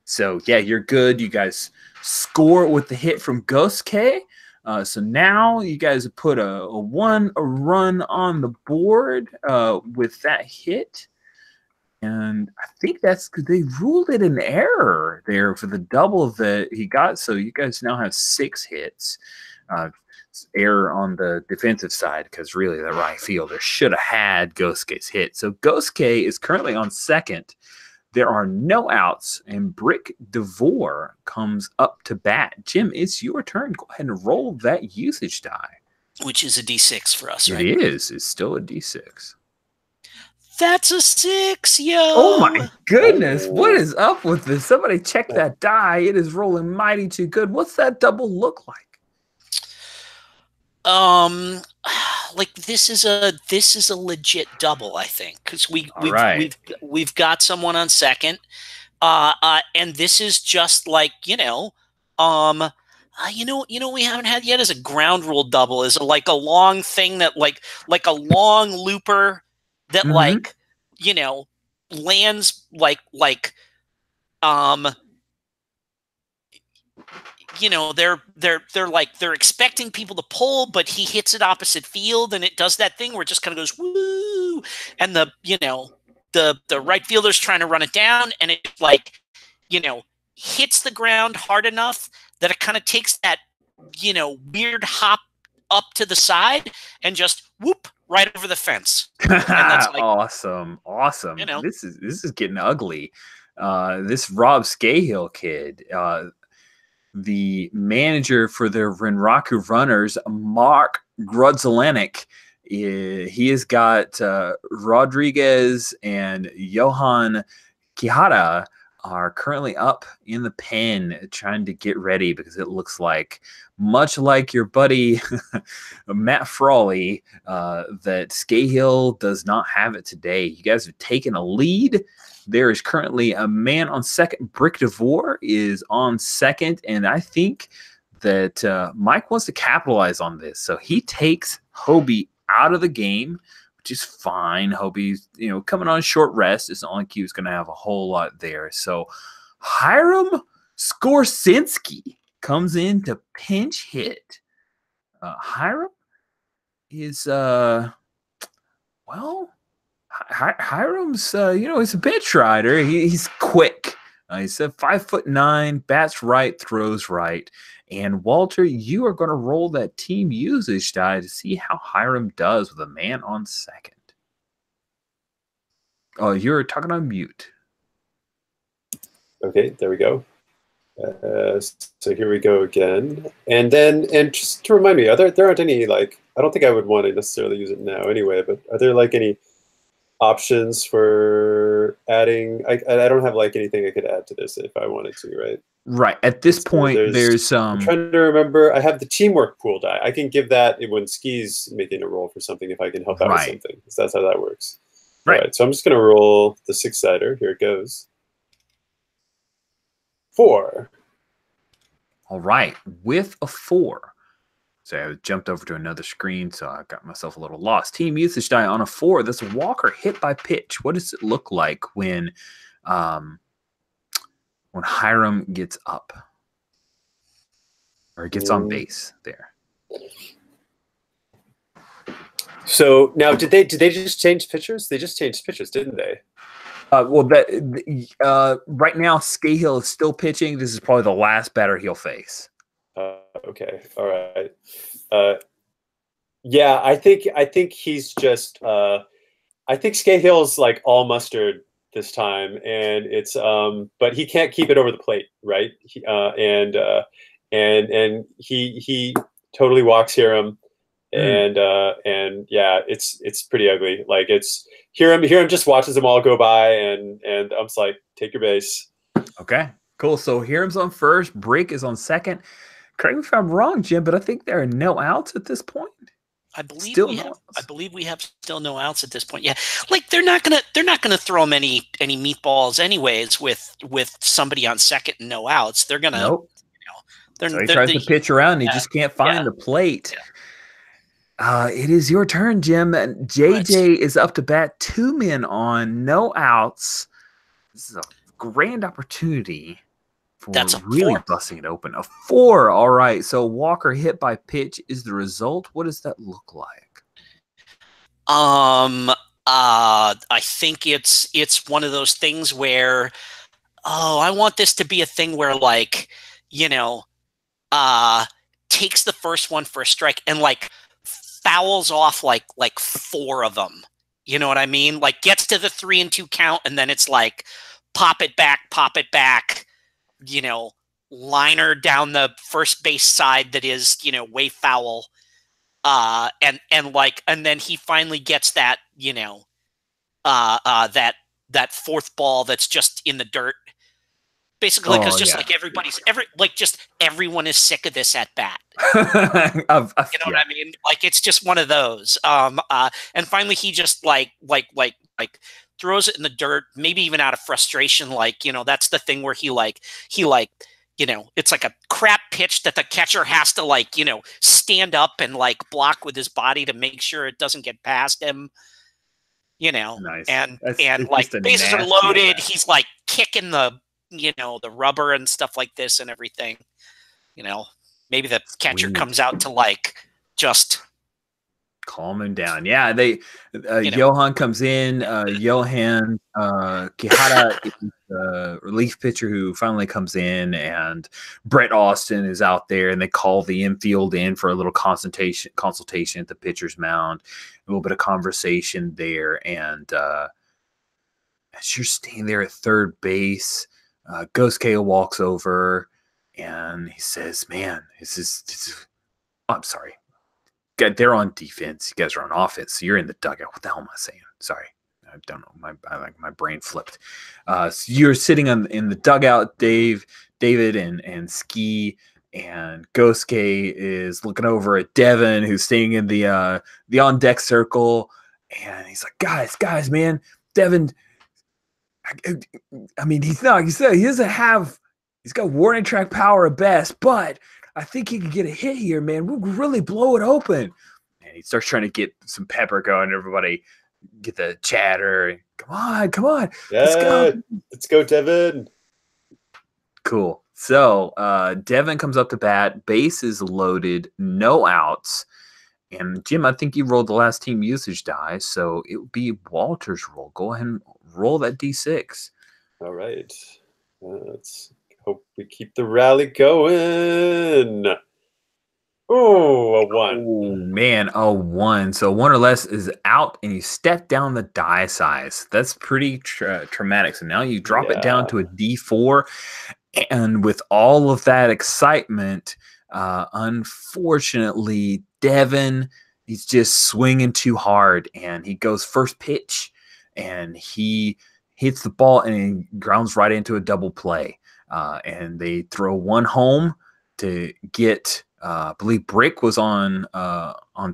A: So yeah, you're good. You guys score with the hit from Ghost K. So now you guys have put a run on the board with that hit. And I think that's because they ruled it an error there for the double that he got. So you guys now have 6 hits. Error on the defensive side because really the right fielder should have had Ghost K's hit. So Ghost K is currently on second. There are no outs, and Brick DeVore comes up to bat. Jim, it's your turn. Go ahead and roll that usage die.
B: Which is a D6 for us, right?
A: It is. It's still a D6.
B: That's a 6, yo.
A: Oh my goodness. What is up with this? Somebody check that die. It is rolling mighty too good. What's that double look like?
B: Like this is a legit double, I think, because we've got someone on second, and this is just like we haven't had yet is a ground rule double, is like a long thing that like a long looper that lands they're expecting people to pull, but he hits it opposite field, and it does that thing where it just kind of goes woo, and the right fielder's trying to run it down, and it hits the ground hard enough that it kind of takes that weird hop up to the side and just whoop right over the fence. And that's like,
A: awesome. This is getting ugly. This Rob Scahill kid, the manager for the Renraku Runners, Mark Grudzelanek, he has got Rodriguez and Johan Quijada are currently up in the pen trying to get ready because it looks like, much like your buddy Matt Frawley, that Scahill does not have it today. You guys have taken a lead. There is currently a man on second. Brick DeVore is on second, and I think that Mike wants to capitalize on this. So he takes Hobie out of the game, which is fine. Hobie's, coming on short rest. It's not like he was going to have a whole lot there. So Hiram Skorsinski comes in to pinch hit. Hiram is, Hiram's, he's a bench rider. He's quick. He's 5'9", bats right, throws right. And Walter, you are going to roll that team usage die to see how Hiram does with a man on second. Oh, you're talking on mute.
C: Okay, there we go. So here we go again. And just to remind me, there aren't any, I don't think I would want to necessarily use it now anyway, but are there any options for adding? I don't have anything I could add to this if I wanted to, right?
A: Right. At this point, there's
C: I'm trying to remember. I have the teamwork pool die. I can give that when Ski's making a roll for something if I can help out with something. Because that's how that works.
A: Right.
C: All right. So I'm just going to roll the 6-sider. Here it goes. 4.
A: All right. With a 4. So I jumped over to another screen, so I got myself a little lost. Team usage die on a 4. This Walker hit by pitch. What does it look like when Hiram gets up or gets on base there?
C: So now, did they just change pitchers? They just changed pitchers, didn't they?
A: Right now Scahill is still pitching. This is probably the last batter he'll face.
C: Okay. All right. Yeah, I think he's just. I think Scahill's all mustard this time, and it's but he can't keep it over the plate, right? And he totally walks Hiram, and yeah, it's pretty ugly. Like it's Hiram just watches them all go by, and I'm just like, take your base.
A: Okay, cool. So Hiram's on first, Brick is on second. Correct me if I'm wrong, Jim, but I think there are no outs at this point.
B: I believe we have still no outs at this point. Yeah, like they're not gonna throw him any meatballs anyways with somebody on second and no outs. They're gonna.
A: Nope.
B: You know,
A: so he tries to pitch around, and he just can't find the plate. Yeah. It is your turn, Jim. JJ is up to bat. 2 men on, no outs. This is a grand opportunity for really busting it open. A 4. All right. So Walker hit by pitch is the result. What does that look like?
B: I think it's one of those things where, I want this to be a thing where, like, takes the first one for a strike and like fouls off like 4 of them. You know what I mean? Like gets to the 3-2 count, and then it's like pop it back, liner down the first base side that is, way foul. And then he finally gets that, that fourth ball that's just in the dirt. Basically, because everyone is sick of this at bat. You know what I mean? Like it's just one of those. And finally, he just like throws it in the dirt, maybe even out of frustration. Like that's the thing where he it's like a crap pitch that the catcher has to stand up and block with his body to make sure it doesn't get past him.
A: Nice.
B: And bases are loaded. He's like kicking the the rubber and stuff like this and everything. Maybe the catcher comes out to just
A: calm him down. Yeah, Johan comes in. Johan Quijada is the relief pitcher who finally comes in, and Brett Austin is out there, and they call the infield in for a little consultation at the pitcher's mound. A little bit of conversation there, and as you're standing there at third base, Ghost KO walks over and he says, "Man, this is I'm sorry. They're on defense. You guys are on offense. So you're in the dugout. What the hell am I saying? Sorry. I don't know. My brain flipped. So you're sitting in the dugout, David and Ski, and Ghost K is looking over at Devin, who's staying in the on deck circle, and he's like, guys, man, Devin. I mean, he's got warning track power at best, but I think he can get a hit here, man. We'll really blow it open. And he starts trying to get some pepper going. Everybody get the chatter. Come on.
C: Yeah, let's go, Devin.
A: Cool. So Devin comes up to bat. Base is loaded. No outs. And Jim, I think you rolled the last team usage die, so it would be Walter's roll. Go ahead and roll that D6.
C: All right. Let's hope we keep the rally going. Oh, a 1.
A: Oh, man, a 1. So 1 or less is out, and you step down the die size. That's pretty traumatic. So now you drop it down to a D4. And with all of that excitement, unfortunately, Devin, he's just swinging too hard, and he goes first pitch, and he hits the ball, and he grounds right into a double play. And they throw 1 home to get, I believe Brick was on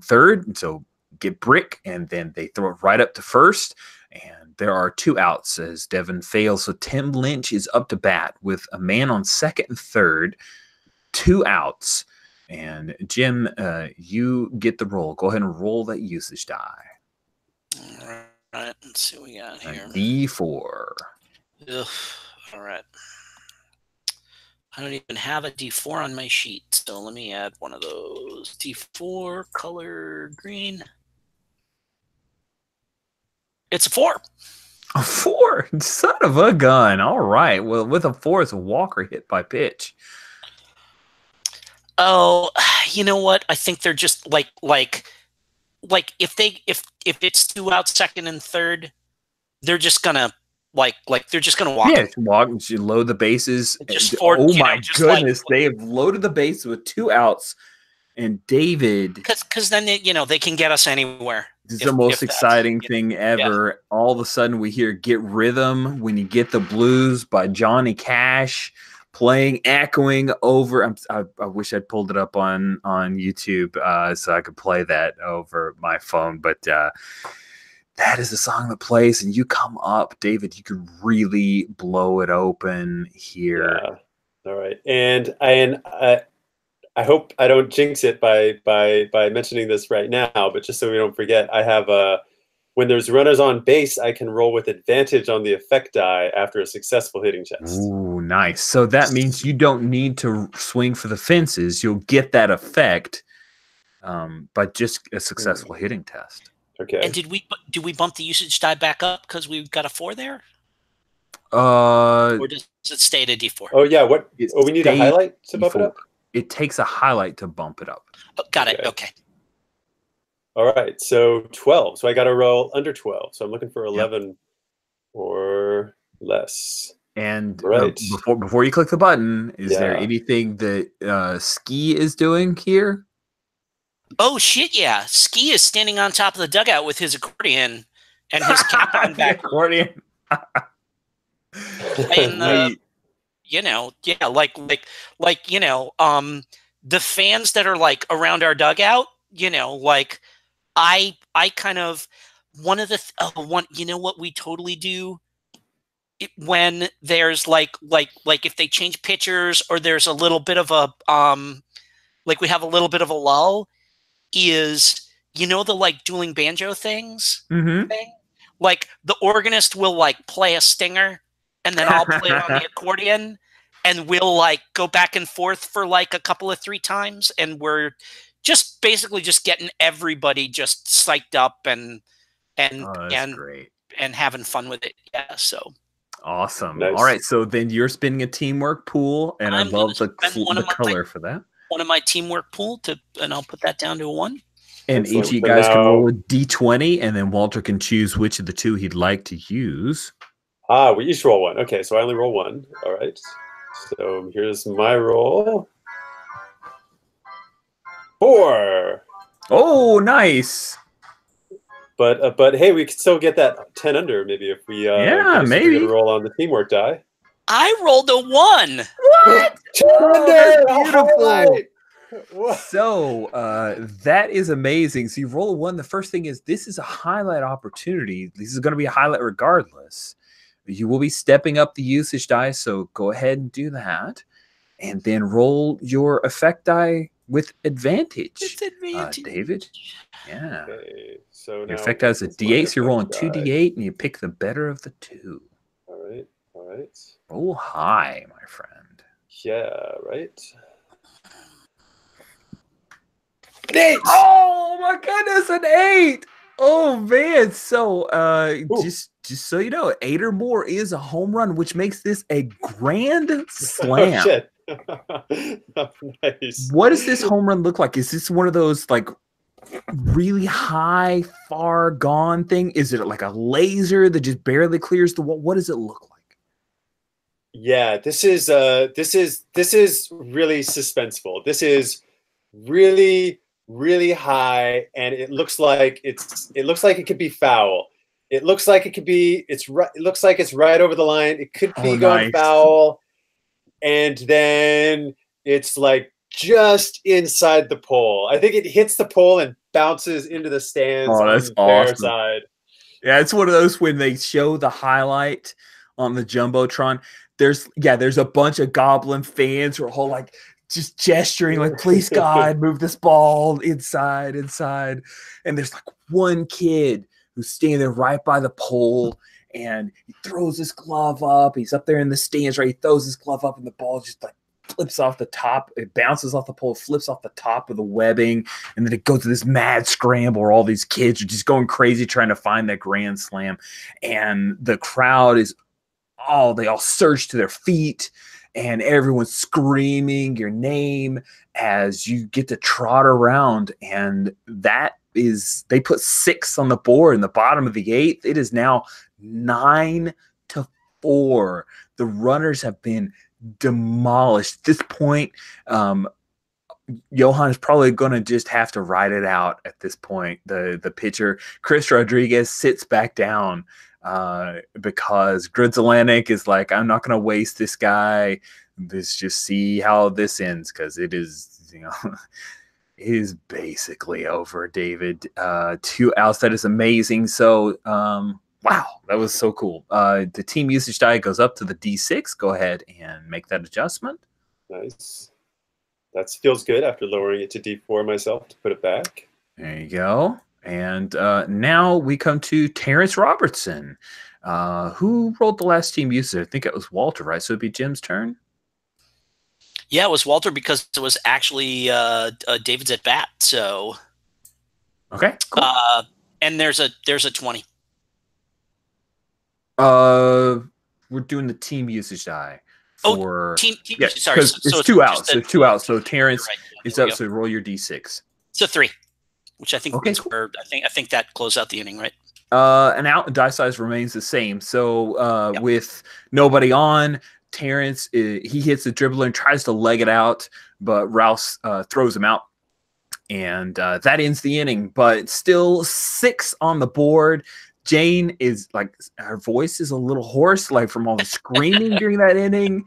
A: third, and so get Brick, and then they throw it right up to first, and there are 2 outs as Devin fails. So Tim Lynch is up to bat with a man on second and third, 2 outs. And Jim, you get the roll. Go ahead and roll that usage die.
B: All right, let's see what we got here.
A: D4.
B: Ugh. All right. I don't even have a D4 on my sheet, so let me add one of those. D4, color green. It's a 4.
A: A 4? Son of a gun. All right. Well, with a 4, it's a Walker hit by pitch.
B: Oh, you know what? I think they're just like if it's 2 outs, second and third, they're just gonna they're just gonna walk.
A: Yeah, walk. You load the bases. Oh my goodness! They have loaded the bases with 2 outs, And David,
B: because then they can get us anywhere.
A: This is the most exciting thing ever. Yeah. All of a sudden, we hear "Get Rhythm When You Get the Blues" by Johnny Cash playing, echoing over. I wish I'd pulled it up on YouTube so I could play that over my phone. But that is the song that plays, and you come up, David. You could really blow it open here.
C: Yeah. All right, and I hope I don't jinx it by mentioning this right now, but just so we don't forget, I have when there's runners on base, I can roll with advantage on the effect die after a successful hitting test.
A: Ooh, nice. So that means you don't need to swing for the fences. You'll get that effect by just a successful hitting test.
B: Okay. And did we bump the usage die back up because we've got a 4 there?
A: Or
B: does it stay at a D4?
C: Oh yeah. We need a highlight to bump it up?
A: It takes a highlight to bump it up.
B: Oh, got it. Okay.
C: All right. So 12. So I got to roll under 12. So I'm looking for 11 or less.
A: And before you click the button, is there anything that Ski is doing here?
B: Oh shit! Yeah, Ski is standing on top of the dugout with his accordion and his cap on back.
A: Accordion.
B: And the fans that are like around our dugout, I kind of one of the what we totally do when there's like if they change pitchers or there's a little bit of a we have a little bit of a lull is the like dueling banjo things thing? Like the organist will like play a stinger and then I'll play on the accordion and we'll like go back and forth for like a couple of 3 times and we're just basically just getting everybody just psyched up and
A: great.
B: And having fun with it. Yeah, so
A: awesome. Nice. All right, so then you're spinning a teamwork pool and I love the color for that.
B: One of my teamwork pool and I'll put that down to a 1.
A: And each of you guys can roll a D20 and then Walter can choose which of the 2 he'd like to use.
C: We each roll 1. Okay, so I only roll 1. All right. So here's my roll. 4.
A: Oh, nice.
C: But hey, we could still get that 10 under maybe if we
A: maybe
C: roll on the teamwork die.
B: I rolled a 1.
A: What?
C: 10 under. Beautiful.
A: So that is amazing. So you roll a 1. The first thing is this is a highlight opportunity. This is going to be a highlight regardless. You will be stepping up the usage die, so go ahead and do that. And then roll your effect die with advantage. David. Yeah.
C: Okay, so
A: your effect die is a D8, so you're rolling 2D8 and you pick the better of the 2.
C: All right.
A: Roll high, my friend.
C: Yeah, right. 8!
A: Oh my goodness, an 8! Oh man! So just so you know, 8 or more is a home run, which makes this a grand slam.
C: Oh, shit. Nice.
A: What does this home run look like? Is this one of those like really high, far gone thing? Is it like a laser that just barely clears the wall? What does it look like?
C: Yeah, this is really suspenseful. This is really high, and it looks like it could be foul. It looks like it could be. It looks like it's right over the line. It could be going foul, and then it's like just inside the pole. I think it hits the pole and bounces into the stands on the fair side.
A: Yeah, it's one of those when they show the highlight on the Jumbotron. There's a bunch of Goblin fans who are all like just gesturing like, please God, move this ball inside. And there's like one kid who's standing there right by the pole and he throws his glove up. He's up there in the stands, right? He throws his glove up and the ball just like flips off the top. It bounces off the pole, flips off the top of the webbing. And then it goes to this mad scramble where all these kids are just going crazy trying to find that grand slam. And the crowd is they all surge to their feet and everyone's screaming your name as you get to trot around. And they put 6 on the board in the bottom of the 8th. It is now 9-4. The runners have been demolished. At this point, Johan is probably going to just have to ride it out at this point. The pitcher, Chris Rodriguez, sits back down because Gridzelanek is like, I'm not going to waste this guy. Let's just see how this ends, because it is, it is basically over, David. 2 outs. That is amazing. So, wow, that was so cool. The team usage die goes up to the D6. Go ahead and make that adjustment.
C: Nice. That feels good after lowering it to D4 myself to put it back.
A: There you go. And now we come to Terrence Robertson. Who rolled the last team usage? I think it was Walter, right? So it'd be Jim's turn?
B: Yeah, it was Walter because it was actually David's at bat. So
A: okay, cool.
B: And there's a 20.
A: We're doing the team usage die.
B: Team
A: yeah,
B: sorry.
A: So it's 2 outs. There's 2 outs. So Terrence is up.
B: Go.
A: So roll your D6.
B: It's a 3, which I think
A: okay,
B: cool. I think that closed out the inning, right?
A: An out die size remains the same. So with nobody on, Terrence he hits the dribbler and tries to leg it out, but Rouse throws him out, and that ends the inning. But still 6 on the board. Jane is like, her voice is a little hoarse, like from all the screaming during that inning.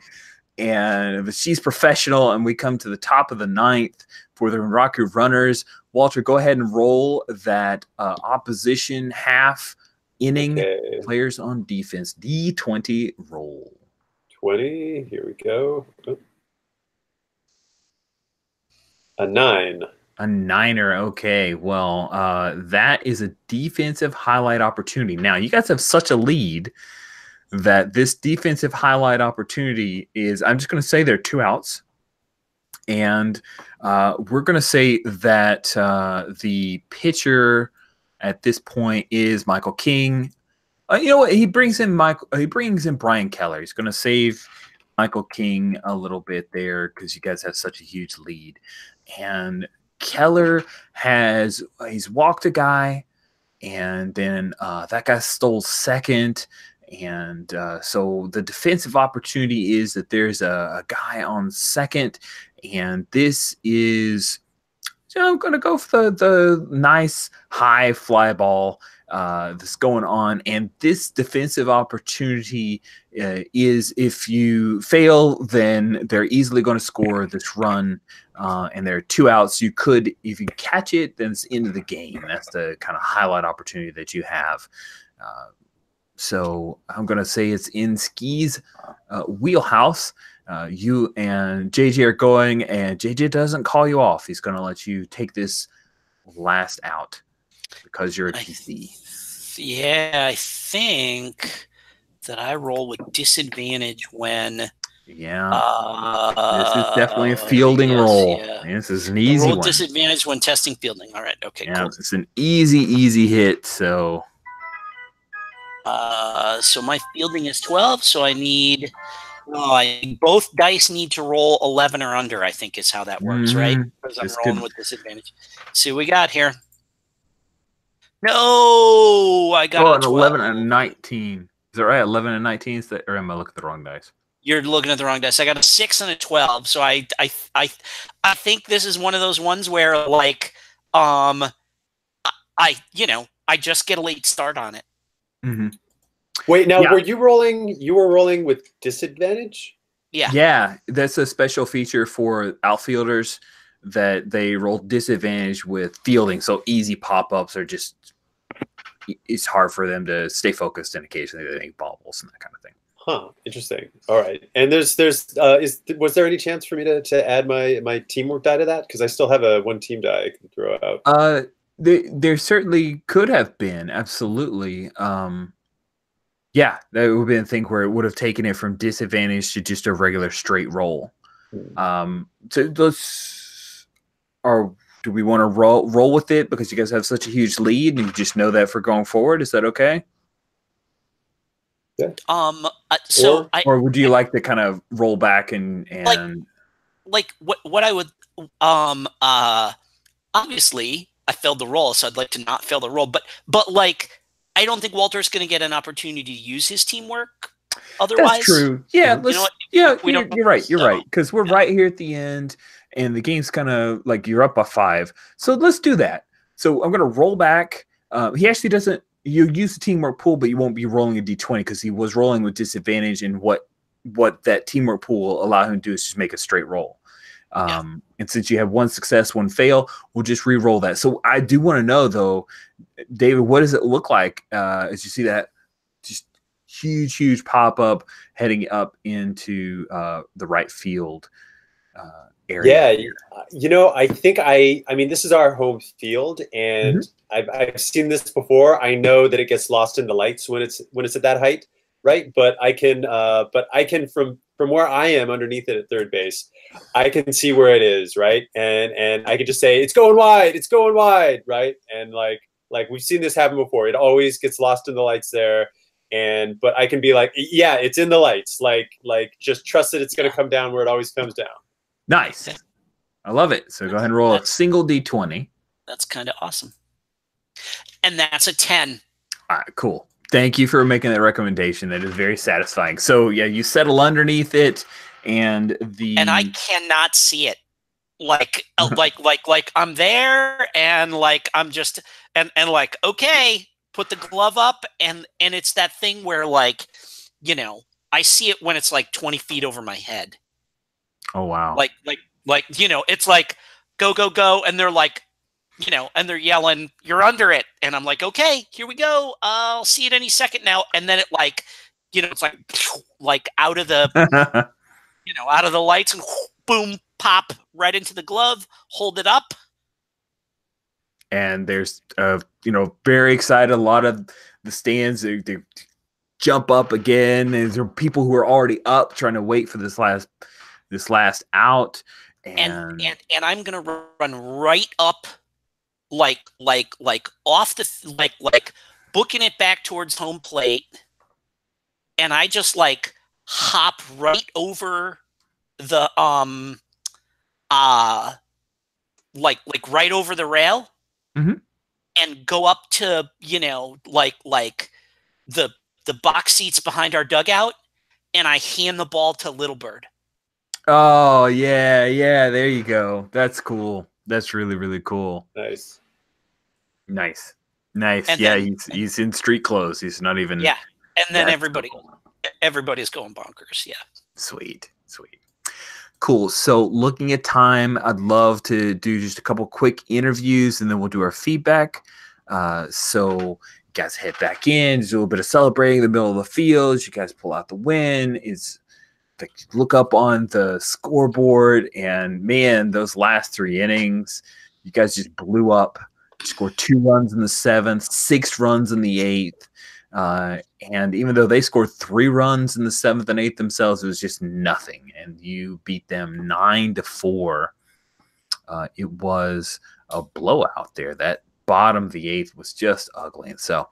A: But she's professional, and we come to the top of the 9th for the Raku runners. Walter, go ahead and roll that opposition half inning.
C: Okay.
A: Players on defense. D20 roll.
C: 20. Here we go. Oh. A 9.
A: A 9er. Okay. Well, that is a defensive highlight opportunity. Now, you guys have such a lead that this defensive highlight opportunity is, I'm just going to say there are 2 outs. And we're going to say that the pitcher at this point is Michael King. You know what? He brings in Brian Keller. He's going to save Michael King a little bit there because you guys have such a huge lead. And Keller he's walked a guy, and then that guy stole second. And so the defensive opportunity is that there's a guy on second, and this is, I'm going to go for the nice high fly ball that's going on. And this defensive opportunity is, if you fail, then they're easily going to score this run. And there are 2 outs. You could, if you catch it, then it's into the game. That's the kind of highlight opportunity that you have. So I'm going to say it's in Ski's wheelhouse. You and JJ are going, and JJ doesn't call you off. He's going to let you take this last out because you're a TC.
B: Yeah, I think that I roll with disadvantage when.
A: Yeah, this is definitely a fielding roll.
B: Yeah.
A: This is an easy
B: roll
A: one.
B: Disadvantage when testing fielding. All right, okay,
A: yeah,
B: cool.
A: It's an easy hit. So
B: my fielding is 12, so I need both dice need to roll 11 or under, I think is how that works, right? Because I'm rolling with disadvantage. See what we got here. No, I got
A: an 11 and 19. Is that right? 11 and 19 is that, or am I looking at the wrong dice?
B: You're looking at the wrong dice. I got a 6 and a 12. So I think this is one of those ones where like I just get a late start on it.
A: Mm-hmm.
C: Wait, now were you rolling? You were rolling with disadvantage?
B: Yeah.
A: Yeah, that's a special feature for outfielders that they roll disadvantage with fielding. So easy pop-ups are just, it's hard for them to stay focused, and occasionally they make bobbles and that kind of thing.
C: Huh. Interesting. All right. And was there any chance for me to add my teamwork die to that? Because I still have a 1 team die I can throw out.
A: There certainly could have been, absolutely. Yeah, that would have been a thing where it would have taken it from disadvantage to just a regular straight roll. So do we want to roll with it because you guys have such a huge lead and you just know that for going forward? Is that okay?
C: Yeah.
A: Or would you like to kind of roll back and
B: like what I would obviously I failed the roll, so I'd like to not fail the roll, but like I don't think Walter's going to get an opportunity to use his teamwork otherwise.
A: That's true. Yeah,
B: you know what?
A: you're right. You're right, because we're right here at the end, and the game's kind of like you're up by 5. So let's do that. So I'm gonna roll back. He actually doesn't. You use the teamwork pool, but you won't be rolling a d20 because he was rolling with disadvantage, and what that teamwork pool will allow him to do is just make a straight roll. And since you have 1 success, 1 fail, we'll just re-roll that. So I do want to know, though, David, what does it look like as you see that just huge pop-up heading up into the right field area?
C: Yeah, you know, I think I mean, this is our home field, and I've seen this before. I know that it gets lost in the lights when it's at that height, right? But I can from where I am underneath it at third base, I can see where it is, right? And I can just say it's going wide, right? And like we've seen this happen before. It always gets lost in the lights there. But I can be like, yeah, it's in the lights. Like just trust that it's going to come down where it always comes down.
A: Nice. I love it. So go ahead and roll a single d20.
B: That's kind of awesome. And that's a 10.
A: All right, cool. Thank you for making that recommendation. That is very satisfying. So yeah, you settle underneath it, and
B: I cannot see it. Like I'm there, and like I'm just and like, okay, put the glove up, and it's that thing where, like, you know, I see it when it's like 20 feet over my head.
A: Oh wow.
B: Like you know, it's like go, and they're like, you know, and they're yelling, "You're under it," and I'm like, "Okay, here we go. I'll see it any second now." And then it, like, you know, it's like out of the you know, out of the lights, and boom, pop right into the glove. Hold it up,
A: and there's you know, very excited. A lot of the stands they jump up again. There are people who are already up trying to wait for this last out, and
B: I'm gonna run right up, like off the like booking it back towards home plate, and I just like hop right over the like right over the rail, and go up to, you know, like the box seats behind our dugout, and I hand the ball to Little Bird.
A: Oh yeah, there you go. That's cool. That's really cool.
C: Nice.
A: And yeah, then, he's in street clothes. He's not even.
B: Yeah, and then everybody's going bonkers. Yeah.
A: Sweet. Cool. So looking at time, I'd love to do just a couple quick interviews, and then we'll do our feedback. So you guys head back in, do a little bit of celebrating in the middle of the field. You guys pull out the win. Look up on the scoreboard, and man, those last 3 innings, you guys just blew up. Scored 2 runs in the 7th, 6 runs in the 8th. And even though they scored 3 runs in the 7th and 8th themselves, it was just nothing. And you beat them 9-4. It was a blowout there. That bottom of the 8th was just ugly. And so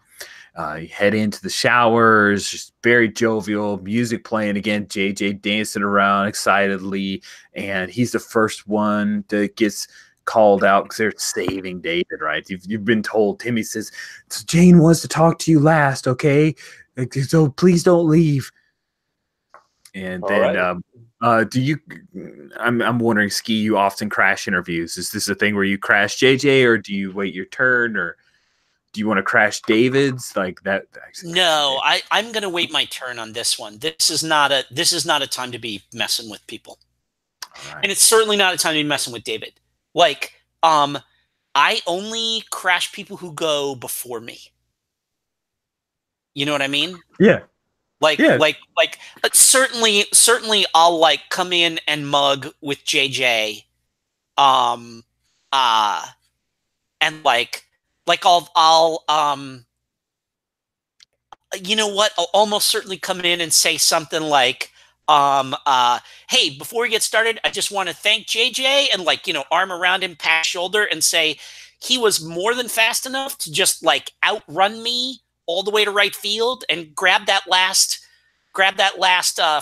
A: you head into the showers, just very jovial, music playing again, JJ dancing around excitedly. And he's the first one that gets called out because they're saving David, right? You've been told. Timmy says, Jane wants to talk to you last, okay? So please don't leave. And then do you I'm wondering, Ski, you often crash interviews. Is this a thing where you crash JJ, or do you wait your turn, or do you want to crash David's like that?
B: No, I'm gonna wait my turn on this one. This is not a time to be messing with people. Right. And it's certainly not a time to be messing with David. Like, I only crash people who go before me. You know what I mean?
A: Yeah.
B: Like certainly I'll like come in and mug with JJ. And like I'll you know what? I'll almost certainly come in and say something like, hey, before we get started, I just want to thank JJ, and like, you know, arm around him, pat shoulder, and say he was more than fast enough to just like outrun me all the way to right field and grab that last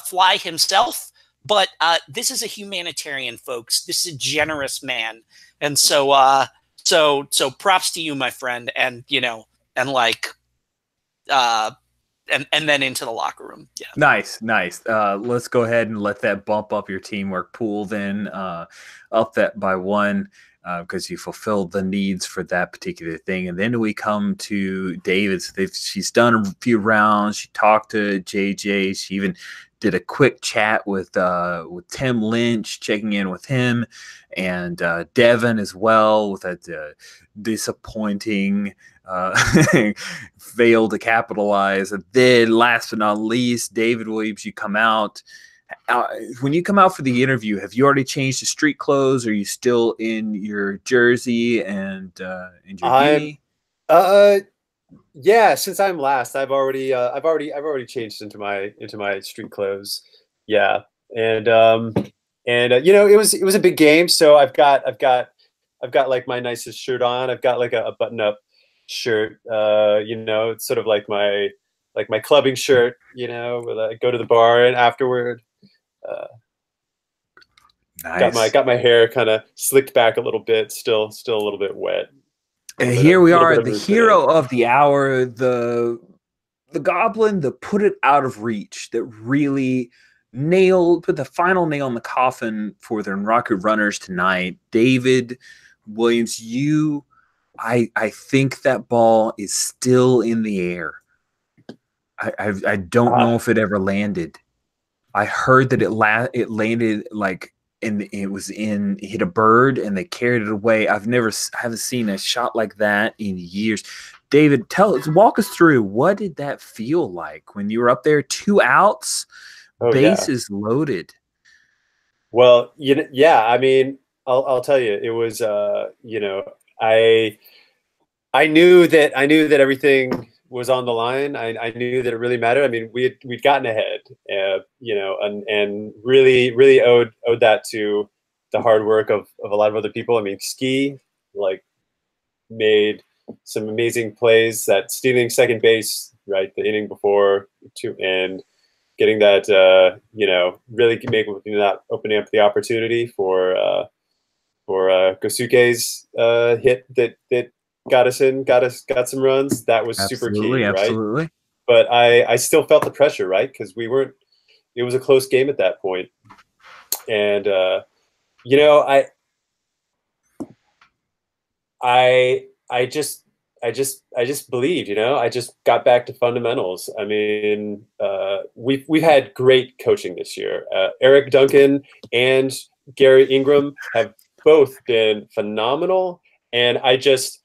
B: fly himself. But this is a humanitarian, folks. This is a generous man, and so props to you, my friend, and you know, and like and then into the locker room. Yeah.
A: Nice. Let's go ahead and let that bump up your teamwork pool then, up that by one, because you fulfilled the needs for that particular thing. And then we come to David. She's done a few rounds. She talked to JJ. She even did a quick chat with Tim Lynch, checking in with him, and Devin as well with that disappointing failed to capitalize. And then last but not least, David Williams, you come out. When you come out for the interview, have you already changed the street clothes? Are you still in your jersey and in your uni?
C: Yeah, since I'm last, I've already changed into my street clothes. Yeah. And you know, it was a big game, so I've got like my nicest shirt on. I've got like a button-up shirt. You know, it's sort of like my clubbing shirt, you know, where I go to the bar and afterward.
A: Nice.
C: Got my hair kind of slicked back a little bit, still a little bit wet.
A: And here we are, the hero of the hour, the goblin that put it out of reach, that really put the final nail in the coffin for the Rocket Runners tonight. David Williams, I think that ball is still in the air. I don't know if it ever landed. I heard that it landed like, and it hit a bird and they carried it away. I haven't seen a shot like that in years. David, walk us through, what did that feel like when you were up there, 2 outs, bases loaded?
C: Well, yeah, I mean, I'll tell you, it was, you know, I knew that everything was on the line. I knew that it really mattered. I mean, we'd gotten ahead, you know, and really owed that to the hard work of a lot of other people. I mean, Ski like made some amazing plays, that stealing second base, right, the inning before, and getting that, you know, really opening up the opportunity for Gosuke's hit that got some runs. That was super key, right?
A: Absolutely.
C: But I still felt the pressure, right? Because it was a close game at that point. And you know, I just believed, you know, I just got back to fundamentals. I mean, we've had great coaching this year. Eric Duncan and Gary Ingram have both been phenomenal, and I just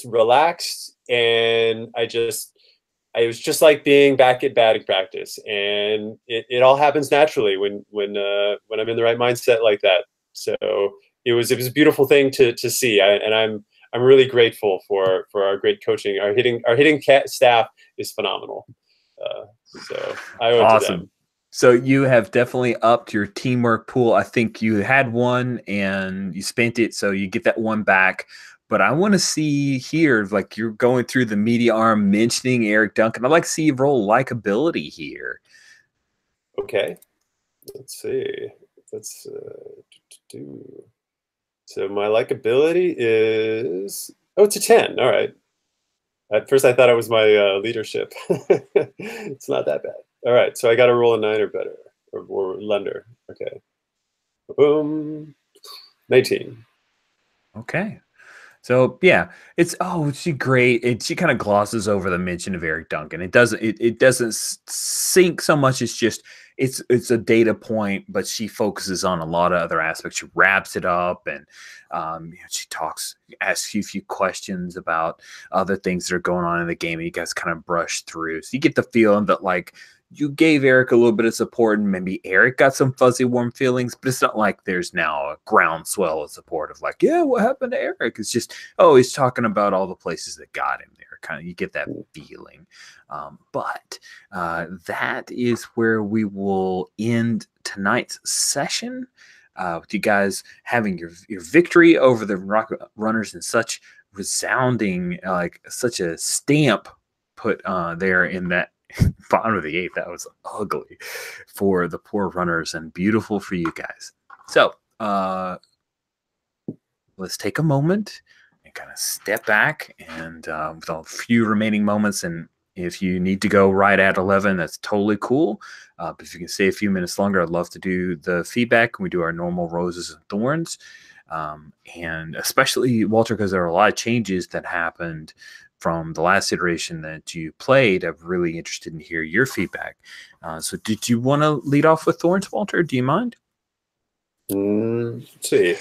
C: relaxed, and it was just like being back at batting practice, and it all happens naturally when I'm in the right mindset like that. So it was a beautiful thing to see, and I'm really grateful for our great coaching. Our hitting staff is phenomenal. So I owe it to them.
A: So you have definitely upped your teamwork pool. I think you had one and you spent it, so you get that one back. But I want to see here, like you're going through the media arm mentioning Eric Duncan. I'd like to see you roll likability here.
C: Okay. Let's see. Let's do. So my likability is, it's a 10. All right. At first I thought it was my leadership. It's not that bad. All right. So I got to roll a 9 or better, or lender. Okay. Boom. 19.
A: Okay. So yeah, she great. She kind of glosses over the mention of Eric Duncan. It doesn't sink so much. It's just it's a data point, but she focuses on a lot of other aspects. She wraps it up, and she asks you a few questions about other things that are going on in the game, and you guys kind of brush through. So you get the feeling that like you gave Eric a little bit of support, and maybe Eric got some fuzzy, warm feelings, but it's not like there's now a groundswell of support of like, yeah, what happened to Eric? It's just, he's talking about all the places that got him there. Kind of, you get that feeling. But that is where we will end tonight's session. With you guys having your victory over the Rocket Runners in such resounding, like such a stamp put there in that bottom of the 8th. That was ugly for the poor runners and beautiful for you guys. So let's take a moment and kind of step back, and with a few remaining moments in If you need to go right at 11, that's totally cool. But if you can stay a few minutes longer, I'd love to do the feedback. We do our normal roses and thorns. And especially, Walter, because there are a lot of changes that happened from the last iteration that you played. I'm really interested in hear your feedback. So did you want to lead off with thorns, Walter? Do you mind?
C: Let's see.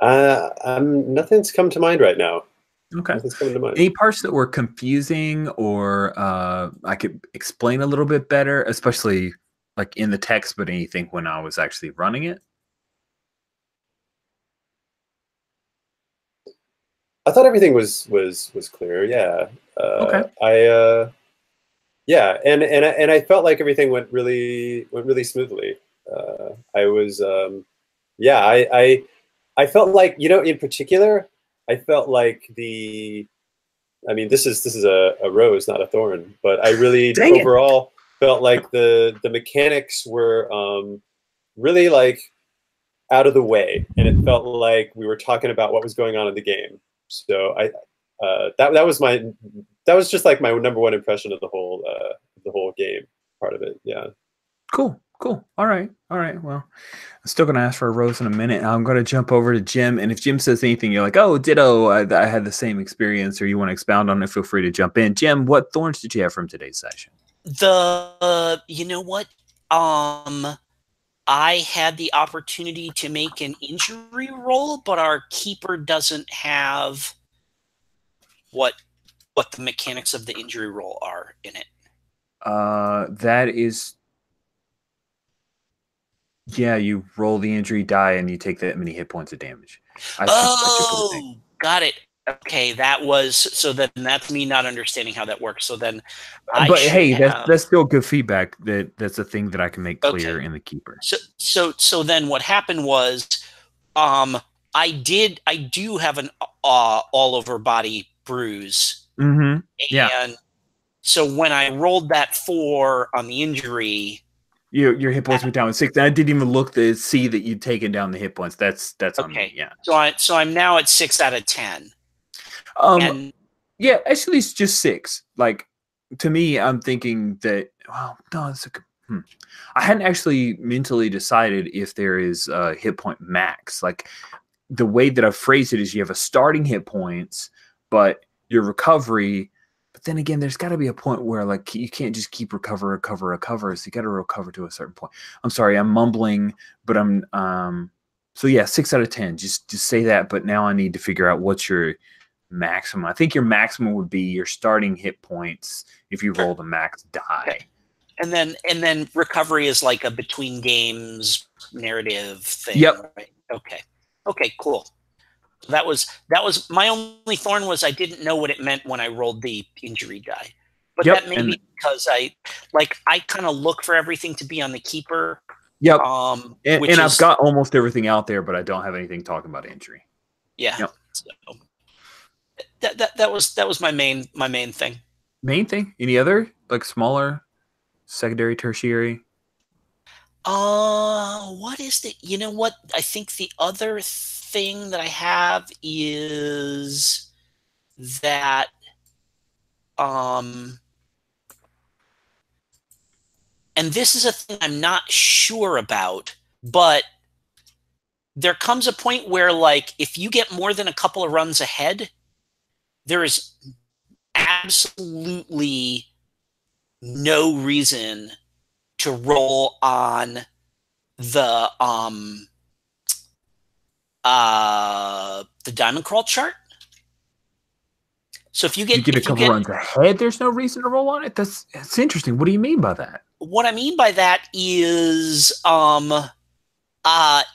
C: Nothing's come to mind right now.
A: Okay.
C: Nothing's coming to mind.
A: Any parts that were confusing or I could explain a little bit better, especially like in the text, but anything when I was actually running it?
C: I thought everything was clear. Yeah.
A: Okay.
C: Yeah, and I felt like everything went really smoothly. I was I felt like, in particular, I felt like I mean, this is a rose, not a thorn, but I really overall felt like the mechanics were really like out of the way, and it felt like we were talking about what was going on in the game. So that was just like my number one impression of the whole game part of it. Yeah.
A: Cool. All right. Well, I'm still going to ask for a rose in a minute. I'm going to jump over to Jim. And if Jim says anything, you're like, oh, ditto, I had the same experience, or you want to expound on it, feel free to jump in. Jim, what thorns did you have from today's session?
B: You know what? I had the opportunity to make an injury roll, but our keeper doesn't have what the mechanics of the injury roll are in it.
A: That is... Yeah, you roll the injury die and you take that many hit points of damage.
B: Got it. Okay, so then that's me not understanding how that works. So then,
A: that's still good feedback. That's a thing that I can make clear in the keeper.
B: So then what happened was, I do have an all over body bruise.
A: Mm-hmm. Yeah.
B: And so when I rolled that 4 on the injury,
A: your hit points were down 6. I didn't even look to see that you'd taken down the hit points. That's okay. On me. Yeah.
B: So I'm now at 6 out of 10.
A: Yeah, actually, it's just 6. Like, to me, I'm thinking that. Well, no, it's I hadn't actually mentally decided if there is a hit point max. Like, the way that I've phrased it is you have a starting hit points, but your recovery. But then again, there's got to be a point where like you can't just keep recover. So you got to recover to a certain point. I'm sorry, I'm mumbling, but I'm so yeah, 6 out of 10. Just say that. But now I need to figure out what's your maximum. I think your maximum would be your starting hit points if you roll the max die.
B: Okay. And then recovery is like a between games narrative thing.
A: Yep.
B: Right? Okay, cool. That was my only thorn was I didn't know what it meant when I rolled the injury die. But that may be because I kind of look for everything to be on the keeper.
A: Yep. And I've got almost everything out there, but I don't have anything talking about injury.
B: Yeah. Yep. So that was my main thing.
A: Main thing? Any other like smaller, secondary, tertiary?
B: What is the? You know what? I think the other thing that I have is that and this is a thing I'm not sure about, but there comes a point where like if you get more than a couple of runs ahead, there is absolutely no reason to roll on the diamond crawl chart. So if you get
A: a couple runs ahead, there's no reason to roll on it. That's interesting. What do you mean by that?
B: What I mean by that is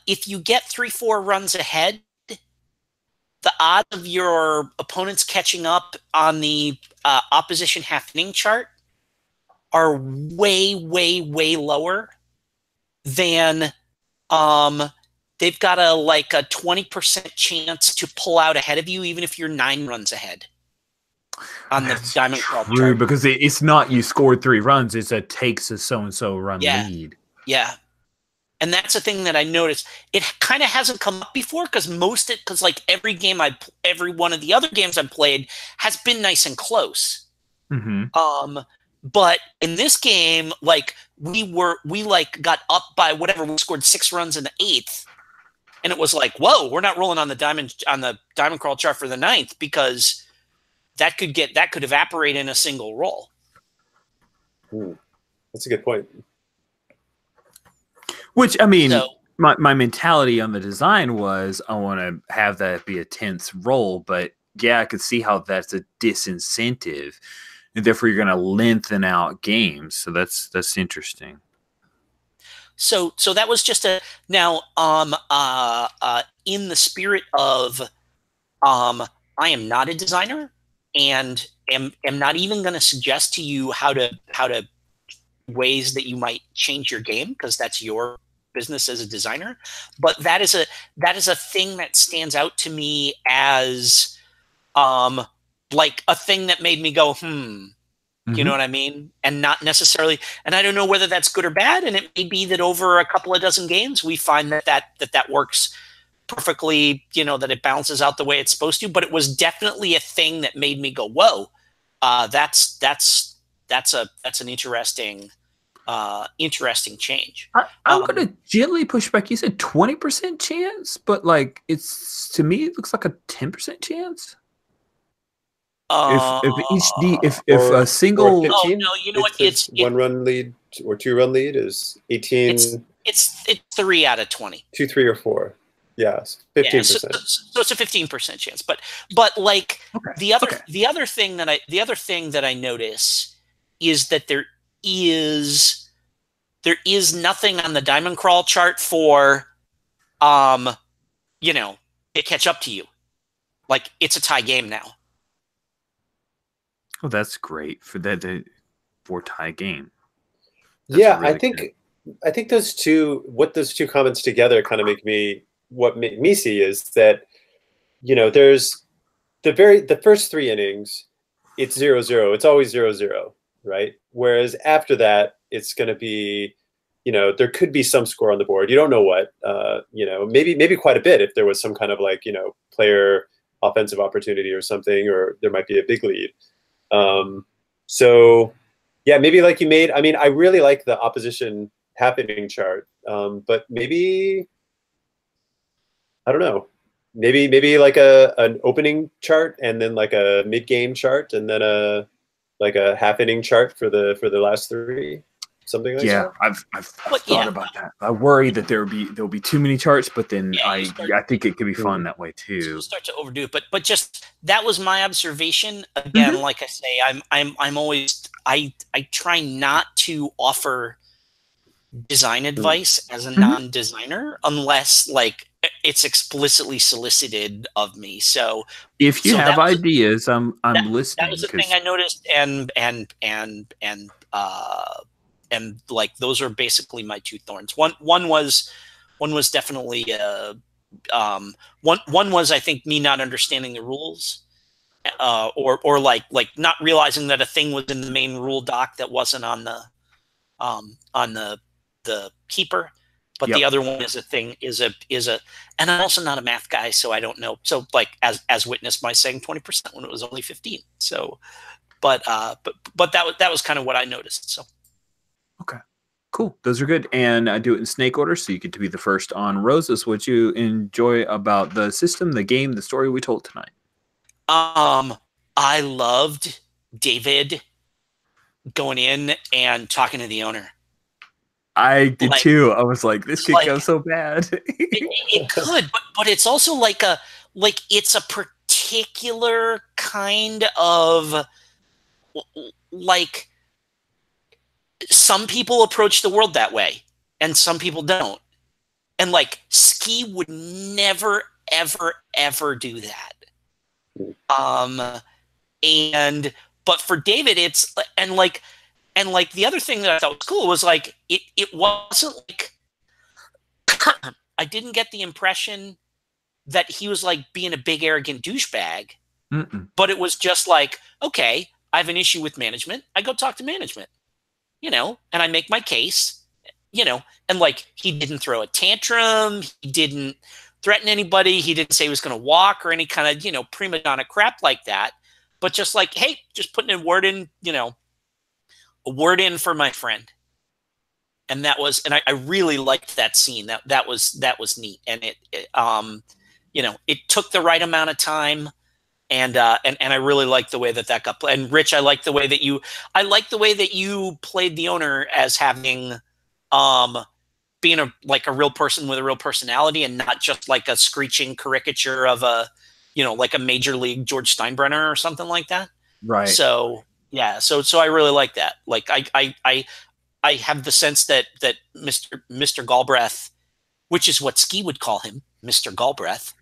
B: if you get 3-4 runs ahead, the odds of your opponents catching up on the opposition half inning chart are way lower than they've got a 20% chance to pull out ahead of you, even if you're 9 runs ahead. on the
A: That's
B: Diamond Crawl
A: true,
B: chart.
A: because it's not you scored 3 runs, it's a takes a so-and-so run
B: Yeah.
A: lead.
B: Yeah. And that's a thing that I noticed. It kind of hasn't come up before because like every one of the other games I've played has been nice and close.
A: Mm-hmm.
B: But in this game, like we like got up by whatever, we scored 6 runs in the 8th, and it was like, whoa, we're not rolling on the diamond crawl chart for the 9th, because that could evaporate in a single roll.
C: That's a good point.
A: Which, I mean, my mentality on the design was I want to have that be a 10th roll, but yeah, I could see how that's a disincentive, and therefore you're going to lengthen out games. So that's interesting.
B: So that was just in the spirit of I am not a designer, and am not even going to suggest to you how to ways that you might change your game, because that's your business as a designer. But that is a thing that stands out to me as like a thing that made me go, you know what I mean? And not necessarily, and I don't know whether that's good or bad, and it may be that over a couple of dozen games we find that works perfectly, that it balances out the way it's supposed to. But it was definitely a thing that made me go, whoa, that's an interesting change.
A: I'm going to gently push back. You said 20% chance, but like to me it looks like a 10% chance. If a single,
C: or 15,
B: no, you know what? It's
C: 1 run lead or 2 run lead is 18.
B: It's 3 out of 20.
C: 2, 3, or 4. Yes, 15%.
B: Yeah, so it's a 15% chance. But like the other thing that I notice is that there is nothing on the Diamond Crawl chart for it catch up to you. Like, it's a tie game now.
A: Oh, that's great for tie game.
C: That's really I think those two comments together kind of make me see is that, there's the first 3 innings, it's 0-0. It's always 0-0, right? Whereas after that, it's going to be, there could be some score on the board. You don't know what, maybe quite a bit if there was some kind of like, player offensive opportunity or something, or there might be a big lead. So yeah, maybe like you made, I mean, I really like the opposition happening chart. But maybe, I don't know, maybe like an opening chart, and then like a mid-game chart, and then a half inning chart for the last 3, something like that.
A: Yeah, I've thought about that. I worry that there'll be too many charts, but then I think it could be fun that way too.
B: You start to overdo it, but just that was my observation. Again, like I say, I'm always I try not to offer design advice as a non-designer unless like it's explicitly solicited of me. So
A: if you have ideas, I'm listening.
B: That was the thing I noticed, and like those are basically my 2 thorns. One was definitely one was, I think, me not understanding the rules, or like not realizing that a thing was in the main rule doc that wasn't on the keeper. But the other one is and I'm also not a math guy, so I don't know. So like as witnessed my saying 20% when it was only 15. So, but that was kind of what I noticed. So.
A: Okay, cool. Those are good. And I do it in snake order, so you get to be the first on roses. What you enjoy about the system, the game, the story we told tonight?
B: I loved David going in and talking to the owner.
A: I did too. I was like, this could go so bad.
B: it could, but it's also it's a particular kind of like, some people approach the world that way and some people don't. And like Ski would never, ever, ever do that. But for David, it's and the other thing that I thought was cool was like it wasn't like I didn't get the impression that he was like being a big arrogant douchebag. But it was just like, okay, I have an issue with management. I go talk to management, and I make my case, and like he didn't throw a tantrum. He didn't threaten anybody. He didn't say he was going to walk or any kind of, prima donna crap like that. But just like, hey, just putting a word in, a word in for my friend. And that was, and I really liked that scene. That was neat. And it took the right amount of time. And I really liked the way that got played. And Rich, I like the way that you played the owner as having, being a real person with a real personality and not just like a screeching caricature of like a major league George Steinbrenner or something like that.
A: Right.
B: So yeah, so I really like that. Like I have the sense that Mr. Galbraith, which is what Ski would call him, Mr. Galbraith.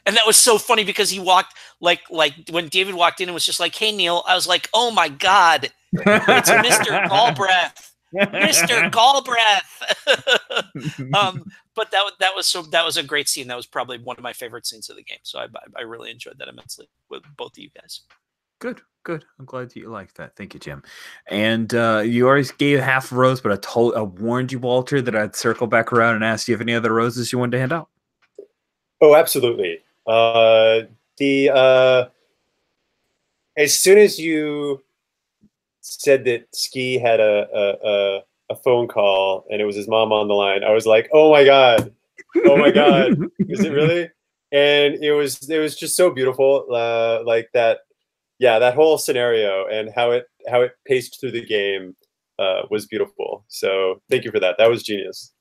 B: And that was so funny because he walked like when David walked in and was just like, "Hey Neil," I was like, "Oh my God, it's Mr. Galbraith." Mr. Galbraith. But that was a great scene. That was probably one of my favorite scenes of the game. So I really enjoyed that immensely with both of you guys.
A: Good. I'm glad you liked that. Thank you, Jim. And you already gave half a rose, but I warned you, Walter, that I'd circle back around and ask you if any other roses you wanted to hand out.
C: Oh, absolutely. As soon as you said that Ski had a phone call and it was his mom on the line, I was like, oh my God, is it really? And it was just so beautiful, like that. Yeah, that whole scenario and how it paced through the game was beautiful. So thank you for that. That was genius.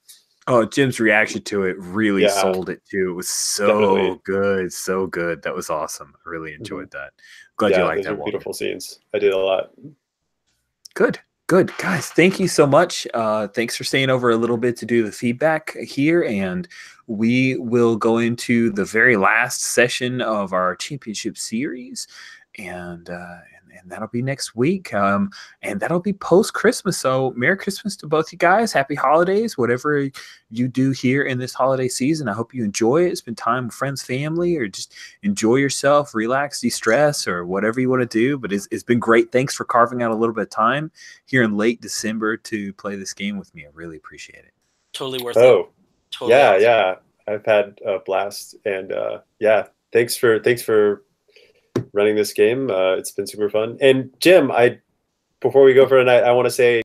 A: Oh, Jim's reaction to it really sold it too. It was so good, so good. That was awesome. I really enjoyed that. Glad you liked that.
C: Beautiful scenes. I did a lot.
A: Good, guys. Thank you so much. Thanks for staying over a little bit to do the feedback here, and we will go into the very last session of our championship series, and that'll be next week. And that'll be post-Christmas. So Merry Christmas to both you guys. Happy holidays, whatever you do here in this holiday season. I hope you enjoy it. Spend time with friends, family, or just enjoy yourself, relax, de-stress, or whatever you want to do. But it's been great. Thanks for carving out a little bit of time here in late December to play this game with me. I really appreciate it.
B: Totally worth it. Totally
C: yeah. I've had a blast. And thanks for running this game. It's been super fun. And Jim, before we go for the night, I want to say